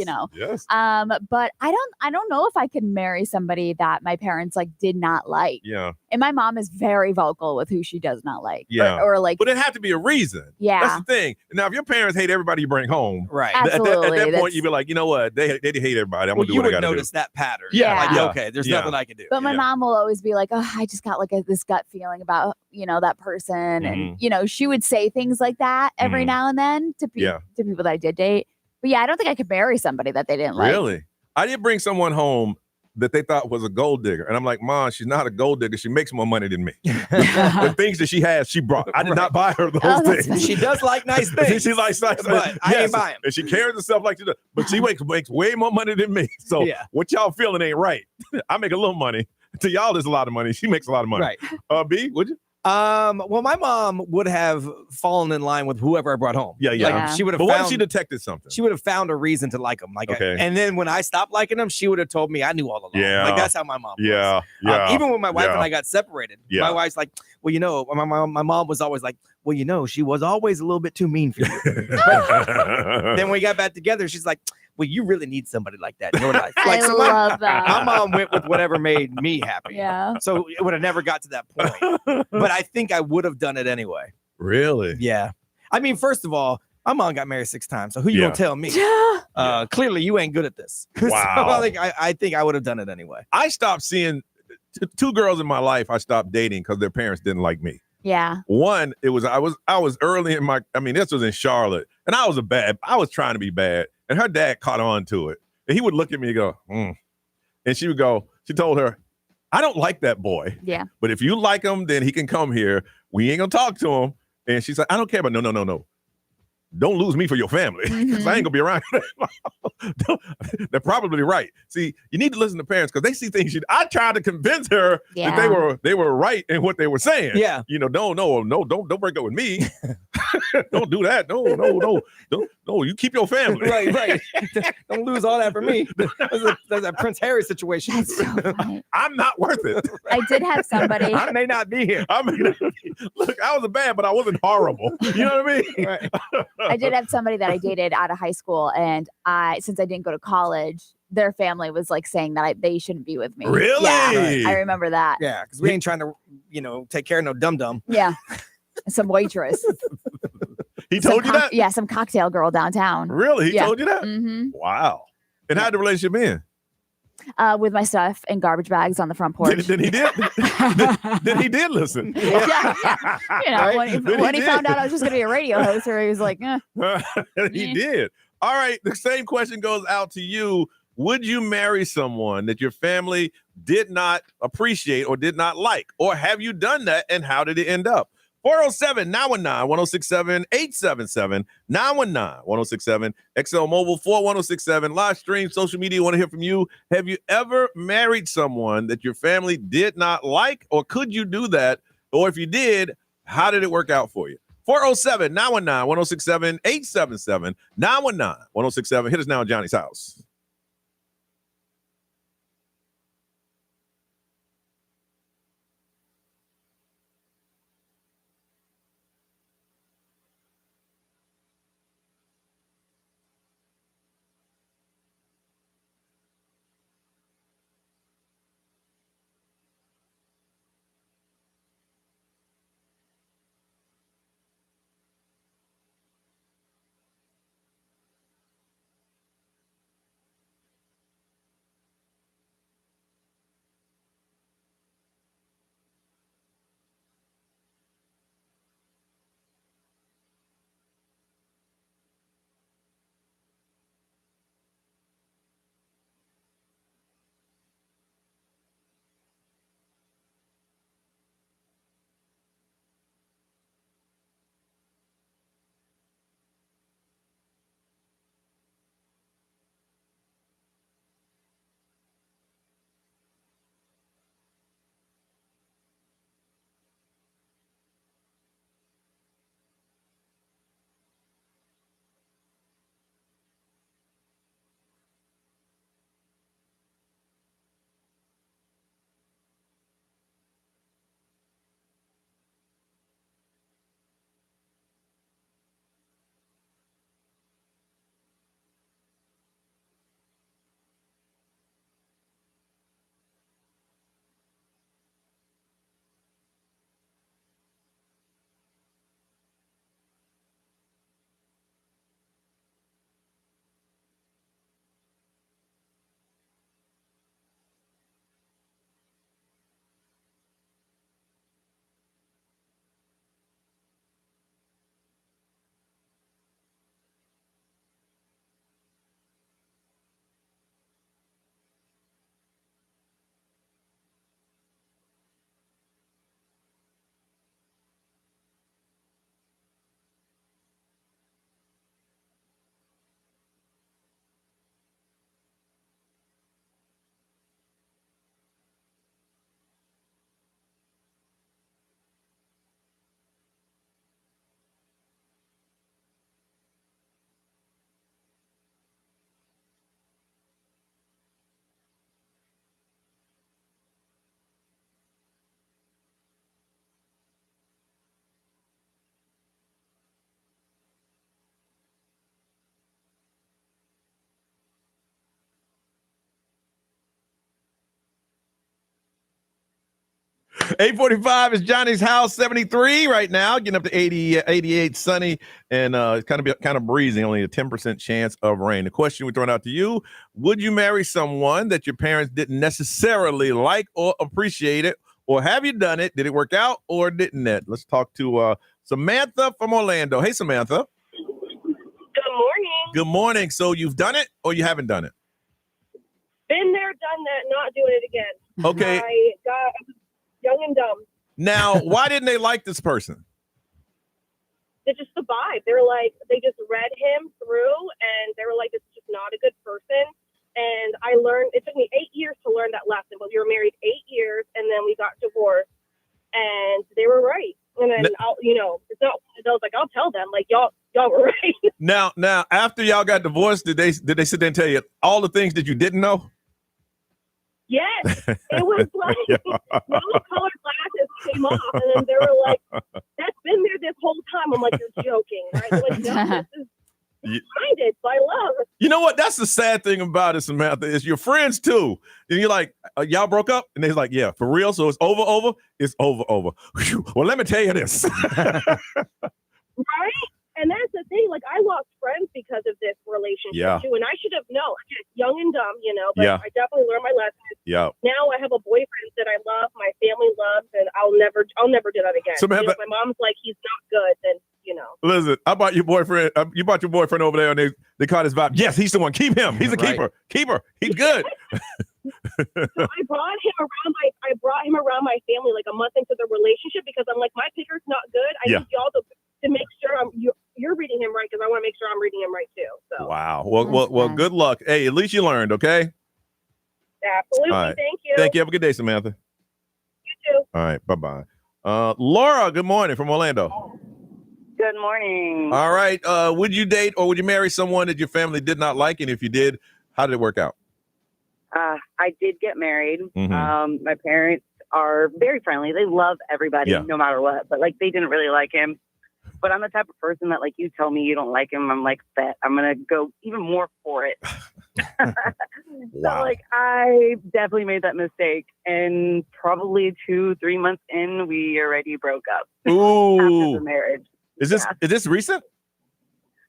But I don't know if I could marry somebody that my parents did not like. Yeah. And my mom is very vocal with who she does not like. Yeah. Or like, but it had to be a reason. Yeah. That's the thing. Now, if your parents hate everybody you bring home, right. Absolutely. At that point, you'd be like, you know what? They hate everybody. I'm gonna do what I gotta do. You would notice that pattern. Yeah. Okay, there's nothing I can do. But my mom will always be like, oh, I just got this gut feeling about, that person. And, she would say things like that every now and then to people that I did date. But yeah, I don't think I could marry somebody that they didn't like. Really? I did bring someone home that they thought was a gold digger. And I'm like, Mom, she's not a gold digger. She makes more money than me. The things that she has, she brought. I did not buy her those things. She does like nice things. She likes nice but things. I ain't buying them. And she carries herself like she does. But she makes way more money than me. So what y'all feeling ain't right. I make a little money. To y'all, there's a lot of money. She makes a lot of money. Right. B, would you? Well, my mom would have fallen in line with whoever I brought home. Yeah. Like, she would have. But found, what if she detected something? She would have found a reason to like him. Like, and then when I stopped liking him, she would have told me I knew all along. Yeah. Like that's how my mom was. Yeah. Even when my wife and I got separated, my wife's like, well, you know, my mom was always like, well, you know, she was always a little bit too mean for you. Then when we got back together, she's like, well, you really need somebody like that in your life. Like, I love that. My mom went with whatever made me happy. Yeah. So it would have never got to that point. But I think I would have done it anyway. Really? Yeah. I mean, first of all, my mom got married 6 times. So who you gonna tell me? Clearly, you ain't good at this. Wow. So I think I would have done it anyway. I stopped seeing 2 girls in my life. I stopped dating because their parents didn't like me. Yeah. One, I was early in my. I mean, this was in Charlotte, and I was trying to be bad, and her dad caught on to it, and he would look at me and go, and she would go. She told her, "I don't like that boy. Yeah. But if you like him, then he can come here. We ain't gonna talk to him." And she's like, "I don't care, but no. Don't lose me for your family because I ain't gonna be around." They're probably right. See, you need to listen to parents because they see things. I tried to convince her that they were right in what they were saying. Yeah, you know, don't break up with me. Don't do that. No. You keep your family. Right. Don't lose all that for me. That's a Prince Harry situation. That's so funny. I'm not worth it. I did have somebody. I may not be here. Look, I was bad, but I wasn't horrible. You know what I mean? Right. I did have somebody that I dated out of high school, and since I didn't go to college, their family was like saying that they shouldn't be with me. Really? Yeah, I remember that. Yeah, because we ain't trying to, take care of no dum-dum. Yeah, some waitress. He told you that? Yeah, some cocktail girl downtown. Really? He told you that? Mm-hmm. Wow. And how'd the relationship end? With my stuff and garbage bags on the front porch. Then he did. Then he did listen. Yeah. You know, Right? when he found out I was just going to be a radio host, or he was like, He did. All right. The same question goes out to you. Would you marry someone that your family did not appreciate or did not like? Or have you done that, and how did it end up? 407-919-1067, 877-919-1067, XL Mobile 41067, live stream, social media. Want to hear from you. Have you ever married someone that your family did not like, or could you do that? Or if you did, how did it work out for you? 407-919-1067, 877-919-1067. Hit us now, Johnny's house. 8:45 is Johnny's house, 73 right now, getting up to 80, 88, sunny, and kind of breezy, only a 10% chance of rain. The question we're throwing out to you, would you marry someone that your parents didn't necessarily like or appreciate it, or have you done it? Did it work out or didn't it? Let's talk to Samantha from Orlando. Hey, Samantha. Good morning. Good morning. So you've done it or you haven't done it? Been there, done that, not doing it again. Okay. I got young and dumb. Now, why didn't they like this person? It's just the vibe. They were like, they just read him through and they were like, this is just not a good person. And I learned, it took me 8 years to learn that lesson, but we were married 8 years and then we got divorced and they were right. And then, it's not, I was like, I'll tell them, like, y'all were right. Now, after y'all got divorced, did they sit there and tell you all the things that you didn't know? Yes, it was like rose-colored glasses came off, and then they were like, "That's been there this whole time." I'm like, "You're joking, right?" They're like, "No, this is minded by love." You know what? That's the sad thing about it, Samantha, is your friends too. And you're like, y'all broke up, and they're like, "Yeah, for real." So it's over. It's over. Whew. Well, let me tell you this. Right? And that's the thing. Like, I lost friends because of this relationship too, and I should have known. I'm just young and dumb, but I definitely learned my lesson. Yeah. Now I have a boyfriend that I love, my family loves, and I'll never do that again. Samantha, if my mom's like, he's not good, then Listen, I bought your boyfriend. You bought your boyfriend over there, and they caught his vibe. Yes, he's the one. Keep him. He's a keeper. Keeper. He's good. So I brought him around my family like a month into the relationship because I'm like, my picker's not good. I need y'all to make sure you're reading him right because I want to make sure I'm reading him right too. So wow. Well, good luck. Hey, at least you learned. Okay. Absolutely. All right. Thank you. Thank you. Have a good day, Samantha. You too. All right. Bye-bye. Laura, good morning from Orlando. Good morning. All right. Would you date or would you marry someone that your family did not like? And if you did, how did it work out? I did get married. Mm-hmm. My parents are very friendly. They love everybody no matter what, but like they didn't really like him. But I'm the type of person that like you tell me you don't like him, I'm like that. I'm going to go even more for it. Wow. So like I definitely made that mistake. And probably 2-3 months in, we already broke up. Ooh. After the marriage. Is this recent?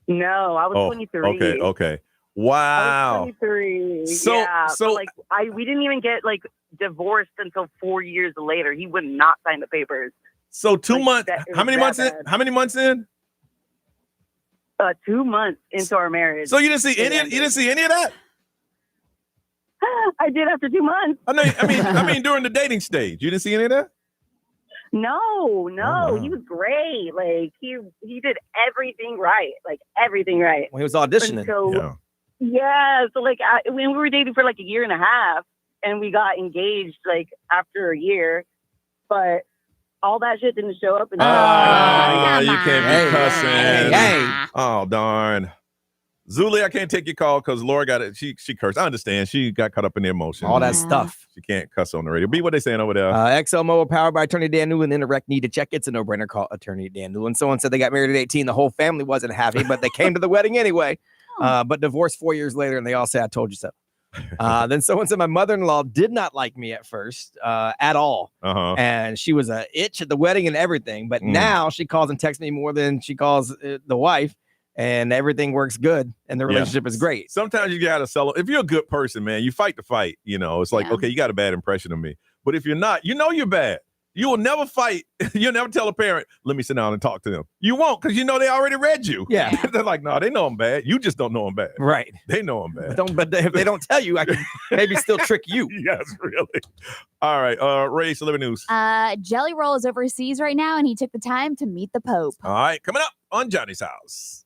No, I was 23. Okay. Wow. I was 23. So like we didn't even get like divorced until 4 years later. He would not sign the papers. So 2 months. How many months in? How many months in? 2 months into our marriage. So you didn't see any? You didn't see any of that? I did after 2 months. I mean, during the dating stage, you didn't see any of that? No, wow. He was great. Like he did everything right. Like everything right. When he was auditioning. So, so like when we were dating for like a year and a half, and we got engaged like after a year, but all that shit didn't show up. You can't be cussing. Hey. Oh darn. Zuli, I can't take your call because Laura got it. She cursed. I understand. She got caught up in the emotion. All that stuff. She can't cuss on the radio. Be what they saying over there. XL Mobile powered by Attorney Dan Newland. Interact need to check. It's a no-brainer. Call Attorney Dan Newland. Someone said they got married at 18. The whole family wasn't happy, but they came to the wedding anyway. But divorced 4 years later, and they all say, I told you so. Then someone said my mother-in-law did not like me at first at all. And she was a itch at the wedding and everything. But now she calls and texts me more than she calls the wife. And everything works good, and the relationship is great. Sometimes you gotta sell. If you're a good person, man, you fight the fight. It's like, okay, you got a bad impression of me. But if you're not, you're bad. You will never fight. You'll never tell a parent, let me sit down and talk to them. You won't, because they already read you. Yeah. They're like, no, they know I'm bad. You just don't know I'm bad. Right. They know I'm bad. But if they don't tell you, I can maybe still trick you. Yes, really. All right. Ray, celebrity news. Jelly Roll is overseas right now, and he took the time to meet the Pope. All right. Coming up on Johnny's House.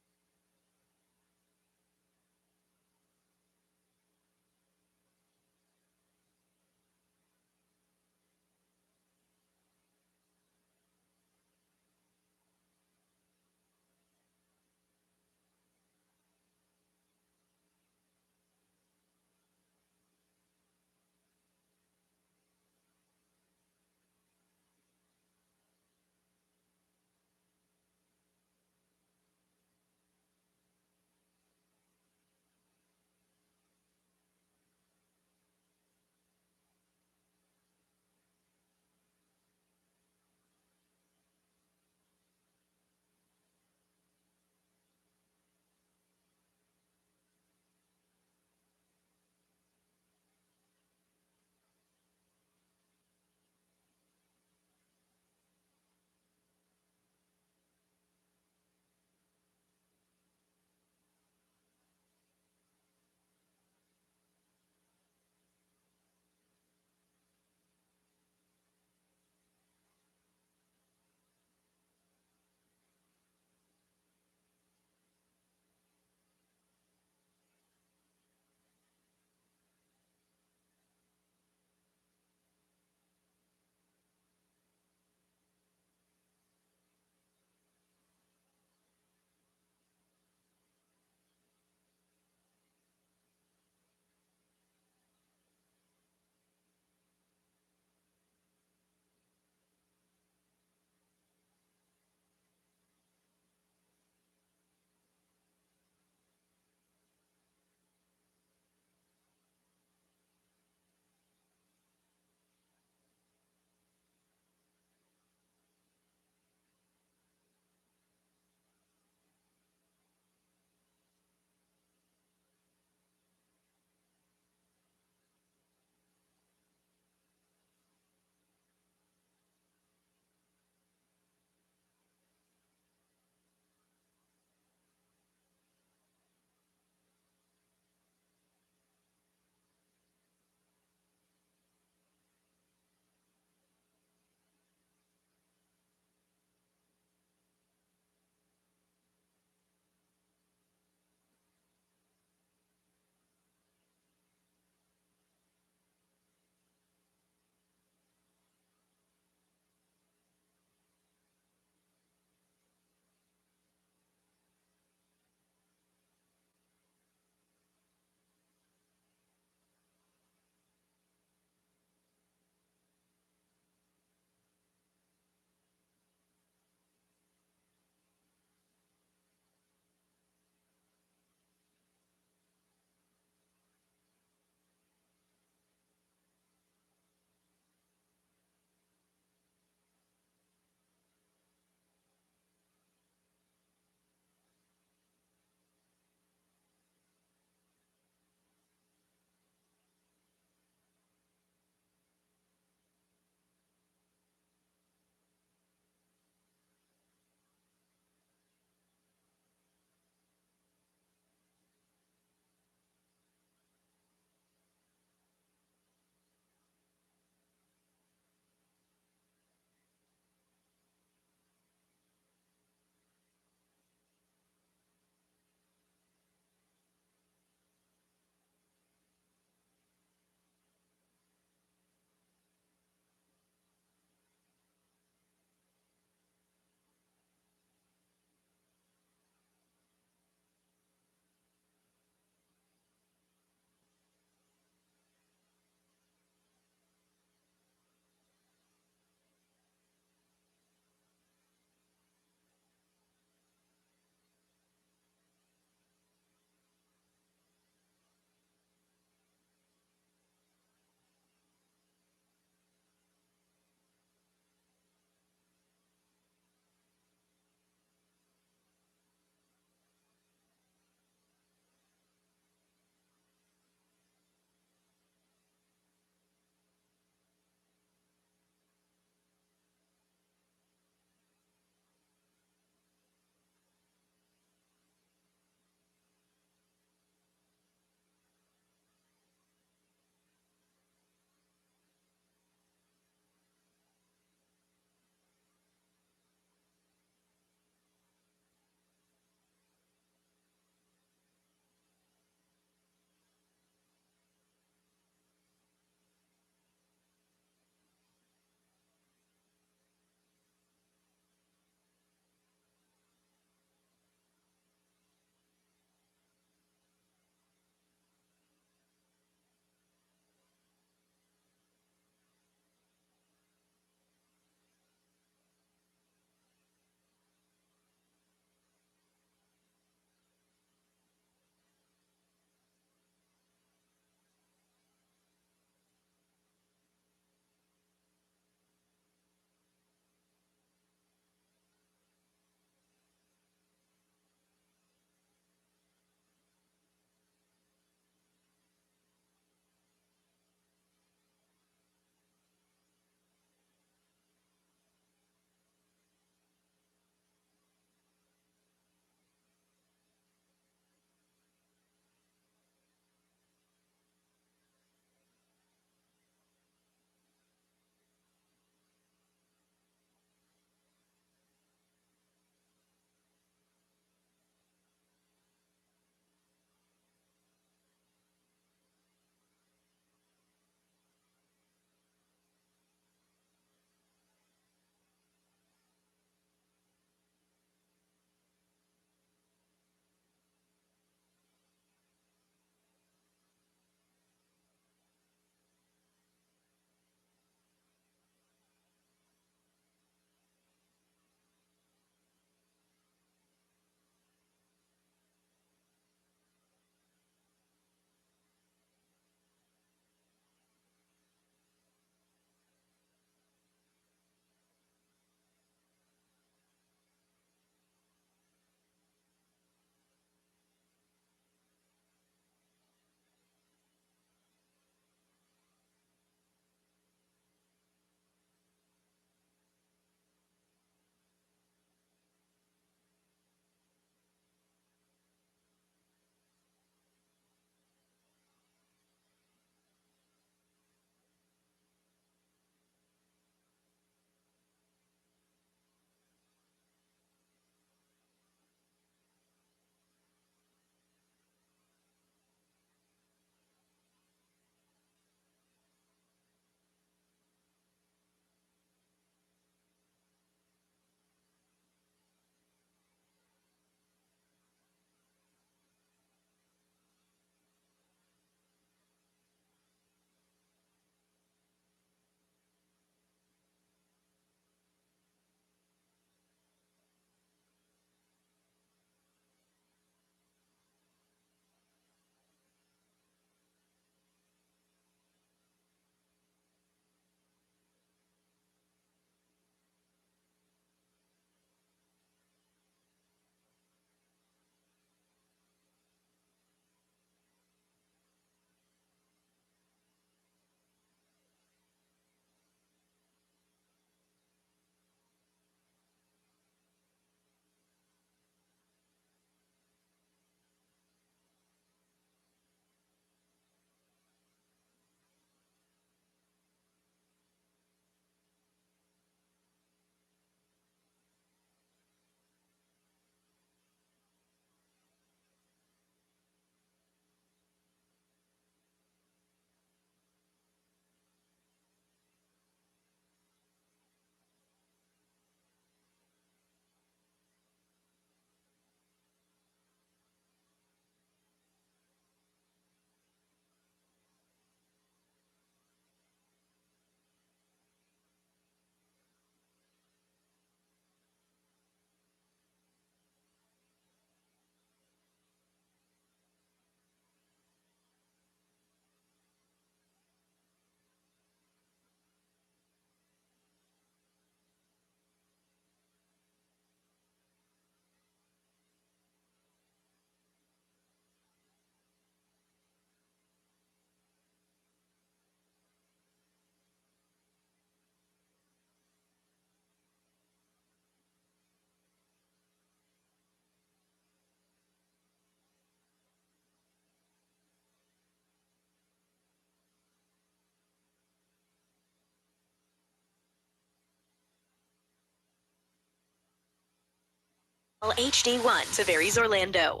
HD1 to Barry's Orlando.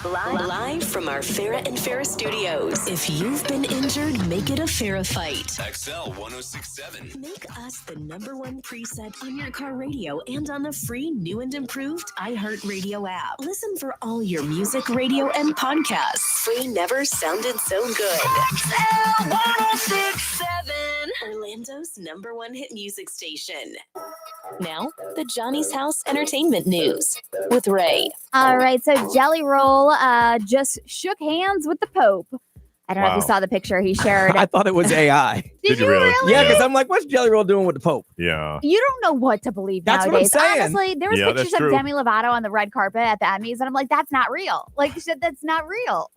Live from our Farrah and Farrah studios. If you've been injured, make it a Farrah fight. XL 1067. Make us the #1 preset on your car radio and on the free new and improved iHeartRadio app. Listen for all your music, radio, and podcasts. Free never sounded so good. XL 1067. Orlando's #1 hit music station. Now, the Johnny's House Entertainment News with Ray. All right, so Jelly Roll just shook hands with the Pope. I don't know if you saw the picture he shared. I thought it was AI. Did you really? Yeah, because I'm like, what's Jelly Roll doing with the Pope? Yeah. You don't know what to believe That's nowadays. what I'm saying. Honestly, there was Yeah, pictures that's of true. Demi Lovato on the red carpet at the Emmys, and I'm like, that's not real. Like, she said, that's not real.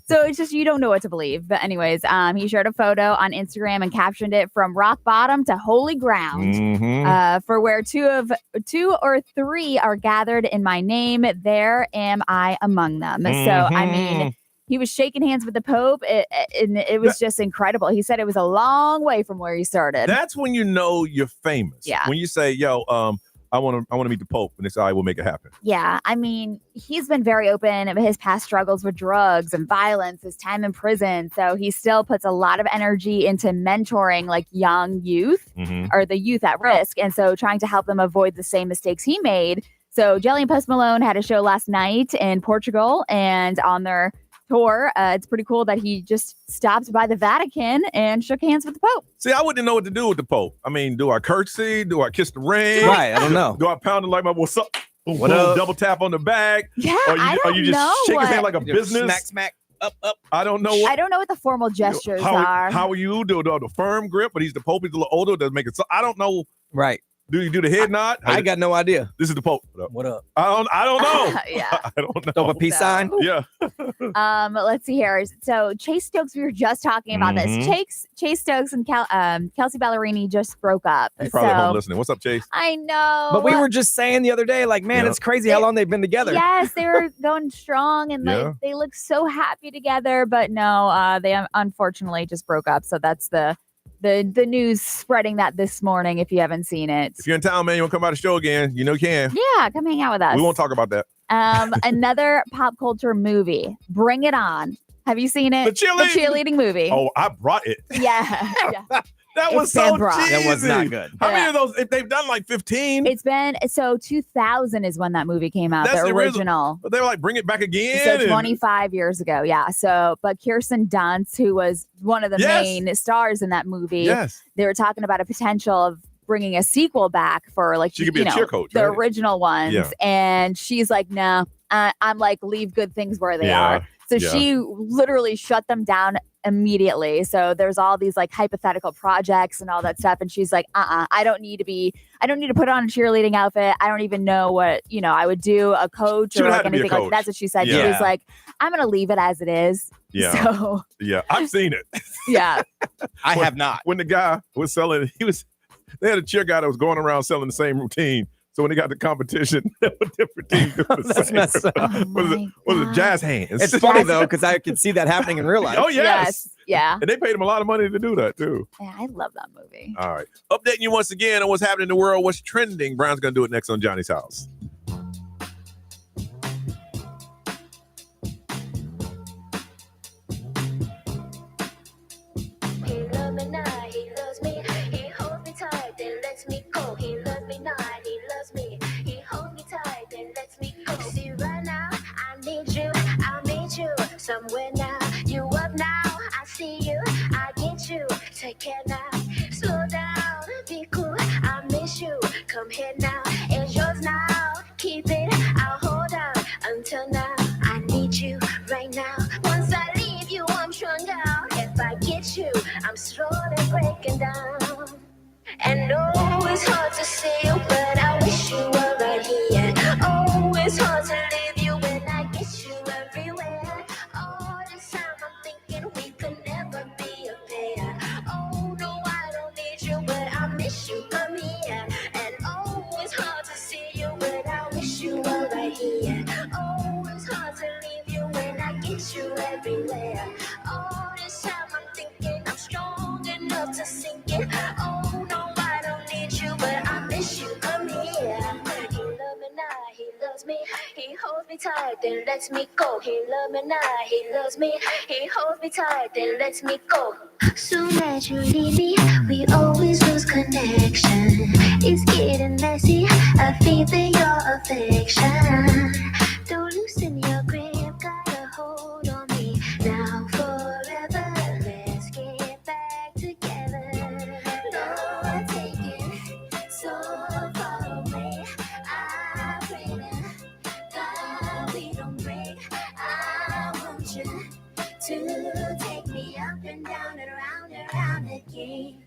So it's just, you don't know what to believe. But anyways, he shared a photo on Instagram and captioned it "From rock bottom to holy ground." Mm-hmm. For where two or three are gathered in my name, there am I among them. So, I mean, he was shaking hands with the Pope, and it was just incredible. He said it was a long way from where he started. That's when you know you're famous. Yeah. When you say, "Yo, I want to meet the Pope," and they say, "I will make it happen." Yeah, I mean, he's been very open of his past struggles with drugs and violence, his time in prison. So he still puts a lot of energy into mentoring like young youth or the youth at risk. And so trying to help them avoid the same mistakes he made. So Jelly and Post Malone had a show last night in Portugal, and on their tour, it's pretty cool that he just stopped by the Vatican and shook hands with the Pope. See, I wouldn't know what to do with the Pope. I mean, do I curtsy? Do I kiss the ring? Right, I don't know. Do I pound him like my what's up? Boom, What boom, up? double tap on the back? Yeah, Are you just shake his hand like a You business? Smack, smack, up, up. I don't know what. I don't know what the formal gestures How are. are you? Do the firm grip, but he's the Pope. He's a little older. Doesn't make it. So I don't know. Right. Do you do the head nod? I got no idea. This is the Pope. What up? I don't know. Yeah. I don't know. Throw a peace sign? Yeah. Let's see here. So Chase Stokes, we were just talking about this. Chase Stokes and Kelsey Ballerini just broke up. He's probably so, home listening. What's up, Chase? I know. But we were just saying the other day, like, man, Yeah. it's crazy how long they've been together. Yes, they were going strong and Yeah. like they look so happy together. But no, they unfortunately just broke up. So that's the news spreading that this morning. If you haven't seen it, If you're in town, man, you want to come by the show again, you know you can. yeah, come hang out with us. We won't talk about that. Another pop culture movie, Bring It On. Have you seen it? The cheerleading movie. Oh, I brought it. Yeah. Yeah. That It's was so been brought. cheesy. That was not good. How many Yeah. of those? If they've done like 15. It's been 2000 is when that movie came out. That's The the original. But they were like, bring it back again. So and- 25 years ago, yeah. So, but Kirsten Dunst, who was one of the Yes. main stars in that movie, Yes. they were talking about a potential of bringing a sequel back for like She could be a cheer coach, the right? original ones. Yeah. And she's like, no, I'm like, leave good things where they Yeah. are. So Yeah. she literally shut them down immediately. So there's all these like hypothetical projects and all that stuff. And she's like, I don't need to put on a cheerleading outfit. I don't even know what, I would do, a coach She or would like have to be a anything like coach. that's what she said. She Yeah. was like, I'm going to leave it as it is. Yeah. So Yeah. I've seen it. yeah. I have not. When the guy was selling, they had a cheer guy that was going around selling the same routine. So when they got the competition, there were different teams doing the That's same. messed up. Was it jazz hands? It's funny though, because I could see that happening in real life. Oh, yes. Yeah. And they paid him a lot of money to do that, too. Yeah, I love that movie. All right. Updating you once again on what's happening in the world, what's trending. Brown's going to do it next on Johnny's House. He loves me now, he loves me. He holds me tight, then lets me go. He loves me now, he loves me. He holds me tight, then lets me go. See right now, I need you, I'll meet you somewhere now. You up now, I see you, I get you. Take care now, slow down, be cool. I miss you, come here now. It's yours now, keep it. I'll hold on until now. I need you right now. Once I leave you, I'm strung out. If I get you, I'm slowly breaking down. And oh, it's hard to see you, but I wish you were right here. Oh, it's hard to leave you when I get you everywhere. All this time I'm thinking we could never be a pair. Oh, no, I don't need you, but I miss you, come here. And oh, it's hard to see you, but I wish you were right here. Oh, it's hard to leave you when I get you everywhere. All this time I'm thinking I'm strong enough to sink it. Oh, no, I don't need you, but I miss you, come here. He loves me now, he loves holds me tight, then lets me go. He loves me now, he loves me. He holds me tight, then lets me go. Soon as you leave me, we always lose connection. It's getting messy, I feel your affection. Don't loosen your grip, got a hold on me. Now forever, let's get back together. Lord, take it so far away. I pray that God, we don't break. I want you to take me up and down and around again.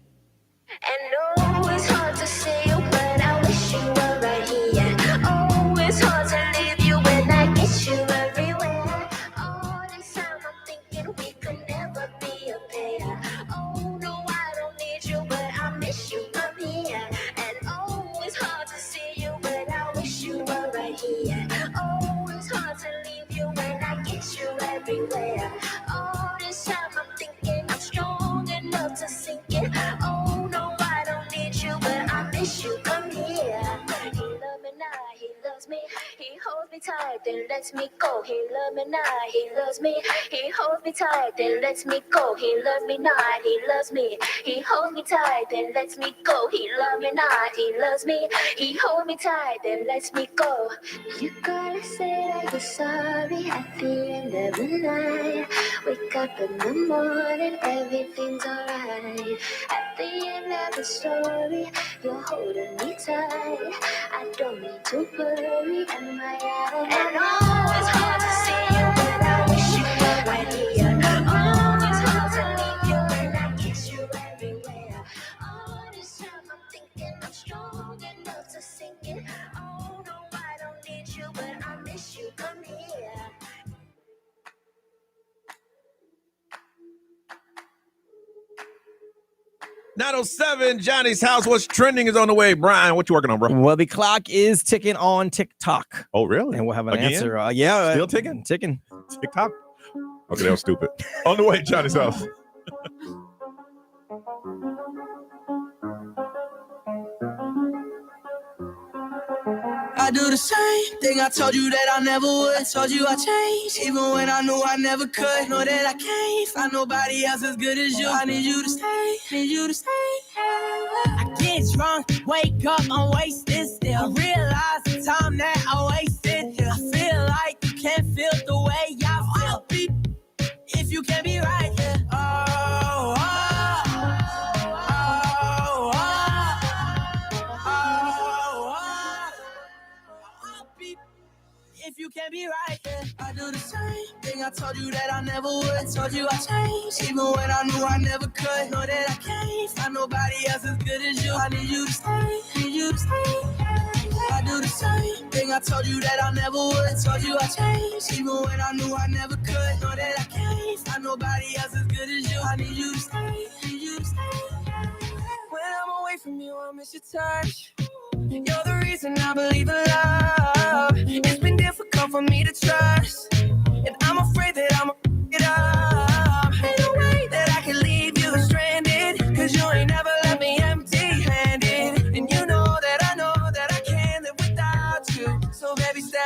And oh, it's hard to say you, but I wish you were right here. Oh, it's hard to leave you when I get you everywhere. All this time I'm thinking we could never be a pair. Oh, no, I don't need you, but I miss you from here. And oh, it's hard to see you, but I wish you were right here. Oh, it's hard to leave you when I get you everywhere. All this time I'm thinking I'm strong enough to sink it. Oh, no, I don't need you, but I miss you. Come here. He loves me now, he loves me. He holds me tight, then lets me go. He loves me now, he loves me. He holds me tight, then lets me go. He loves me not, he loves me. He holds me tight, then lets me go. He loves me not, he loves me. He holds me tight, then lets me go. You gotta say that you're sorry at the end of the night. Wake up in the morning, everything's alright. At the end of the story, you're holding me tight. I don't need to worry, am I out of my mind? And oh, it's hard to see you, but I wish you were right here. Oh, it's hard to leave you when I get you everywhere. All this time I'm thinking I'm strong enough to sink it. Oh, no, I don't need you, but I miss you. Come here. 907 Johnny's house. What's trending is on the way. Brian, what you working on, bro? Well, the clock is ticking on TikTok. Oh, really? And we'll have an Again? answer. Yeah. Still ticking? Ticking. TikTok? Okay, that was stupid. On the way, Johnny's house. I do the same thing I told you that I never would. I told you I changed, even when I knew I never could. Know that I can't find nobody else as good as you. I need you to stay, need you to stay. I get drunk, wake up, I'm wasted still. I realize the time that I wasted. I feel like you can't feel the way I feel. Beep, if you can't be right here. Oh, oh, oh, oh, oh, oh, beep. If you can't be right, yeah. I do the same thing I told you that I never would. I told you I changed, even when I knew I never could. Know that I can't find nobody else as good as you. I need you to stay, need you to stay. I do the same thing I told you that I never would. I told you I changed, even when I knew I never could. Know that I can't find nobody else as good as you. I need you to stay, need you to stay. When I'm away from you, I miss your touch. You're the reason I believe in love. It's been difficult for me to trust, and I'm afraid that I'm it up. Ain't no way that I can leave you stranded, cause you ain't never left me empty-handed. And you know that I can't live without you. So baby, stay.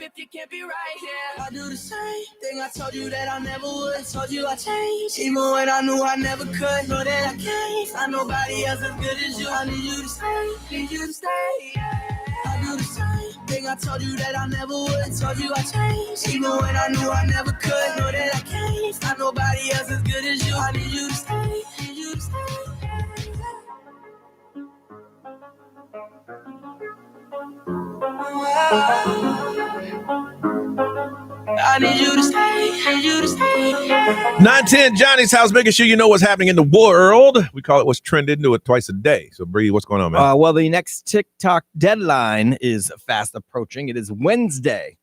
If you can't be right here, I do the same thing I told you that I never would. I told you I changed, even when I knew I never could. Know that I can't find nobody else as good as you. I need you to stay, need you to stay. I do the same thing I told you that I never would. I told you I changed, even when I knew I never could. Know that I can't find nobody else as good as you. I need you to stay, need you to stay. I need you to stay, need you to stay. 910 Johnny's house, making sure you know what's happening in the world. We call it what's trending, do it twice a day. So, Bree, what's going on, man? Well, the next TikTok deadline is fast approaching. It is Wednesday.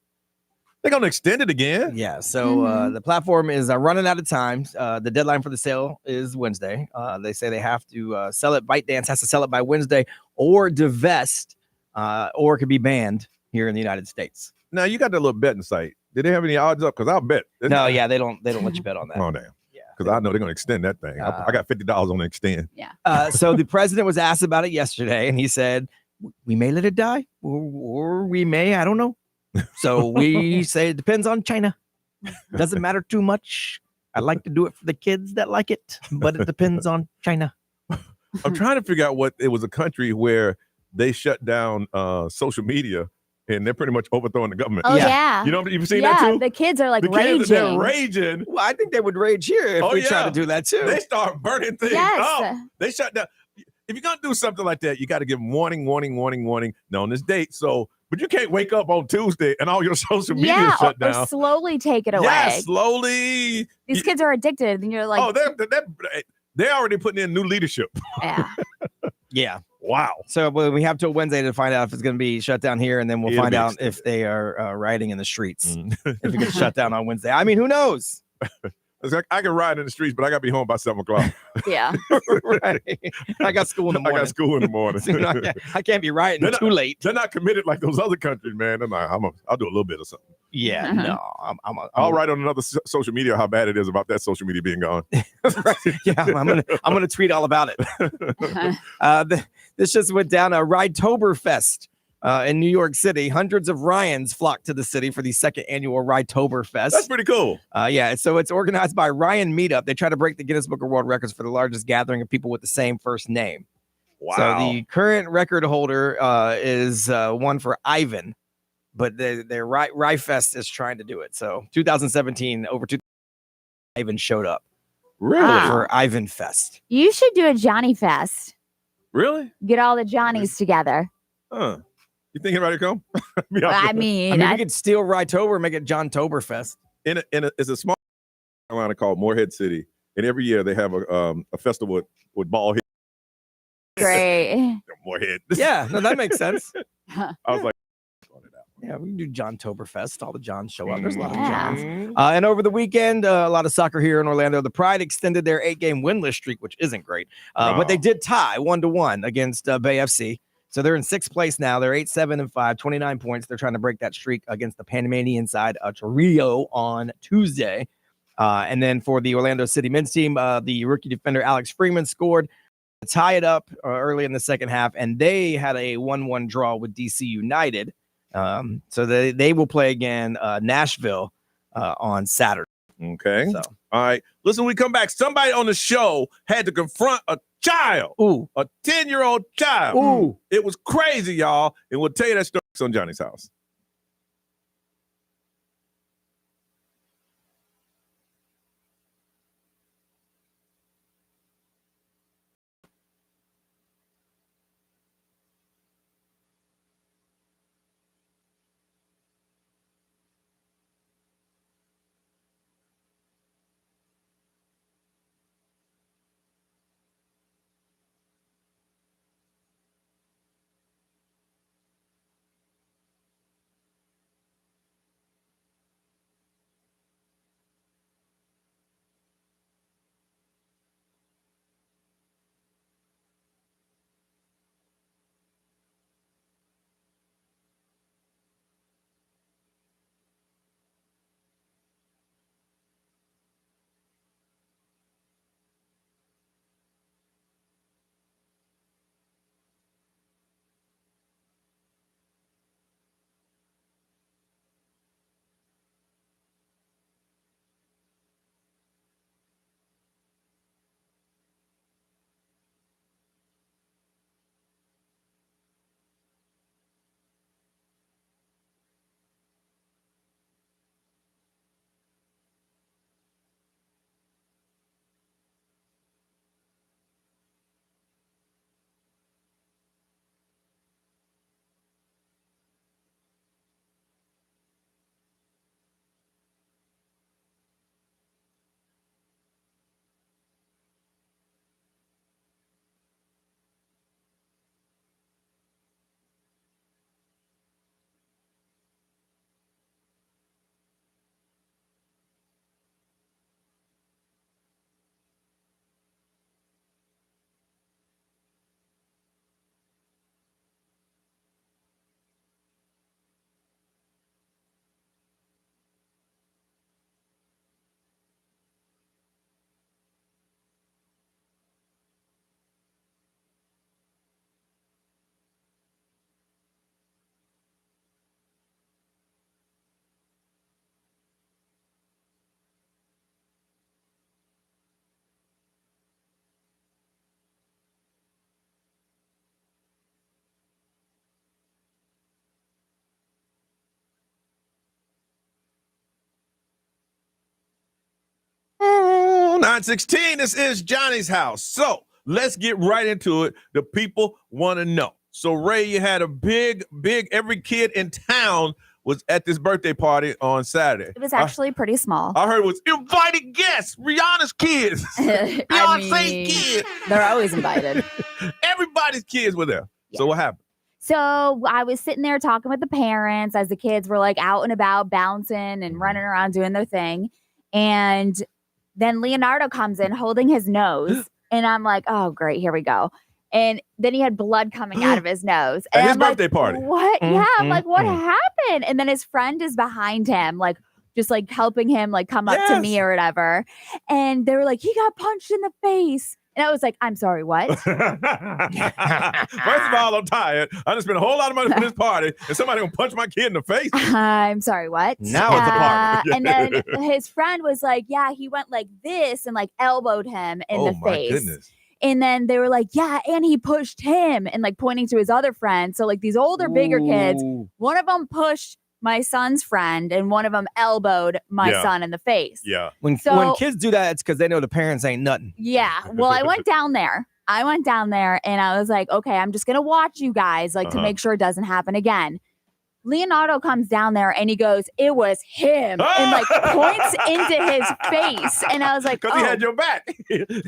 They're going to extend it again? Yeah, so the platform is running out of time. The deadline for the sale is Wednesday. They say they have to sell it. ByteDance has to sell it by Wednesday or divest, or it could be banned here in the United States. Now, you got that little betting site. Did they have any odds up? Because I'll bet. No, yeah, they don't let you bet on that. Oh, damn. Yeah. Because I know they're going to extend that thing. I got $50 on the extend. Yeah. So the president was asked about it yesterday, and he said, we may let it die, or we may, I don't know. So we say it depends on China. Doesn't matter too much. I like to do it for the kids that like it, but it depends on China. I'm trying to figure out what it was a country where they shut down social media and they're pretty much overthrowing the government. Oh, yeah. You know, you've seen that too? The kids are like the raging. Kids, they're raging. Well, I think they would rage here if we try to do that too. They start burning things up. They shut down. If you're going to do something like that, you got to give them warning, no, on this date. So, but you can't wake up on Tuesday and all your social media is shut down. Or slowly take it away. Yeah, slowly. These kids are addicted, and you're like, oh, they're already putting in new leadership. Yeah. Yeah. Wow. So we have till Wednesday to find out if it's going to be shut down here, and then we'll find out if they are rioting in the streets. If it gets shut down on Wednesday. I mean, who knows? It's like I can ride in the streets, but I got to be home by 7 o'clock. Yeah. Right. I got school in the morning. I got school in the morning. I can't be riding too late. They're not committed like those other countries, man. They're like, I'll do a little bit of something. Yeah, no. I'll write on another social media how bad it is about that social media being gone. Yeah, I'm gonna tweet all about it. This just went down a Ridetoberfest in New York City. Hundreds of Ryans flocked to the city for the second annual Ridetoberfest. That's pretty cool. Yeah, so it's organized by Ryan Meetup. They try to break the Guinness Book of World Records for the largest gathering of people with the same first name. Wow. So the current record holder is one for Ivan, but their Ryfest is trying to do it. So 2017, over 2,000 Ivan showed up. Really? For Ivan Fest. You should do a Johnny Fest. Really? Get all the Johnnies together. Huh. You think anybody come? I mean, we could steal Rytober and make it John Toberfest. It's a small Carolina called Morehead City, and every year they have a festival with ball head. Great. Morehead. Yeah, no, that makes sense. I was like, yeah, we can do John Toberfest. All the Johns show up. There's a lot of Johns. And over the weekend, a lot of soccer here in Orlando. The Pride extended their 8-game winless streak, which isn't great. But they did tie 1-1 against Bay FC. So they're in 6th place now. They're 8-7-5, 29 points. They're trying to break that streak against the Panamanian side of Rio on Tuesday. And then for the Orlando City men's team, the rookie defender Alex Freeman scored to tie it up early in the second half. And they had a 1-1 draw with DC United. So they will play again Nashville on Saturday. Okay. So. All right. Listen, when we come back, somebody on the show had to confront a child. Ooh. A 10-year-old child. Ooh. It was crazy, y'all. And we'll tell you that story on Johnny's House. 9:16, this is Johnny's house. So let's get right into it. The people want to know. So, Ray, you had a big, every kid in town was at this birthday party on Saturday. It was actually pretty small. I heard it was invited guests, Rihanna's kids, Beyonce's kids. They're always invited. Everybody's kids were there. Yeah. So what happened? So I was sitting there talking with the parents as the kids were like out and about, bouncing and running around doing their thing. And then Leonardo comes in holding his nose. And I'm like, oh, great, here we go. And then he had blood coming out of his nose. And at his I'm birthday like, party. What? Yeah, I'm like, what happened? And then his friend is behind him, like, just like helping him like come up to me or whatever. And they were like, he got punched in the face. And I was like, I'm sorry, what? First of all, I'm tired. I just spent a whole lot of money for this party, and somebody gonna punch my kid in the face. I'm sorry, what? Now it's a party. And then his friend was like, yeah, he went like this and like elbowed him in the face. Oh, my goodness. And then they were like, yeah, and he pushed him and like pointing to his other friend. So like these older, bigger kids, one of them pushed my son's friend and one of them elbowed my son in the face. Yeah. When kids do that, it's because they know the parents ain't nothing. Yeah. Well, I went down there and I was like, okay, I'm just going to watch you guys like to make sure it doesn't happen again. Leonardo comes down there and he goes, it was him, and like points into his face. And I was like, because he had your back.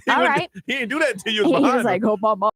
All right. He didn't do that to you. He was like, oh, mama.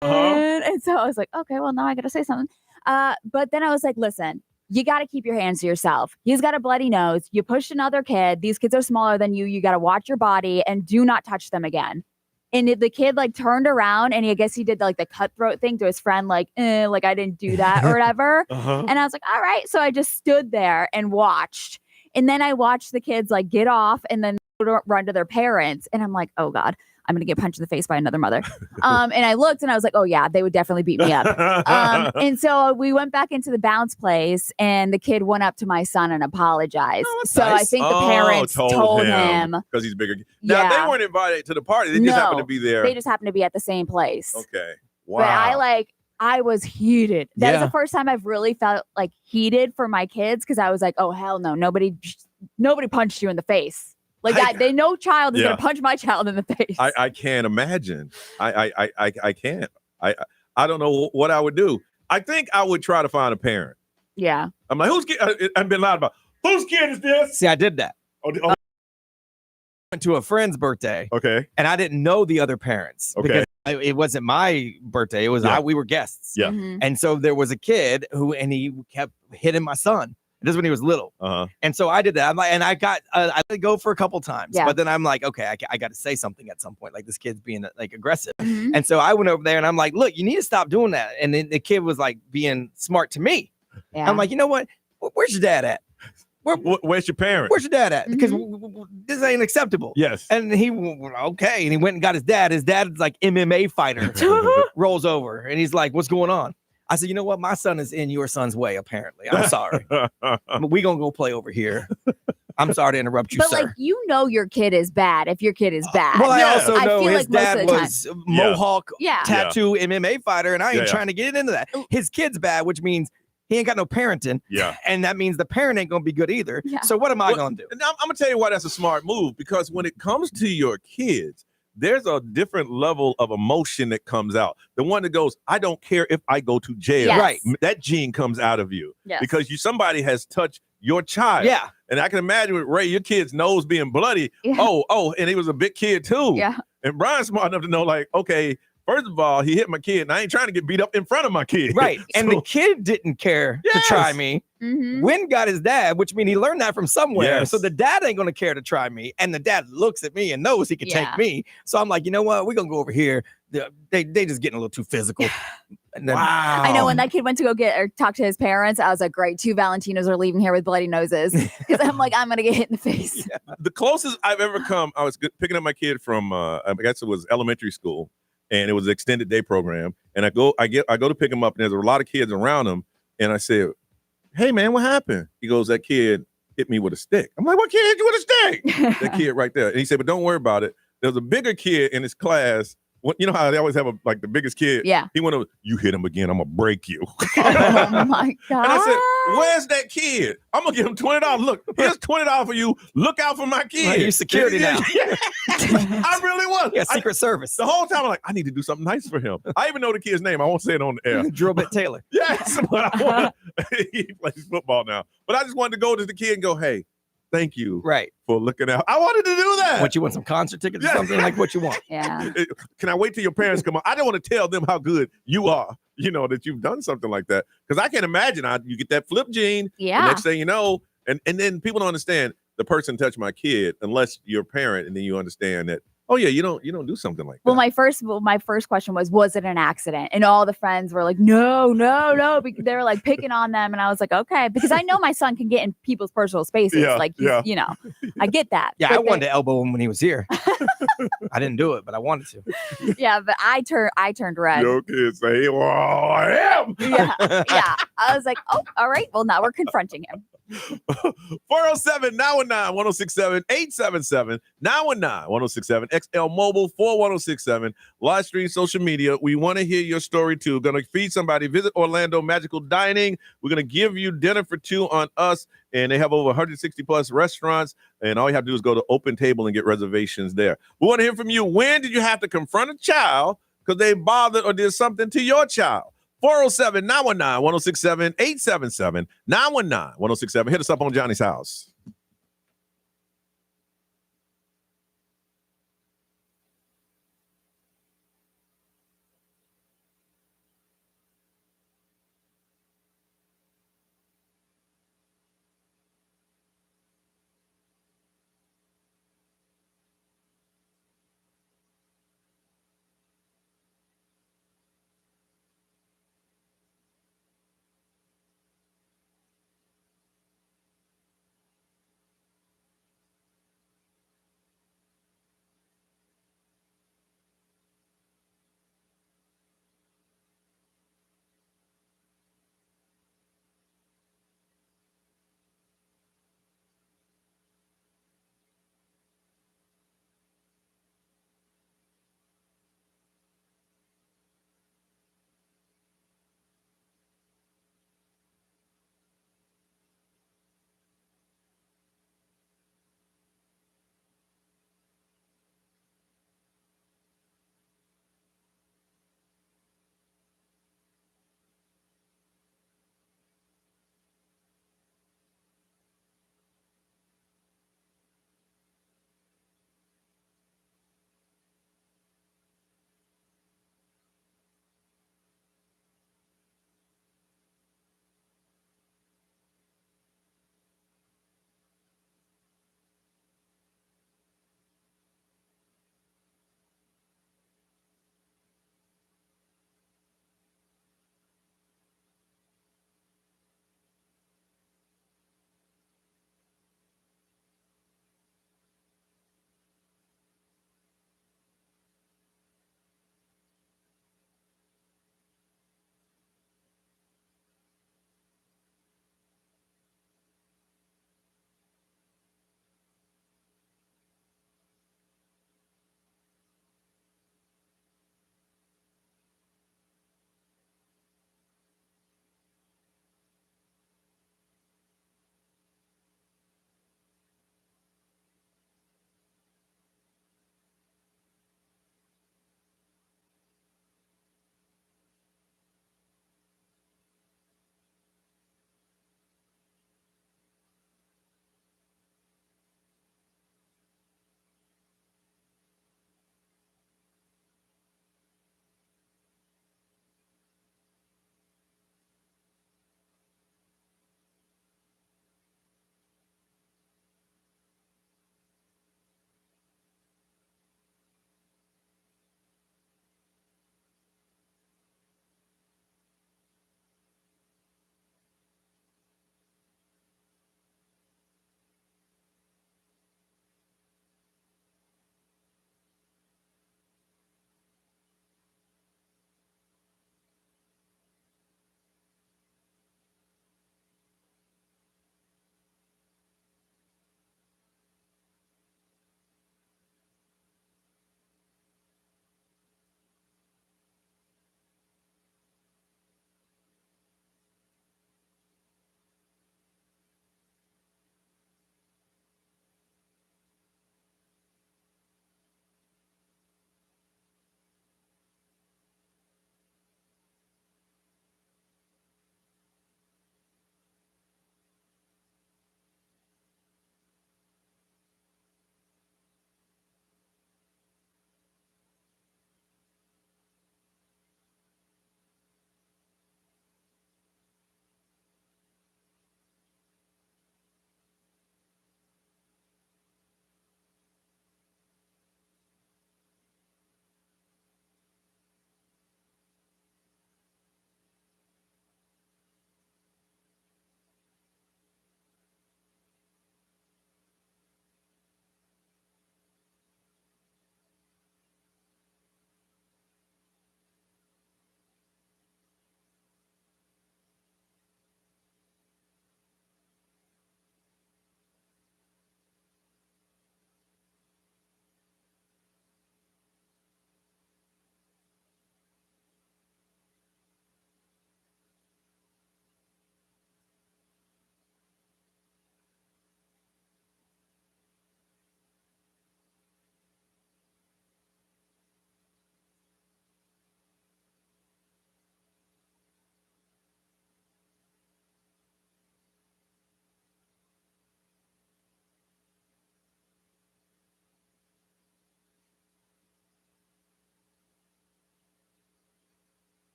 And so I was like, okay, well, now I got to say something. But then I was like, listen, you got to keep your hands to yourself. He's got a bloody nose. You pushed another kid. These kids are smaller than you. You got to watch your body and do not touch them again. And the kid like turned around and I guess he did like the cutthroat thing to his friend, like I didn't do that or whatever. And I was like, all right. So I just stood there and watched. And then I watched the kids like get off and then run to their parents. And I'm like, oh God, I'm going to get punched in the face by another mother. And I looked and I was like, oh yeah, they would definitely beat me up. And so we went back into the bounce place and the kid went up to my son and apologized. So nice. I think the parents told him. Because he's bigger. Now they weren't invited to the party. They just happened to be there. They just happened to be at the same place. Okay. Wow. But I was heated. That was the first time I've really felt like heated for my kids because I was like, oh hell no, nobody punched you in the face. Like they no child is gonna punch my child in the face. I can't imagine. I can't. I don't know what I would do. I think I would try to find a parent. Yeah. I'm like, whose kid? I've been loud about whose kid is this? See, I did that. Oh. Went to a friend's birthday. Okay. And I didn't know the other parents. Okay. Because it wasn't my birthday. It was we were guests. Yeah. Mm-hmm. And so there was a kid he kept hitting my son. This is when he was little. And so I did that. I'm like, and I let go for a couple times, but then I'm like, okay, I got to say something at some point. Like this kid's being like aggressive. Mm-hmm. And so I went over there and I'm like, look, you need to stop doing that. And then the kid was like being smart to me. Yeah. I'm like, you know what? Where's your dad at? Where's your parent? Where's your dad at? Because this ain't acceptable. Yes. And he, okay. And he went and got his dad. His dad's like MMA fighter. Rolls over and he's like, what's going on? I said, you know what? My son is in your son's way, apparently. I'm sorry. But we going to go play over here. I'm sorry to interrupt you, but sir. Like, you know your kid is bad if your kid is bad. Well, I also know his like dad was Mohawk tattoo MMA fighter, and I ain't trying to get into that. His kid's bad, which means he ain't got no parenting. Yeah. And that means the parent ain't going to be good either. Yeah. So what am I going to do? Now, I'm going to tell you why that's a smart move, because when it comes to your kids, there's a different level of emotion that comes out. The one that goes, I don't care if I go to jail. Yes. Right. That gene comes out of you because somebody has touched your child. Yeah. And I can imagine with Ray, your kid's nose being bloody. Yeah. Oh, and he was a big kid too. Yeah. And Brian's smart enough to know, like, okay, first of all, he hit my kid, and I ain't trying to get beat up in front of my kid. Right. And the kid didn't care to try me. Mm-hmm. Wynn got his dad, which means he learned that from somewhere. Yes. So the dad ain't going to care to try me. And the dad looks at me and knows he can take me. So I'm like, you know what? We're going to go over here. They just getting a little too physical. And then, wow. I know when that kid went to go get or talk to his parents, I was like, great, 2 Valentinos are leaving here with bloody noses. Because I'm like, I'm going to get hit in the face. Yeah. The closest I've ever come, I was picking up my kid from, I guess it was elementary school. And it was an extended day program. And I go to pick him up, and there's a lot of kids around him. And I said, hey man, what happened? He goes, that kid hit me with a stick. I'm like, what kid hit you with a stick? That kid right there. And he said, but don't worry about it. There's a bigger kid in his class you know how they always have like the biggest kid? Yeah. He went over, you hit him again, I'm going to break you. Oh, my God. And I said, where's that kid? I'm going to give him $20. Look, here's $20 for you. Look out for my kid. Well, you're security now. I really was. Yeah, Secret Service. The whole time I'm like, I need to do something nice for him. I even know the kid's name. I won't say it on the air. Drill Bit Taylor. Yes, but I want to. He plays football now. But I just wanted to go to the kid and go, hey, thank you for looking out. I wanted to do that. What, you want some concert tickets or something? Like what you want? Yeah. Can I wait till your parents come on? I don't want to tell them how good you are, that you've done something like that. Because I can't imagine you get that flip gene. Yeah. The next thing you know, and then people don't understand the person touched my kid unless you're a parent, and then you understand that, oh yeah, you don't do something like that. Well, my first question was it an accident? And all the friends were like, no, because they were like picking on them, and I was like, okay, because I know my son can get in people's personal spaces, I get that. Yeah, but I wanted to elbow him when he was here. I didn't do it, but I wanted to. Yeah, but I turned red. Your kids say, well, I am. Yeah. I was like, oh, all right. Well, now we're confronting him. 407-919-1067, 877-919-1067, XL Mobile 41067, live stream social media. We want to hear your story too. Going to feed somebody. Visit Orlando Magical Dining. We're going to give you dinner for two on us, and they have over 160 plus restaurants, and all you have to do is go to Open Table and get reservations there. We want to hear from you. When did you have to confront a child because they bothered or did something to your child? 407-919-1067, 877-919-1067. Hit us up on Johnny's House.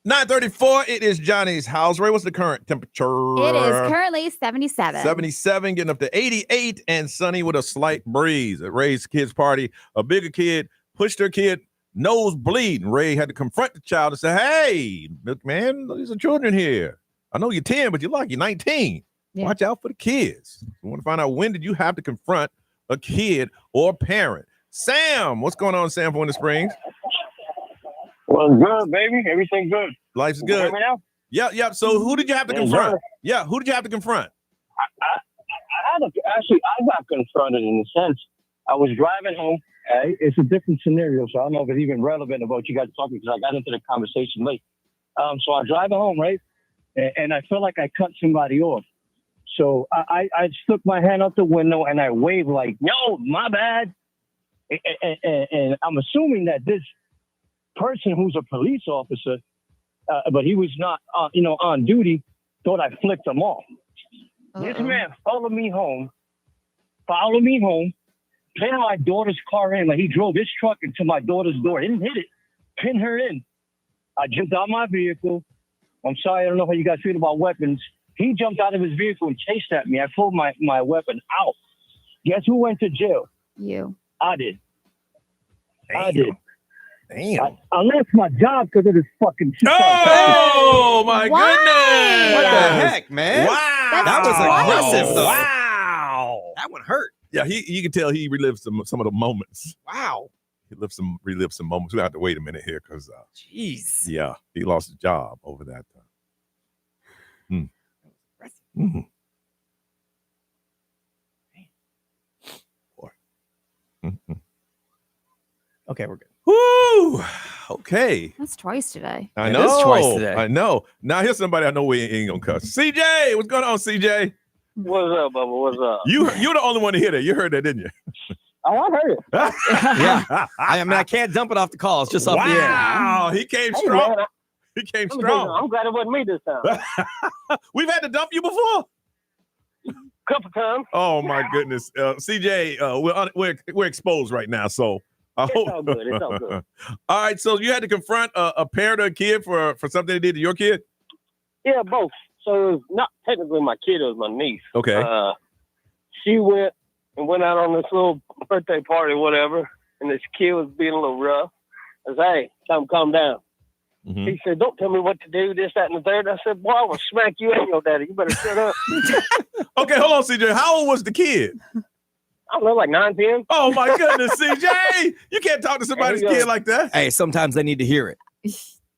9:34. It is Johnny's house. Ray, what's the current temperature? It is currently 77. 77, getting up to 88, and sunny with a slight breeze. At Ray's kids' party, a bigger kid pushed her kid, nose bleeding. Ray had to confront the child and say, "Hey, look, man, these are children here. I know you're 10, but you're 19. Yeah. Watch out for the kids." We want to find out, when did you have to confront a kid or a parent? Sam, what's going on, Sam, from Winter Springs? Well, good, baby. Everything good. Life's You good. hear me now? Yeah. So who did you have to Yeah, confront? sure. Yeah, who did you have to confront? I got confronted in a sense. I was driving home. It's a different scenario, so I don't know if it's even relevant about you guys talking because I got into the conversation late. So I'm driving home, right? And I feel like I cut somebody off. So I stuck my hand out the window and I waved like, "No, my bad." And I'm assuming that this person who's a police officer, but he was not, on duty, thought I flicked him off. This man followed me home, pinned my daughter's car in. Like, he drove his truck into my daughter's door. He didn't hit it, pinned her in. I jumped out of my vehicle. I'm sorry, I don't know how you guys feel about weapons. He jumped out of his vehicle and chased at me. I pulled my weapon out. Guess who went to jail? You. I did. Damn. I did. Damn. I lost my job because of this fucking shit. Oh, my Why? goodness. What the heck, man? Wow. That was aggressive, though. Wow. That one hurt. Yeah, you can tell he relived some of the moments. Wow. He relived some moments. We have to wait a minute here because, jeez. Yeah, he lost his job over that. Mm-hmm. Mm-hmm. Okay, we're good. Woo! Okay. That's twice today. I It know. is twice today. I know. Now here's somebody I know we ain't gonna cuss. CJ, what's going on, CJ? What's up, Bubba? What's up? You're the only one to hear that. You heard that, didn't you? Oh, I heard it. Yeah. I can't dump it off the call. It's just off the air. Wow, he came Hey, strong. man, He came I'm strong. glad it wasn't me this time. We've had to dump you before. Couple times. Oh my goodness, CJ, we're exposed right now, so I hope. It's all good. It's all good. All right, so you had to confront a parent or a kid for something they did to your kid. Yeah, both. So it's not technically my kid, it was my niece. Okay. She went out on this little birthday party, whatever, and this kid was being a little rough. I said, "Hey, tell him calm down." Mm-hmm. He said, "Don't tell me what to do, this, that, and the third." I said, "Boy, I will smack you and your daddy. You better shut up." Okay, hold on, CJ. How old was the kid? I don't know, like 9, 10. Oh my goodness, CJ! You can't talk to somebody's kid like that. Hey, sometimes they need to hear it.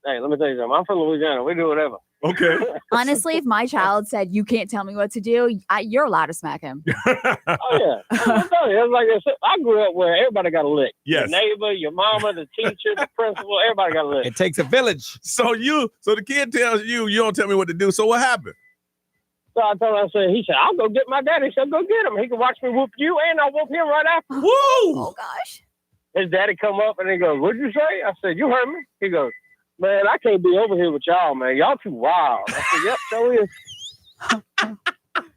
Hey, let me tell you something. I'm from Louisiana. We do whatever. Okay. Honestly, if my child said, "You can't tell me what to do," you're allowed to smack him. Oh, yeah. I'm telling you, it's like I said, I grew up where everybody got a lick. Yes. Your neighbor, your mama, the teacher, the principal, everybody got a lick. It takes a village. So the kid tells you don't tell me what to do. So what happened? So I told him, he said, "I'll go get my daddy." He said, "Go get him. He can watch me whoop you, and I'll whoop him right after." Woo! Oh, gosh. His daddy come up, and he goes, "What'd you say?" I said, "You heard me." He goes, "Man, I can't be over here with y'all, man. Y'all too wild." I said, "Yep, so is."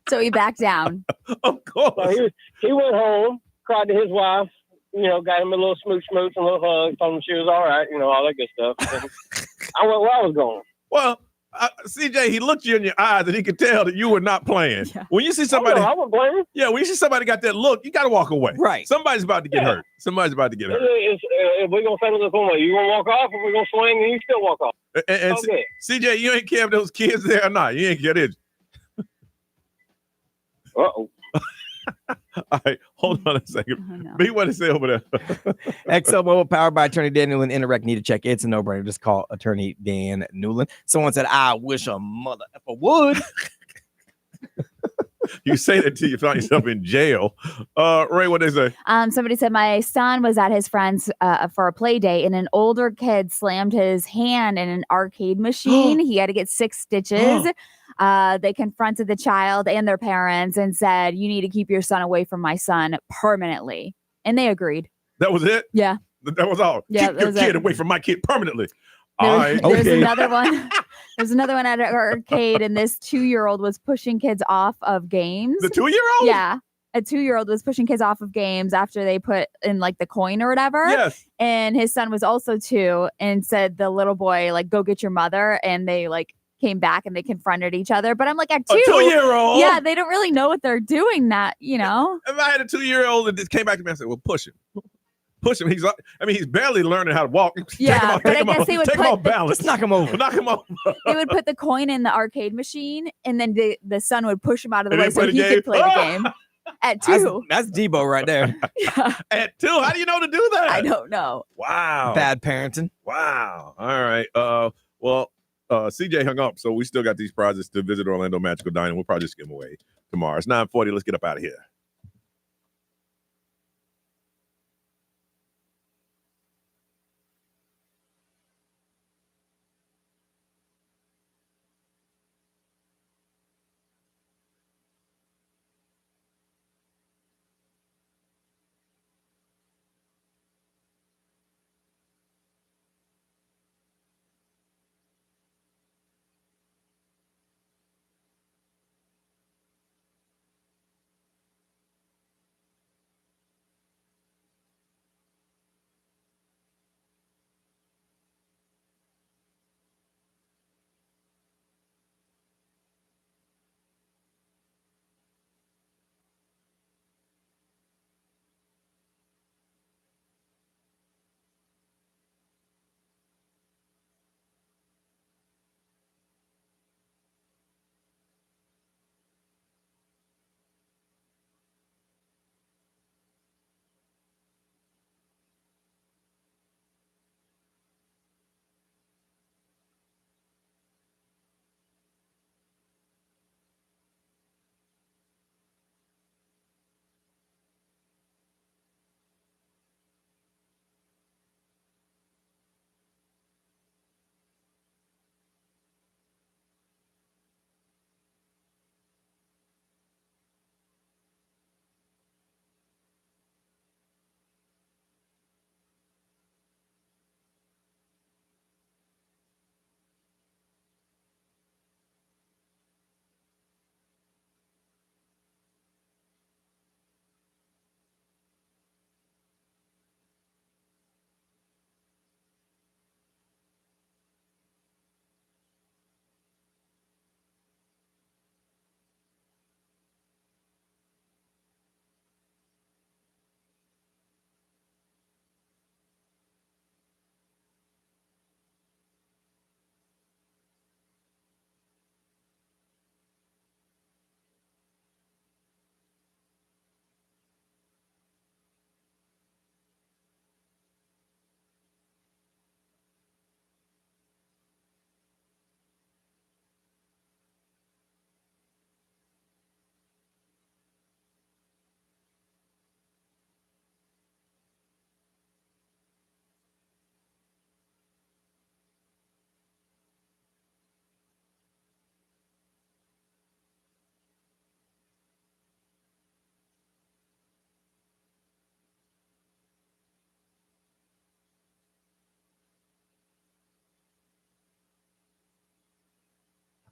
So he backed down. Of course. So he went home, cried to his wife, got him a little smooch, and a little hug, told him she was all right, all that good stuff. I went where I was going. Well, CJ, he looked you in your eyes and he could tell that you were not playing. Yeah. When you see somebody, I was playing. Yeah, when you see somebody got that look, you got to walk away. Right. Somebody's about to get hurt. Somebody's about to get hurt. If we're going to settle this one way, you going to walk off, or we're going to swing and you still walk off? And okay. CJ, you ain't care if those kids there or not. You ain't care, did you? Uh-oh. All right, hold on a second. Oh, no. B, what to say over there? ExxonMobil, powered by Attorney Dan Newland. Interact, need to check. It's a no-brainer. Just call Attorney Dan Newland. Someone said, "I wish a mother effer would." You say that till you find yourself in jail. Ray, what they say? Somebody said, "My son was at his friend's for a play date, and an older kid slammed his hand in an arcade machine. He had to get 6 stitches. They confronted the child and their parents and said, "You need to keep your son away from my son permanently." And they agreed. That was it? Yeah. That was all. Yeah, keep your kid away from my kid permanently. There's another one. There's another one at an arcade, and this 2-year-old was pushing kids off of games. The 2-year-old? Yeah. a 2-year-old was pushing kids off of games after they put in like the coin or whatever. Yes. And his son was also 2 and said the little boy, like, go get your mother. And they like came back and they confronted each other. But I'm like, at 2, A 2-year-old? yeah, they don't really know what they're doing that, you know? If I had a 2-year-old that just came back to me and said, well, push him. Push him. He's barely learning how to walk. Yeah, but I guess they would take him put off balance. Just knock him over. Knock him over. They would put the coin in the arcade machine and then the son would push him out of the And way they so play he the could game? play the game. At 2. That's Debo right there. At 2? How do you know to do that? I don't know. Wow. Bad parenting. Wow. All right. Well, CJ hung up, so we still got these prizes to visit Orlando Magical Dining. We'll probably just give them away tomorrow. It's 9:40. Let's get up out of here.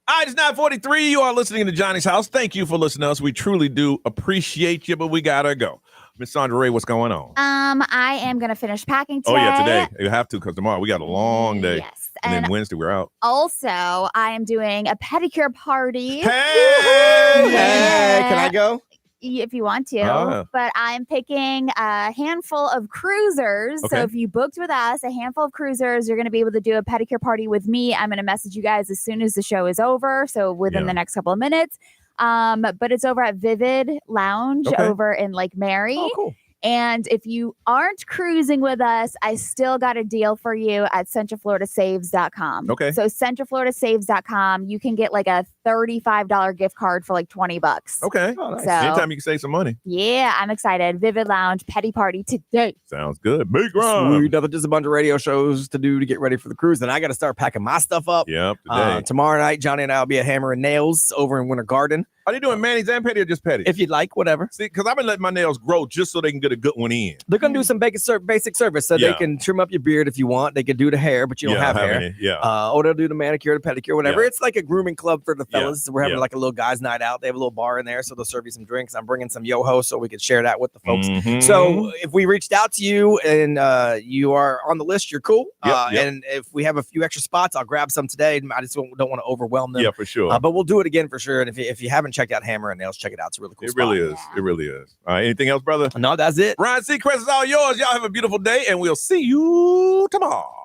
All right, it's 9:43. You are listening to Johnny's House. Thank you for listening to us. We truly do appreciate you, but we gotta go. Miss Sandra Ray, what's going on? I am gonna finish packing today. Oh yeah, today you have to because tomorrow we got a long day. Yes, and then Wednesday we're out. Also, I am doing a pedicure party. Hey, can I go? If you want to, Ah. but I'm picking a handful of cruisers. Okay. So if you booked with us, a handful of cruisers, you're going to be able to do a pedicure party with me. I'm going to message you guys as soon as the show is over. So within the next couple of minutes. But it's over at Vivid Lounge over in Lake Mary. Oh, cool. And if you aren't cruising with us, I still got a deal for you at CentralFloridaSaves.com. Okay. So CentralFloridaSaves.com, you can get like a $35 gift card for like $20. Okay. Oh, nice. So- Anytime you can save some money. Yeah, I'm excited. Vivid Lounge Petty Party today. Sounds good. Big run. Sweet. Nothing, just a bunch of radio shows to do to get ready for the cruise. And I got to start packing my stuff up. Yep. Today. Tomorrow night, Johnny and I will be at Hammer and Nails over in Winter Garden. Are they doing manis and petty or just petty? If you'd like, whatever. See, because I've been letting my nails grow just so they can get a good one in. They're going to do some basic service. So they can trim up your beard if you want. They can do the hair, but you don't have hair. Yeah. Or they'll do the manicure, the pedicure, whatever. Yeah. It's like a grooming club for the fellas. We're having like a little guys' night out. They have a little bar in there, so they'll serve you some drinks. I'm bringing some Yoho so we could share that with the folks. So if we reached out to you and you are on the list, you're cool. And if we have a few extra spots, I'll grab some today. I just don't want to overwhelm them. Yeah, for sure. But we'll do it again for sure. And if you haven't checked out Hammer and Nails, check it out. It's a really cool spot. Really is. It really is. All right. Anything else, brother? No, that's it. Ryan Seacrest is all yours. Y'all have a beautiful day, and we'll see you tomorrow.